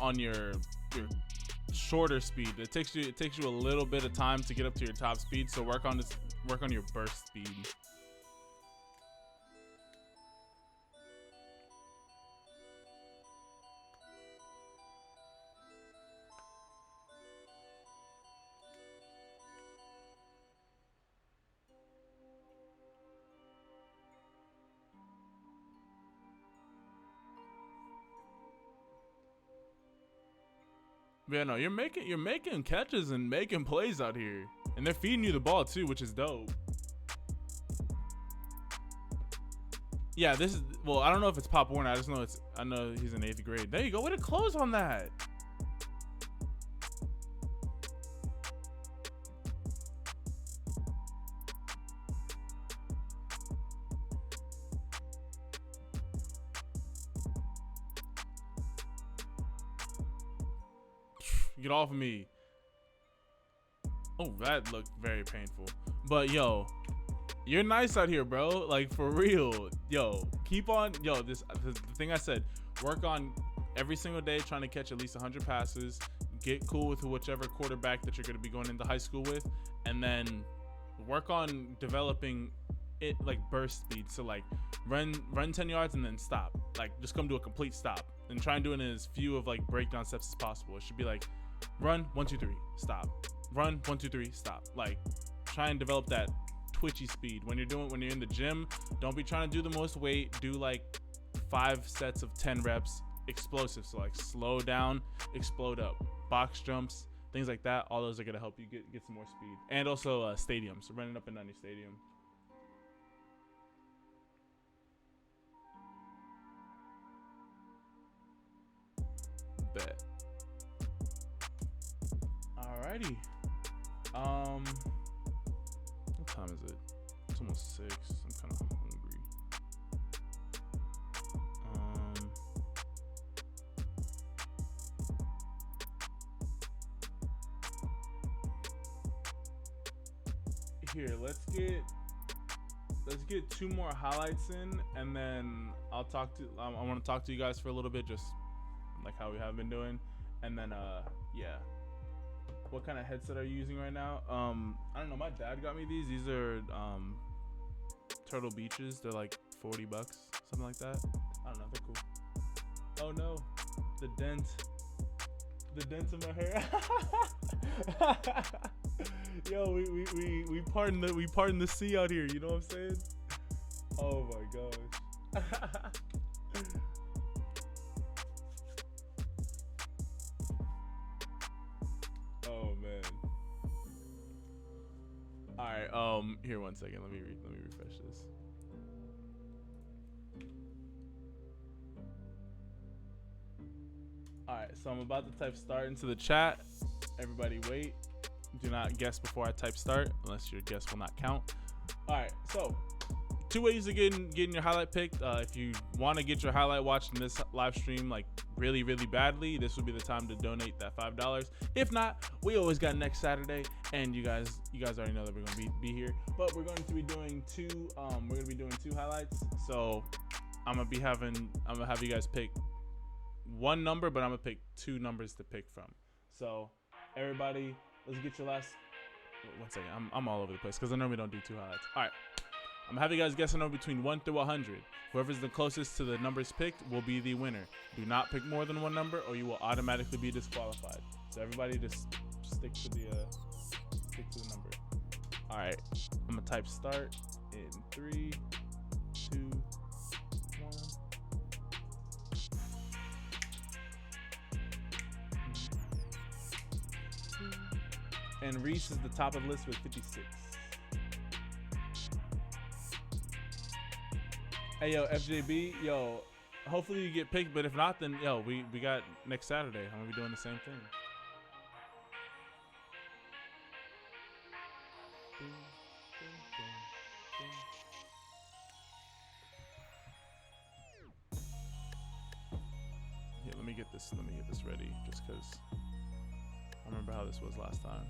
shorter speed. It takes you a little bit of time to get up to your top speed. So work on your burst speed. Yeah, no, you're making catches and making plays out here, and they're feeding you the ball too, which is dope. Yeah, this is, well, I don't know if it's Pop Warner. I know he's in 8th grade. There you go. Way to close on that. Get off of me. Oh, that looked very painful. But yo, you're nice out here, bro. Like, for real. Yo, keep on. Yo, the thing I said, work on every single day trying to catch at least 100 passes. Get cool with whichever quarterback that you're going to be going into high school with, and then work on developing it like burst speed. So like run 10 yards and then stop. Like just come to a complete stop and try and do it in as few of like breakdown steps as possible. It should be like run 1 2 3 stop, run 1 2 3 stop. Like try and develop that twitchy speed when you're in the gym. Don't be trying to do the most weight. Do like 5 sets of 10 reps explosive. So like slow down, explode up, box jumps, things like that. All those are gonna help you get some more speed. And also stadiums, running up and down your stadium. Bet. Alrighty. What time is it? It's almost 6. I'm kind of hungry. Here, let's get 2 more highlights in, and then I want to talk to you guys for a little bit, just like how we have been doing, and then yeah. What kind of headset are you using right now? I don't know. My dad got me these. These are Turtle Beaches. They're like $40, something like that. I don't know. They're cool. Oh no, the dent in my hair. Yo, we pardon the sea out here. You know what I'm saying? Oh my gosh. Oh man. All right. Here, 1 second. Let me refresh this. All right. So I'm about to type start into the chat. Everybody, wait. Do not guess before I type start, unless your guess will not count. All right. So 2 ways of getting your highlight picked. If you want to get your highlight watched in this live stream like really badly, this would be the time to donate that $5. If not, we always got next Saturday, and you guys already know that we're gonna be here. But we're going to be doing 2 highlights. So I'm gonna have you guys pick 1 number, but I'm gonna pick 2 numbers to pick from. So everybody, let's get your last. 1 second. I'm all over the place because I normally don't do 2 highlights. All right. I'm gonna have you guys guess a number between 1 through 100. Whoever's the closest to the numbers picked will be the winner. Do not pick more than 1 number, or you will automatically be disqualified. So everybody just stick to the number. All right, I'm gonna type start in 3, 2, 1. And Reese is the top of the list with 56. Hey yo, FJB, yo, hopefully you get picked, but if not, then yo, we got next Saturday. I'm gonna be doing the same thing. Yeah, let me get this ready, just cause I remember how this was last time.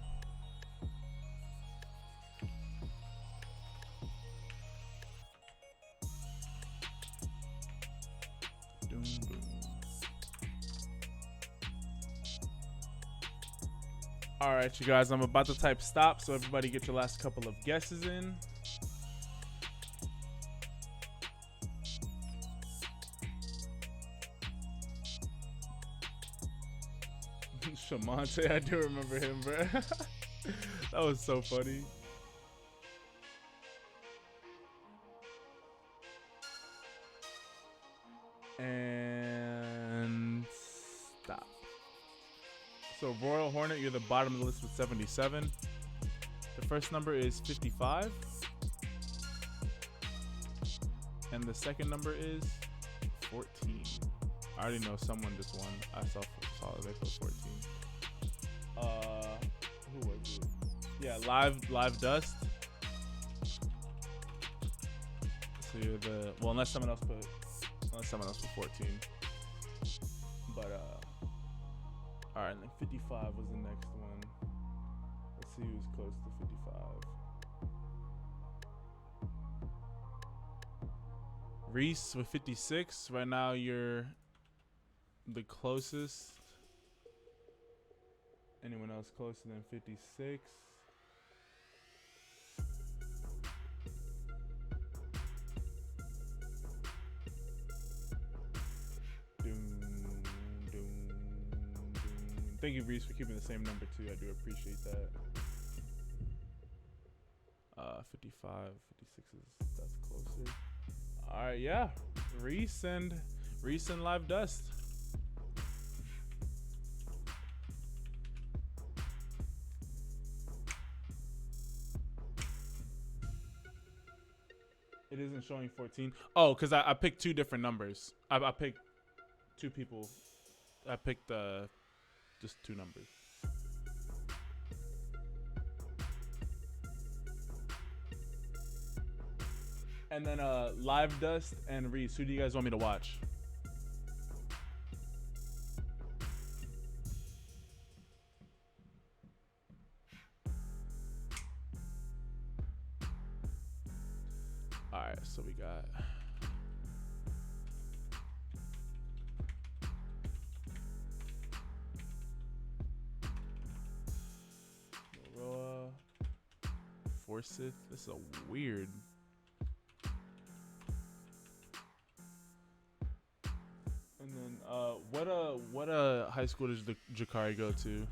All right, you guys, I'm about to type stop, so everybody get your last couple of guesses in. Shamante, I do remember him, bro. That was so funny. And stop. So Royal Hornet, you're the bottom of the list with 77. The first number is 55. And the second number is 14. I already know someone just won. I saw they put 14. Who was it? Yeah, live dust. So you're the unless someone else put 14. But all right, and then 55 was the next one. Let's see who's close to 55. Reese with 56. Right now you're the closest. Anyone else closer than 56? Thank you, Reese, for keeping the same number too. I do appreciate that. 55, 56 that's closer. All right, yeah. Reese and Live Dust. It isn't showing 14. Oh, because I picked two different numbers. I picked two people. I picked just two numbers. And then Live Dust and Reese. Who do you guys want me to watch? All right, so we got Roa, Forsyth. This is a weird. And then what high school does Jakari go to?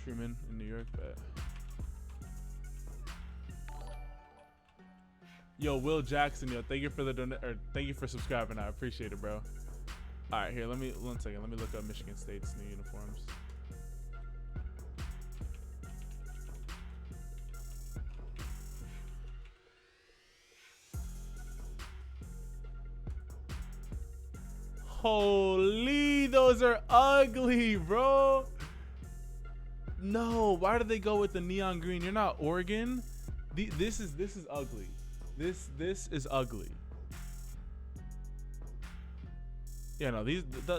Truman in New York, bet. Yo, Will Jackson, yo, thank you for thank you for subscribing. I appreciate it, bro. All right, here, one second. Let me look up Michigan State's new uniforms. Holy, those are ugly, bro. No, why did they go with the neon green? You're not Oregon. This is ugly. This is ugly. Yeah, no,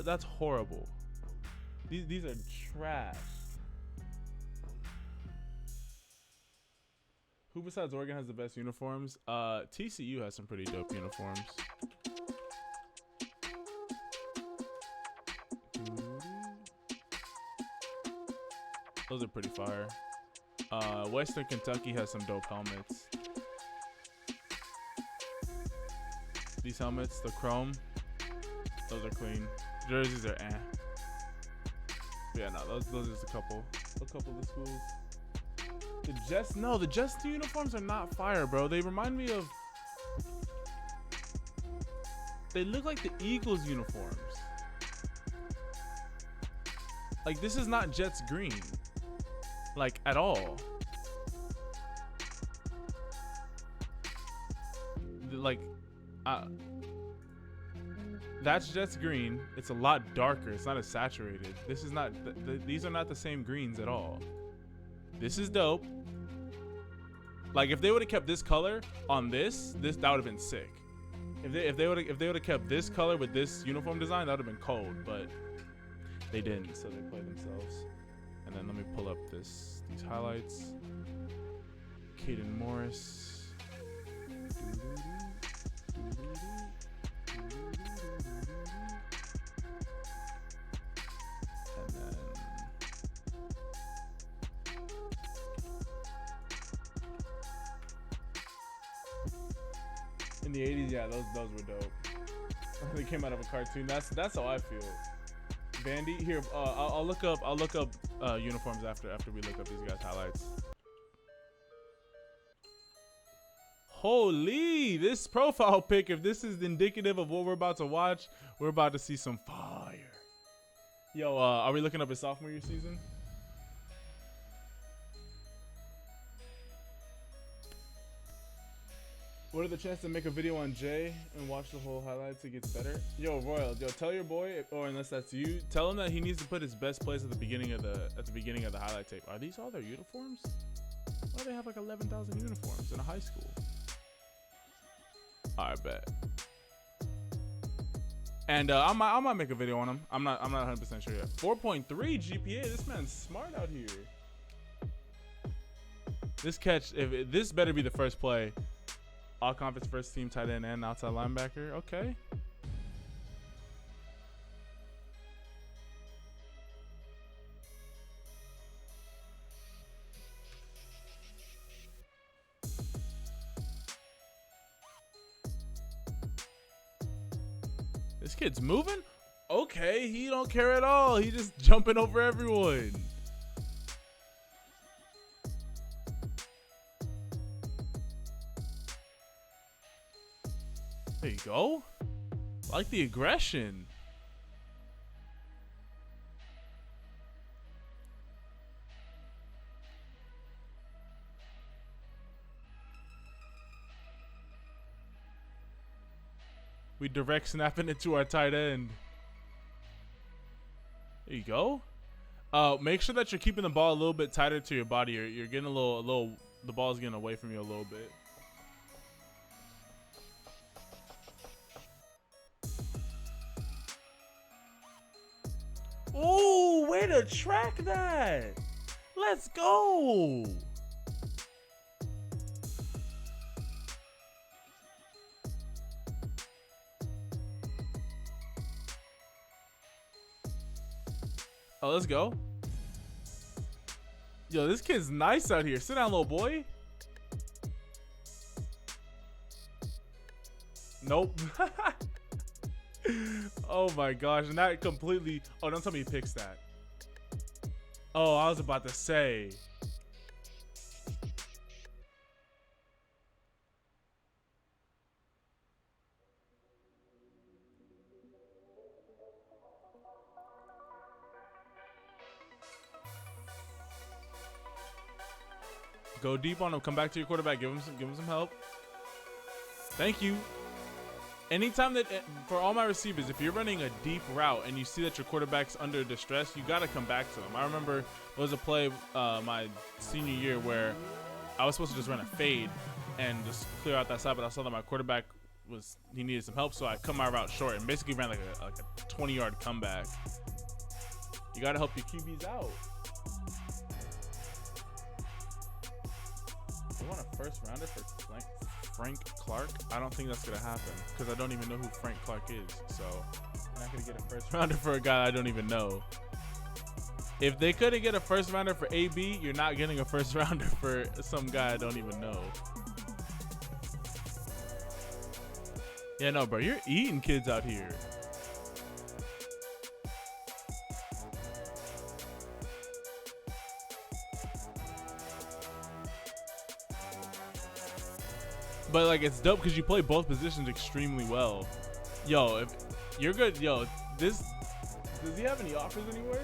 that's horrible. These are trash. Who besides Oregon has the best uniforms? TCU has some pretty dope uniforms. Those are pretty fire. Western Kentucky has some dope helmets. These helmets, the chrome, those are clean. Jerseys are eh. But yeah, no, those are just a couple of the schools. The Jets uniforms are not fire, bro. They remind me of. They look like the Eagles uniforms. Like, this is not Jets green. Like, at all. Like, that's Jets green. It's a lot darker. It's not as saturated. This is not. These are not the same greens at all. This is dope. Like, if they would have kept this color on this that would have been sick. If they would have kept this color with this uniform design, that would have been cold. But they didn't, so they played themselves. And then let me pull up these highlights. Caden Morris. And then in the 80s, yeah, those were dope. They came out of a cartoon. That's how I feel. Vandy, here, I'll look up uniforms after we look up these guys' highlights. Holy, this profile pic, if this is indicative of what we're about to watch, we're about to see some fire. Yo, are we looking up his sophomore year season? What are the chances to make a video on Jay and watch the whole highlights? It gets better. Yo, Royal, tell your boy, or unless that's you, tell him that he needs to put his best plays at the beginning of the highlight tape. Are these all their uniforms? Why do they have like 11,000 uniforms in a high school? I bet. And I might make a video on him. I'm not 100% sure yet. 4.3 GPA. This man's smart out here. This catch, this better be the first play. All conference first team tight end and outside linebacker. Okay. This kid's moving? Okay, he don't care at all. He just jumping over everyone. There you go. I like the aggression. We direct snapping it to our tight end. There you go. Make sure that you're keeping the ball a little bit tighter to your body. You're getting a little. The ball's getting away from you a little bit. Oh, way to track that. Let's go. Oh, let's go. Yo, this kid's nice out here. Sit down, little boy. Nope. Oh my gosh, and that completely. Oh, don't tell me he picks that. Oh, I was about to say. Go deep on him. Come back to your quarterback. Give him some help. Thank you. Anytime that, for all my receivers, if you're running a deep route and you see that your quarterback's under distress, you got to come back to them. I remember there was a play my senior year where I was supposed to just run a fade and just clear out that side, but I saw that my quarterback he needed some help, so I cut my route short and basically ran like a 20-yard comeback. You got to help your QBs out. You want a first rounder for Frank Clark? I don't think that's gonna happen because I don't even know who Frank Clark is. So I'm not gonna get a first rounder for a guy I don't even know. If they couldn't get a first rounder for AB, you're not getting a first rounder for some guy I don't even know. Yeah, no, bro, you're eating kids out here. But like, it's dope because you play both positions extremely well. Yo, if you're good, yo, does he have any offers anywhere?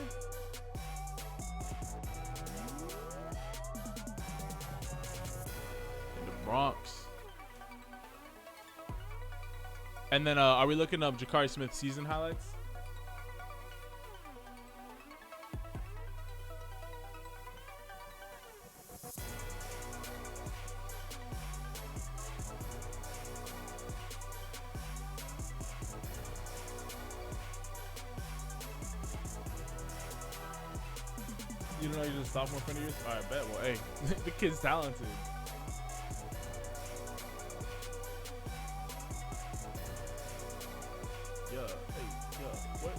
In the Bronx. And then are we looking up Ja'Carri Smith's season highlights? You don't know you're just a sophomore friend of yours? All right, bet. Well, hey, the kid's talented. Yeah, hey, yeah, what?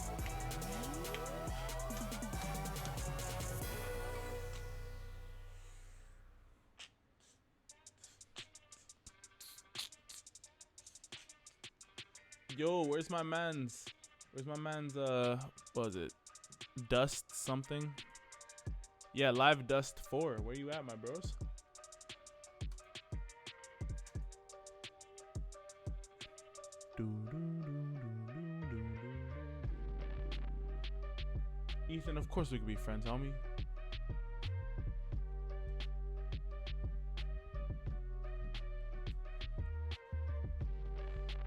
Yo, where's my man's, what was it? Dust something? Yeah, Live Dust 4. Where you at, my bros? Ethan, of course we could be friends, homie.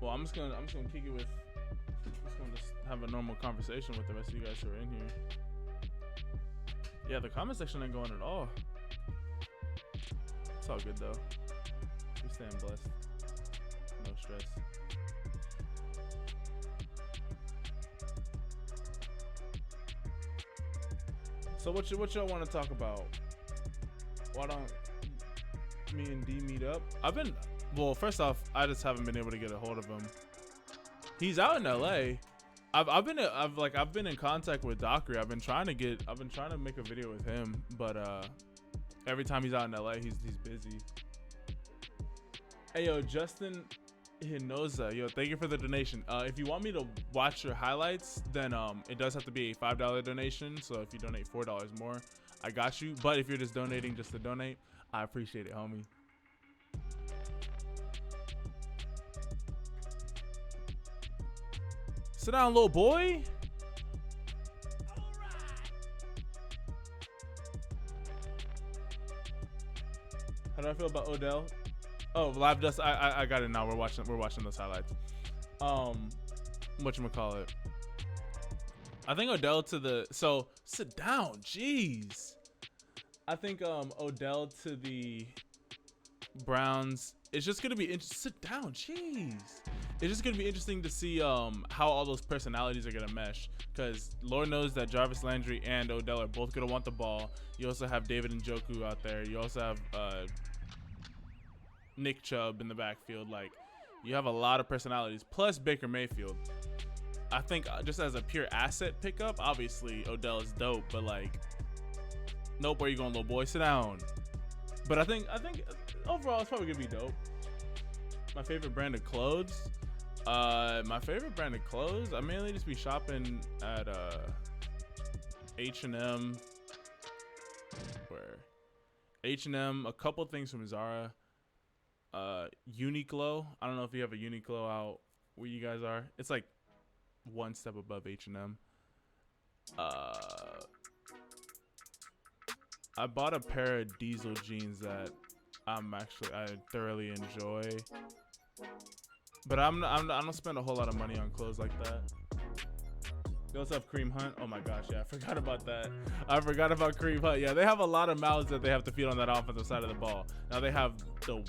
Well, I'm just gonna kick it with. Just have a normal conversation with the rest of you guys who are in here. Yeah, the comment section ain't going at all. It's all good though. We're staying blessed. No stress. So what y'all want to talk about? Why don't me and D meet up? Well, first off, I just haven't been able to get a hold of him. He's out in LA. I've been in contact with Dockery. I've been trying to make a video with him, but every time he's out in LA, he's busy. Hey yo, Justin Hinoza, yo, thank you for the donation. If you want me to watch your highlights, then it does have to be a $5 donation. So if you donate $4 more, I got you. But if you're just donating just to donate, I appreciate it, homie. Sit down, little boy. How do I feel about Odell? Oh, live just I got it now. We're watching those highlights. Whatchamacallit? I think Odell to the sit down, jeez. I think Odell to the Browns. It's just gonna be sit down, jeez. It's just gonna be interesting to see how all those personalities are gonna mesh, because Lord knows that Jarvis Landry and Odell are both gonna want the ball. You also have David Njoku out there. You also have Nick Chubb in the backfield. Like, you have a lot of personalities, plus Baker Mayfield. I think just as a pure asset pickup, obviously Odell is dope, but like, nope, where you going, little boy? Sit down. But I think overall it's probably gonna be dope. My favorite brand of clothes. I mainly just be shopping at H&M, a couple things from Zara, Uniqlo. I don't know if you have a Uniqlo out where you guys are. It's like one step above H&M. I bought a pair of Diesel jeans that I thoroughly enjoy. But I don't spend a whole lot of money on clothes like that. They also have Kareem Hunt. Oh my gosh, yeah, I forgot about that. I forgot about Kareem Hunt. Yeah, they have a lot of mouths that they have to feed on that offensive side of the ball. Now they have the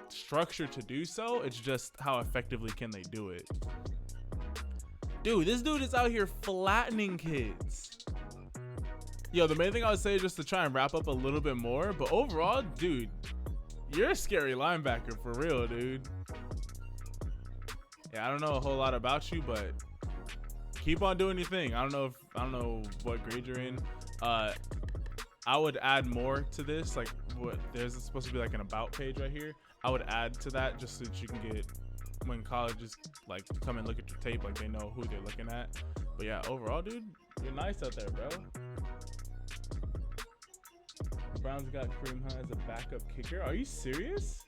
structure to do so. It's just how effectively can they do it. Dude, this dude is out here flattening kids. Yo, the main thing I would say is just to try and wrap up a little bit more. But overall, dude, you're a scary linebacker for real, dude. Yeah, I don't know a whole lot about you, but keep on doing your thing. I don't know what grade you're in. I would add more to this. Like, there's supposed to be like an about page right here. I would add to that just so that you can get, when colleges like come and look at your tape, like they know who they're looking at. But yeah, overall, dude, you're nice out there, bro. The Browns got Kareem Hunt as a backup kicker. Are you serious?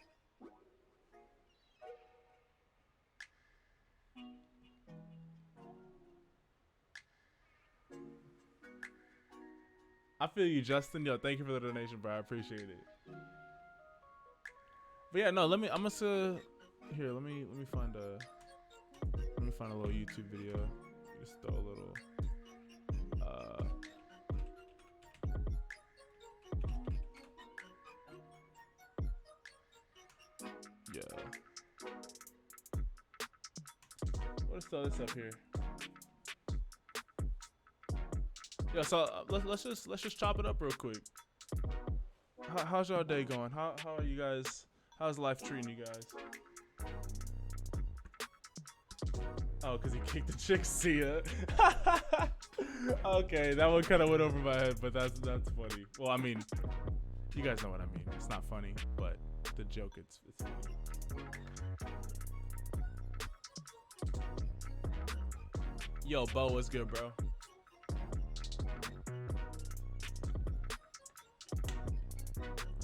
I feel you, Justin. Yo, thank you for the donation, bro. I appreciate it. But yeah, no, let me find a little YouTube video. Just throw a little yeah. Let's throw this up here. Yeah, so let's just chop it up real quick. How's y'all day going? How are you guys? How's life treating you guys? Oh, because he kicked the chick. See ya. Okay, that one kind of went over my head, but that's funny. Well, I mean, you guys know what I mean. It's not funny, but the joke, it's funny. Yo, Bo, what's good, bro?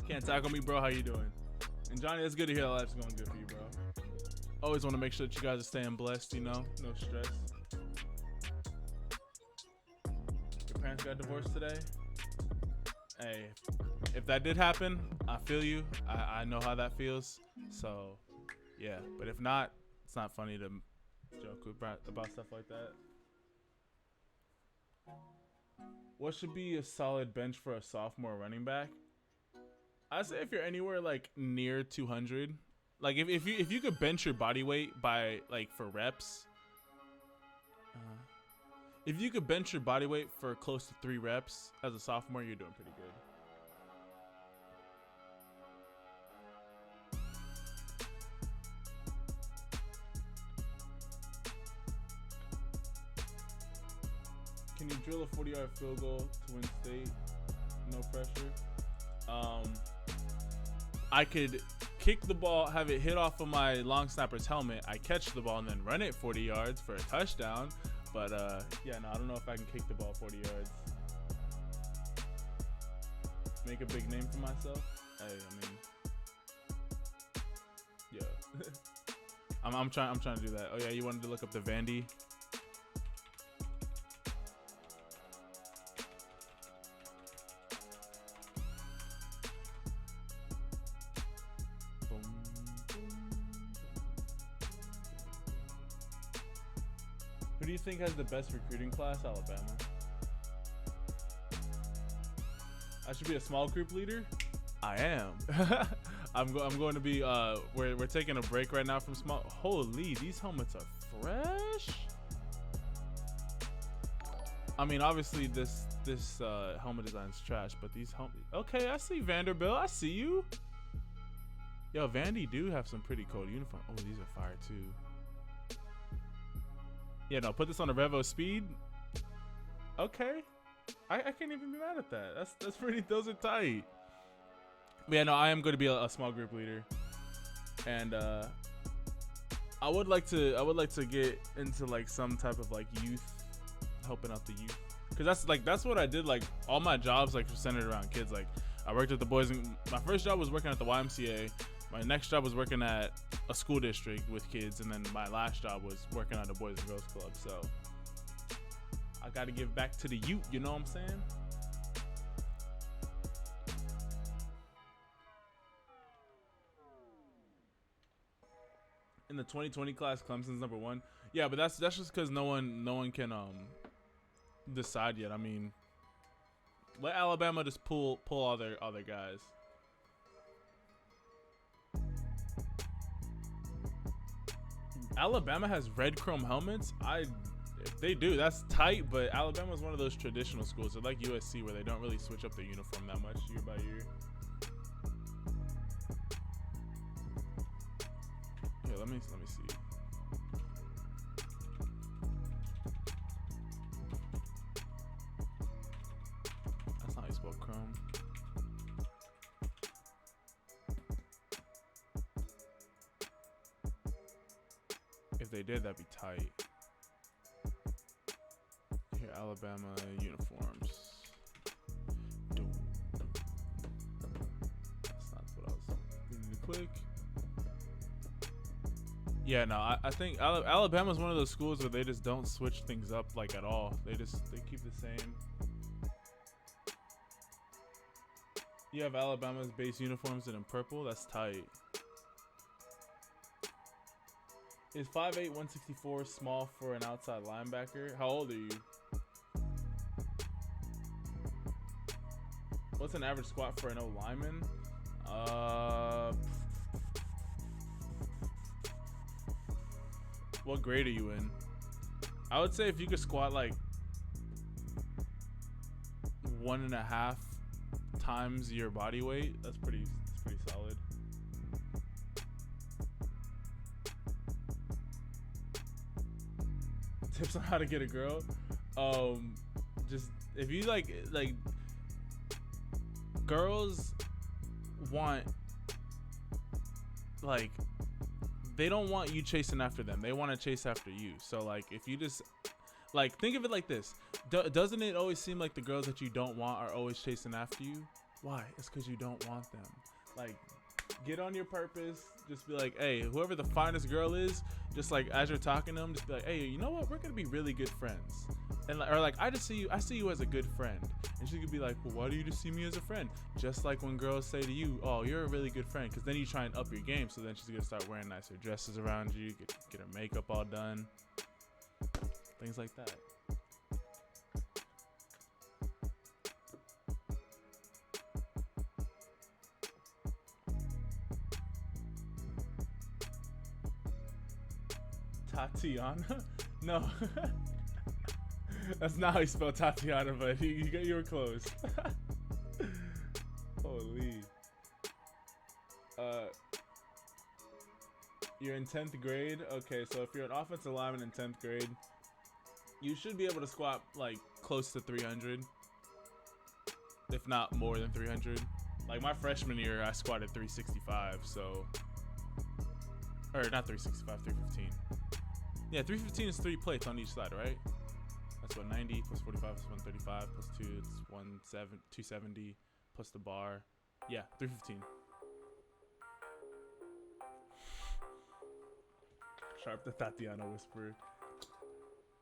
Can't tackle me, bro. How you doing? And Johnny, it's good to hear that life's going good for you, bro. Always want to make sure that you guys are staying blessed, you know? No stress. Your parents got divorced today? Hey, if that did happen, I feel you. I know how that feels. So, yeah. But if not, it's not funny to joke about stuff like that. What should be a solid bench for a sophomore running back? I'd say if you're anywhere like near 200, like if you could bench your body weight by like for reps, if you could bench your body weight for close to 3 reps as a sophomore, you're doing pretty good. Can you drill a 40-yard field goal to win state? No pressure. I could kick the ball, have it hit off of my long snapper's helmet. I catch the ball and then run it 40 yards for a touchdown. But yeah, no, I don't know if I can kick the ball 40 yards. Make a big name for myself. Hey, I mean, yeah. I'm trying to do that. Oh yeah, you wanted to look up the Vandy. Who do you think has the best recruiting class? Alabama. I should be a small group leader. I am. I'm going to be. We're taking a break right now from small. Holy, these helmets are fresh. I mean, obviously this helmet design is trash, but these helmets. Okay, I see Vanderbilt. I see you. Yo, Vandy do have some pretty cool uniforms. Oh, these are fire too. Yeah, no, put this on a Revo speed. Okay. I can't even be mad at that. That's pretty. Those are tight. But yeah, no, I am going to be a small group leader, and I would like to get into like some type of like youth, helping out the youth, because that's what I did. Like all my jobs like centered around kids. Like I worked at the boys. My first job was working at the YMCA. My next job was working at a school district with kids, and then my last job was working at a Boys and Girls Club. So I got to give back to the youth. You know what I'm saying? In the 2020 class, Clemson's #1. Yeah, but that's just because no one can decide yet. I mean, let Alabama just pull all their guys. Alabama has red chrome helmets. If they do, that's tight. But Alabama's one of those traditional schools. They're like USC, where they don't really switch up their uniform that much year by year. Here, let me see. That's not how you spell chrome. If they did, that'd be tight. Here, Alabama uniforms. That's not what I was reading quick. Yeah, no, I think Alabama's one of those schools where they just don't switch things up like at all. They keep the same. You have Alabama's base uniforms in purple. That's tight. Is 5'8", 164 small for an outside linebacker? How old are you? What's an average squat for an O lineman? What grade are you in? I would say if you could squat like 1.5 times your body weight, that's pretty solid. Tips on how to get a girl. Just if you like girls want, like, they don't want you chasing after them. They want to chase after you. So like if you just like think of it like this, doesn't it always seem like the girls that you don't want are always chasing after you? Why? It's because you don't want them. Like, get on your purpose. Just be like, hey, whoever the finest girl is, just like as you're talking to them, just be like, hey, you know what? We're gonna be really good friends. And or like, I see you as a good friend. And she could be like, well, why do you just see me as a friend? Just like when girls say to you, oh, you're a really good friend, because then you try and up your game. So then she's gonna start wearing nicer dresses around you, get her makeup all done, things like that. Tatiana? No. That's not how you spell Tatiana, but you were close. Holy. You're in 10th grade? Okay, so if you're an offensive lineman in 10th grade, you should be able to squat like close to 300. If not more than 300. Like my freshman year, I squatted 365. So, or not 365, 315. Yeah, 315 is 3 plates on each side, right? That's what 90 plus 45 is 135 plus 2 it's 270 plus the bar. Yeah, 315. Sharpe the Tatiana whisperer.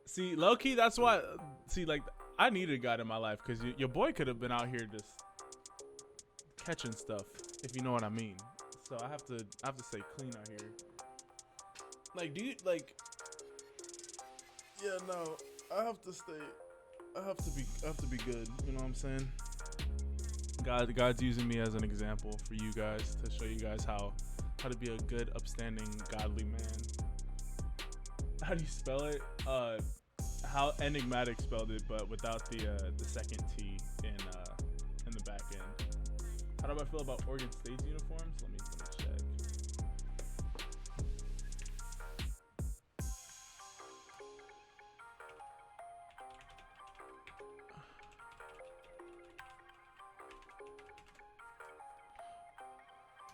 See, low key, that's why. See, like, I needed a guy in my life because your boy could have been out here just catching stuff, if you know what I mean. So I have to stay clean out here. Like, dude, like, yeah, no, I have to be good. You know what I'm saying? God's using me as an example for you guys to show you guys how to be a good, upstanding, godly man. How do you spell it? How Enigmatic spelled it, but without the second T in the back end. How do I feel about Oregon State's uniforms? Let me check.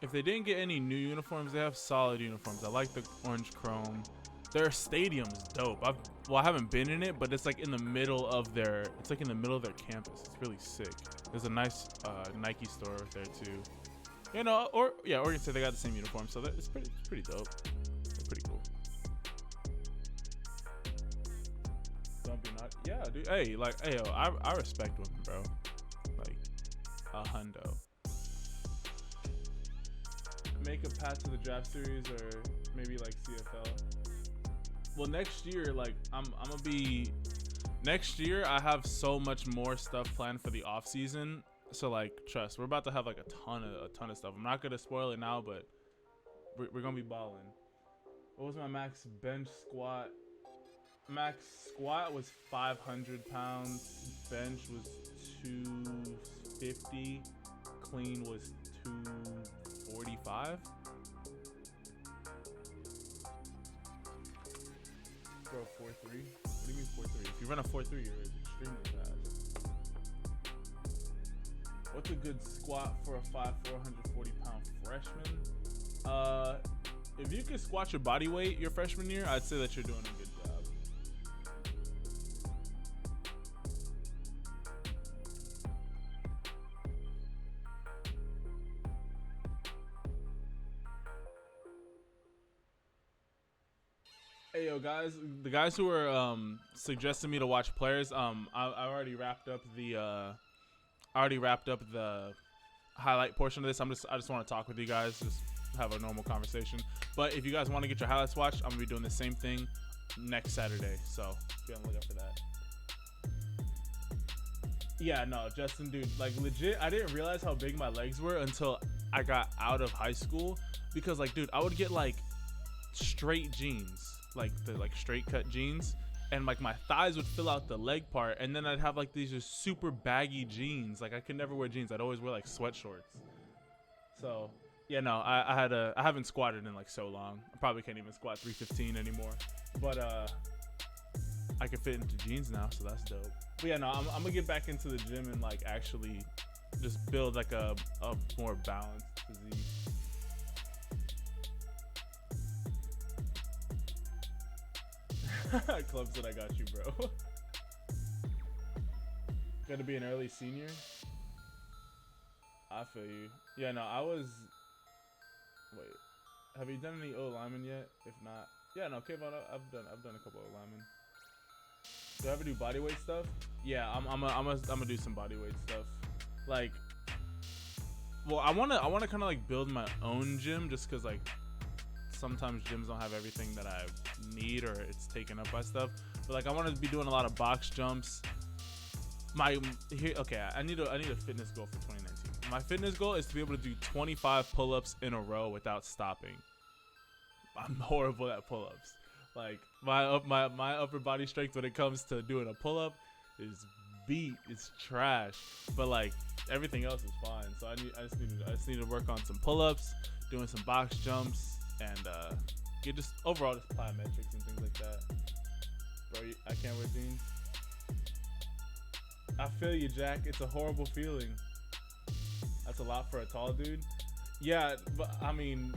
If they didn't get any new uniforms, they have solid uniforms. I like the orange chrome. Their stadium's dope. I haven't been in it, but it's like in the middle of their campus. It's really sick. There's a nice Nike store there too. You know, Oregon State, they got the same uniform, so it's pretty dope. They're pretty cool. Don't be not. Yeah, dude. Hey, like, hey, yo, I respect women, bro. Like, a hundo. Make a path to the draft series or maybe like CFL. Well, next year, like next year I have so much more stuff planned for the off season. So like, trust, we're about to have like a ton of stuff. I'm not gonna spoil it now, but we're gonna be balling. What was my max bench squat? Max squat was 500 pounds. Bench was 250. Clean was 245. Bro, 4.3? What do you mean 4.3? If you run a 4.3, you're extremely fast. What's a good squat for a 5'4", 140-pound freshman? If you can squat your body weight your freshman year, I'd say that you're doing a good job. Hey yo guys, the guys who are suggesting me to watch players, I already wrapped up the highlight portion of this. I just want to talk with you guys, just have a normal conversation. But if you guys want to get your highlights watched, I'm gonna be doing the same thing next Saturday, so be on the lookout for that. Yeah, no, Justin, dude, like legit, I didn't realize how big my legs were until I got out of high school, because like, dude, I would get like straight jeans, like the straight cut jeans, and like my thighs would fill out the leg part, and then I'd have like these just super baggy jeans. Like I could never wear jeans. I'd always wear like sweat shorts. So yeah, no, I haven't squatted in like so long. I probably can't even squat 315 anymore, but I can fit into jeans now, so that's dope. But yeah, no, I'm gonna get back into the gym and like actually just build like a more balanced physique. Club said I got you, bro. Gonna be an early senior. I feel you. Yeah, no, wait, have you done any O lineman yet? If not, yeah, no, okay, but I've done a couple of linemen. Do I ever do bodyweight stuff? Yeah, I'm gonna do some bodyweight stuff. Like, well, I wanna kind of like build my own gym, just cause like sometimes gyms don't have everything that I need, or it's taken up by stuff. But like, I want to be doing a lot of box jumps. I need a fitness goal for 2019. My fitness goal is to be able to do 25 pull-ups in a row without stopping. I'm horrible at pull-ups. Like my upper body strength when it comes to doing a pull-up is beat. It's trash. But like everything else is fine. So I just need to work on some pull-ups, doing some box jumps, and get just overall just plyometrics and things like that. Bro, I can't wear jeans. I feel you, Jack. It's a horrible feeling. That's a lot for a tall dude. Yeah, but I mean,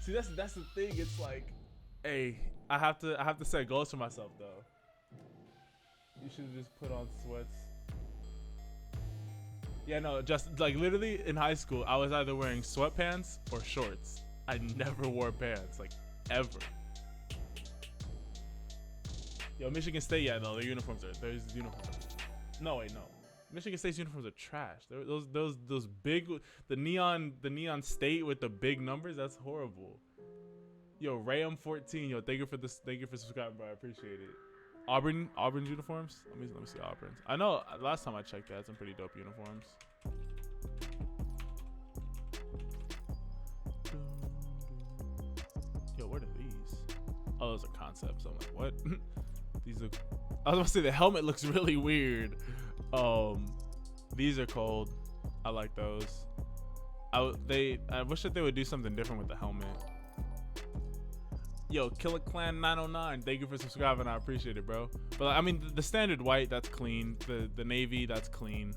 see, that's the thing. It's like, hey, I have to set goals for myself though. You should just put on sweats. Yeah, no, just like literally in high school, I was either wearing sweatpants or shorts. I never wore pants, like ever. Yo, Michigan State, yeah, no, their uniforms are. There's uniforms. No, wait, no. Michigan State's uniforms are trash. Those big, the neon state with the big numbers. That's horrible. Yo, Ram 14. Yo, thank you for subscribing, bro. I appreciate it. Auburn's uniforms. Let me see Auburn's. I know last time I checked, they had some pretty dope uniforms. Yo, what are these? Oh, those are concepts. I'm like, what? These look. I was about to say the helmet looks really weird. These are cold. I like those. I wish that they would do something different with the helmet. Yo, Killer Clan 909, thank you for subscribing. I appreciate it, bro. But I mean, the standard white, that's clean. The navy, that's clean.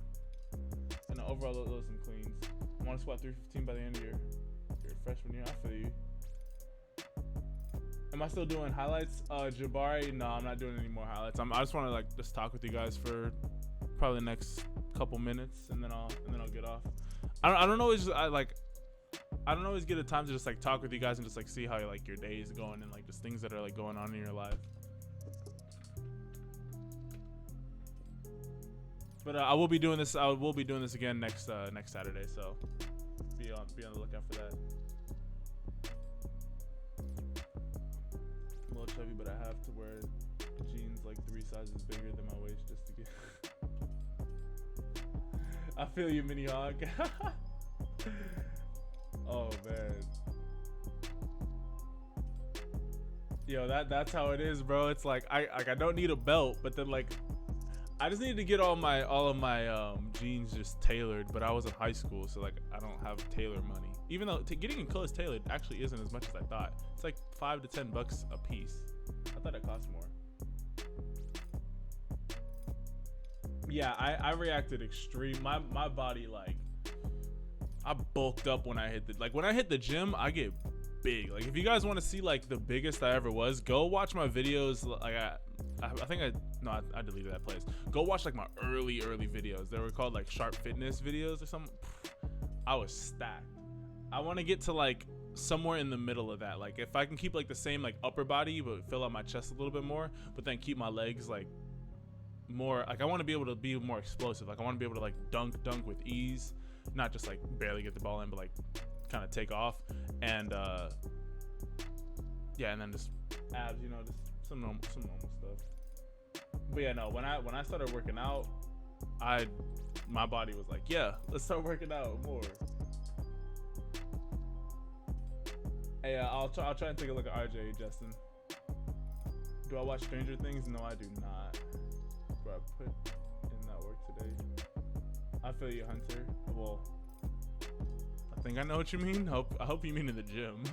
And overall, those some cleans. I want to squat 315 by the end of your freshman year. I feel you. Am I still doing highlights? Jabari, no, I'm not doing any more highlights. I just want to like just talk with you guys for probably the next couple minutes, and then I'll get off. I don't always get a time to just like talk with you guys and just like see how like your day is going and like just things that are like going on in your life. But I will be doing this. I will be doing this again next Saturday. So be on the lookout for that. I'm a little chubby, but I have to wear jeans like 3 sizes bigger than my waist just to get. I feel you, Mini Hog. Oh man. Yo, that's how it is, bro. It's like I don't need a belt, but then like I just need to get all of my jeans just tailored, but I was in high school, so like I don't have tailor money. Even though getting clothes tailored actually isn't as much as I thought. It's like $5 to $10 a piece. I thought it cost more. Yeah, I reacted extreme. My body, like, I bulked up when I hit the gym. I get big. Like, if you guys want to see like the biggest I ever was, go watch my videos. Like I deleted that place. Go watch like my early videos. They were called like Sharpe Fitness videos or something. I was stacked. I want to get to like somewhere in the middle of that. Like if I can keep like the same like upper body but fill out my chest a little bit more, but then keep my legs like more, like I want to be able to be more explosive. Like I want to be able to like dunk with ease, not just like barely get the ball in, but like kind of take off. And yeah, and then just abs, you know, just some normal stuff. But yeah, no, when I started working out, my body was like, yeah, let's start working out more. Hey, I'll try and take a look at RJ, Justin. Do I watch Stranger Things? No, I do not. Bro, I put in that work today. I feel you, Hunter. Well, I think I know what you mean. I hope you mean in the gym.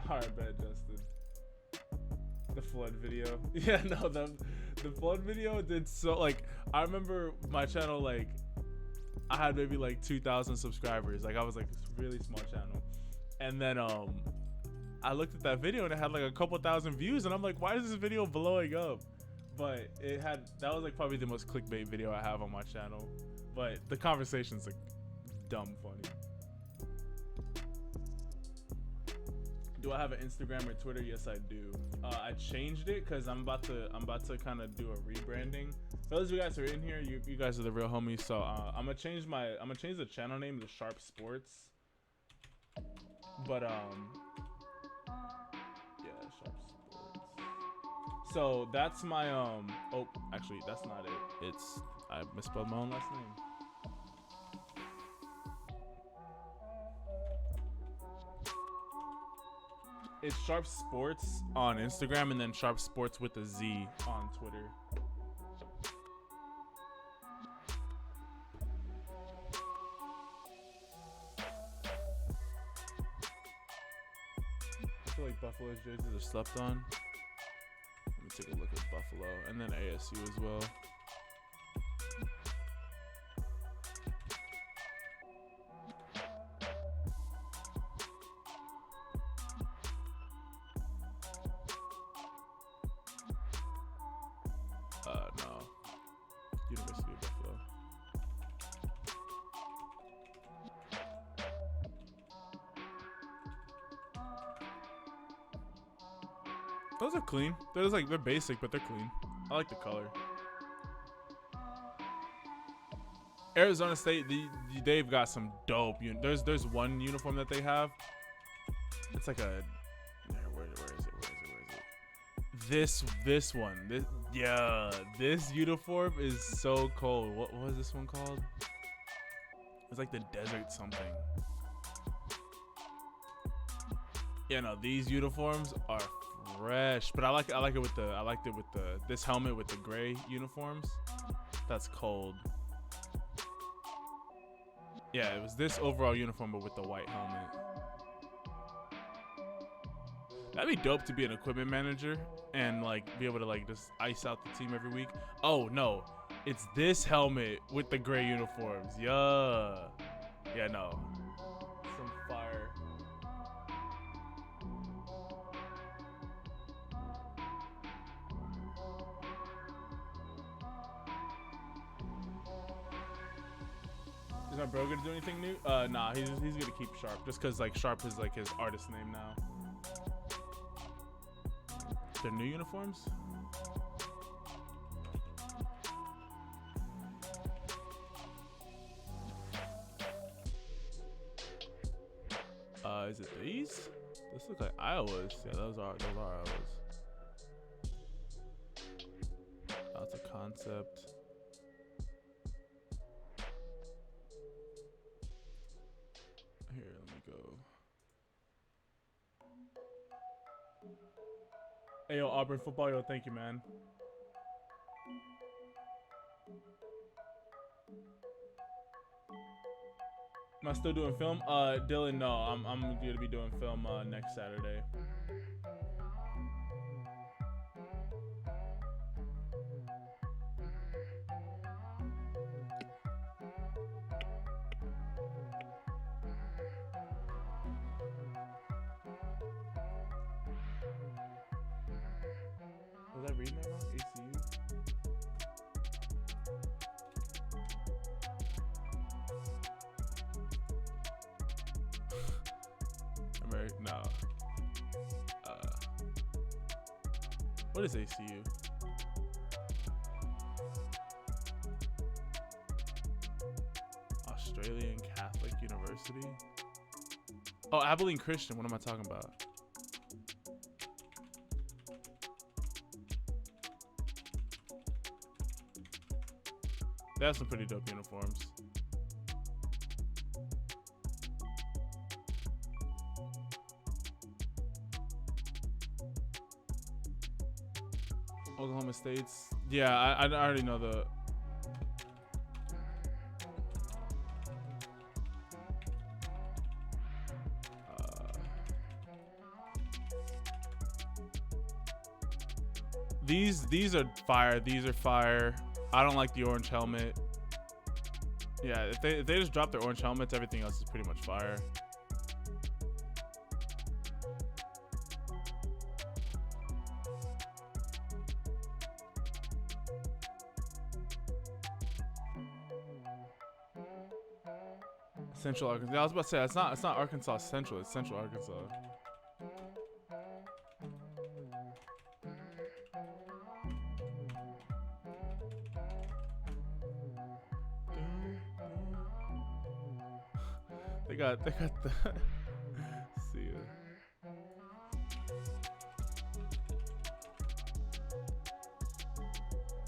Alright, bet, Justin. The flood video. Yeah, no, the flood video did so, like, I remember my channel, like, I had maybe like 2,000 subscribers. Like I was like this really small channel. And then I looked at that video and it had like a couple thousand views and I'm like, why is this video blowing up? But that was like probably the most clickbait video I have on my channel. But the conversation's like dumb funny. Do I have an Instagram or Twitter? Yes, I do. I changed it because I'm about to kind of do a rebranding. For those of you guys who are in here, you guys are the real homies. So I'm gonna change the channel name to SharpeSports. But yeah, SharpeSports. So that's my oh, actually that's not it. I misspelled my own last name. It's SharpeSports on Instagram and then SharpeSports with a Z on Twitter. feel like Buffalo's jerseys are slept on. Let me take a look at Buffalo and then ASU as well. No. University of Buffalo. Those are clean. They're basic, but they're clean. I like the color. Arizona State, they've got some dope. There's one uniform that they have. It's like a where is it? This one. This uniform is so cold. What was this one called? It's like the desert something. Yeah, no, these uniforms are fresh, but I liked it with this helmet with the gray uniforms. That's cold. Yeah, it was this overall uniform but with the white helmet. That'd be dope to be an equipment manager and like be able to like just ice out the team every week. Oh no, it's this helmet with the gray uniforms. Yeah, no, some fire. Is my bro gonna do anything new? Nah, he's gonna keep Sharpe just cause like Sharpe is like his artist name now. Their new uniforms? Is it these? This looks like Iowa's. Yeah, those are Iowa's. That's a concept. Here, let me go. Hey, yo, Auburn football, yo, thank you, man. Am I still doing film? Dylan, no, I'm gonna be doing film next Saturday. Was I reading that wrong? ACU? No. What is ACU? Australian Catholic University? Oh, Abilene Christian. What am I talking about? They have some pretty dope uniforms. Oklahoma State's. Yeah, I already know the. These are fire. These are fire. I don't like the orange helmet. Yeah, if they just drop their orange helmets, everything else is pretty much fire. Central Arkansas. I was about to say it's not Arkansas Central. It's Central Arkansas. They got the. See ya.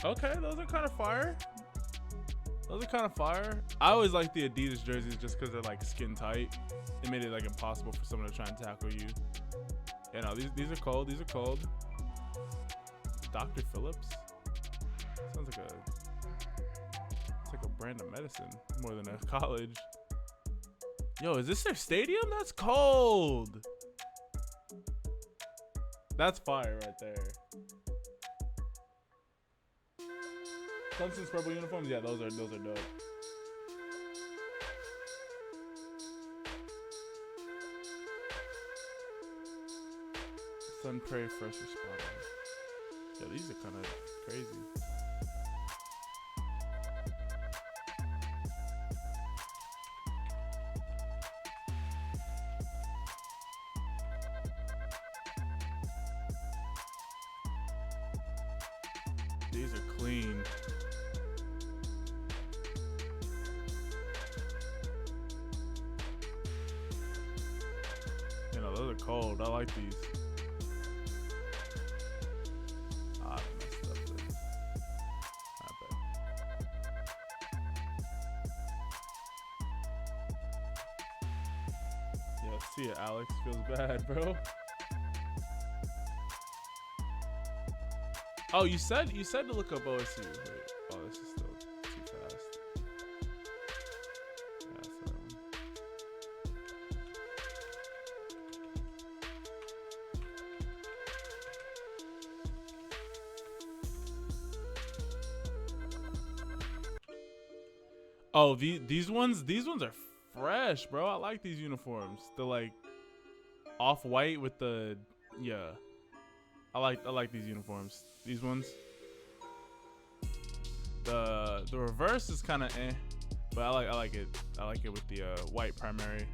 Okay, those are kind of fire. Those are kind of fire. I always like the Adidas jerseys just because they're like skin tight. It made it like impossible for someone to try and tackle you. Yeah, no, these are cold. These are cold. Dr. Phillips. Sounds like it's like a brand of medicine more than a college. Yo, is this their stadium? That's cold. That's fire right there. Clemson's purple uniforms, yeah, those are dope. Sun Prairie first responders. Yeah, these are kind of crazy. These are clean. You know, those are cold. I like these. I messed up this. I bet. Yeah, see it, Alex. Feels bad, bro. Oh, you said to look up OSU. Wait, oh, this is still too fast. Yeah, that's that one. Oh, these ones are fresh, bro. I like these uniforms. They're like off-white with the I like these uniforms. These ones. The reverse is kind of but I like it. I like it with the white primary.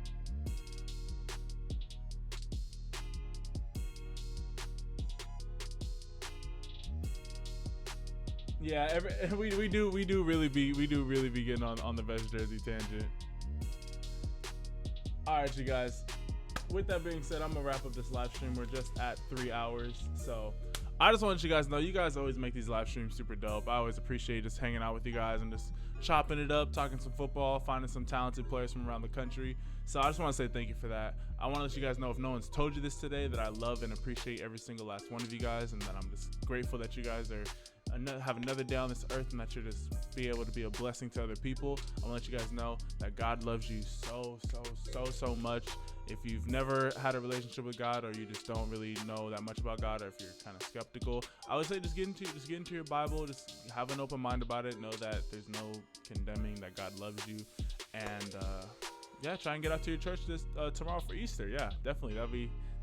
Yeah, we do really be getting on the veg jersey tangent. All right, you guys. With that being said, I'm gonna wrap up this live stream. We're just at 3 hours, so I just want you guys to know, you guys always make these live streams super dope. I always appreciate just hanging out with you guys and just chopping it up, talking some football, finding some talented players from around the country. So I just want to say thank you for that. I want to let you guys know, if no one's told you this today, that I love and appreciate every single last one of you guys, and that I'm just grateful that you guys have another day on this earth, and that you're just be able to be a blessing to other people. I want to let you guys know that God loves you so much. If you've never had a relationship with God, or you just don't really know that much about God, or if you're kind of skeptical, I would say just get into your Bible, just have an open mind about it, know that there's no condemning, that God loves you, and yeah, try and get out to your church this tomorrow for Easter. Yeah, definitely, that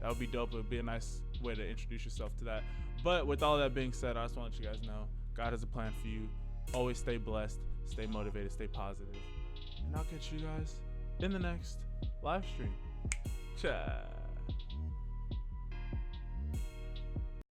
would be dope. It would be a nice way to introduce yourself to that. But with all that being said, I just want to let you guys know, God has a plan for you. Always stay blessed, stay motivated, stay positive, and I'll catch you guys in the next live stream. Ciao.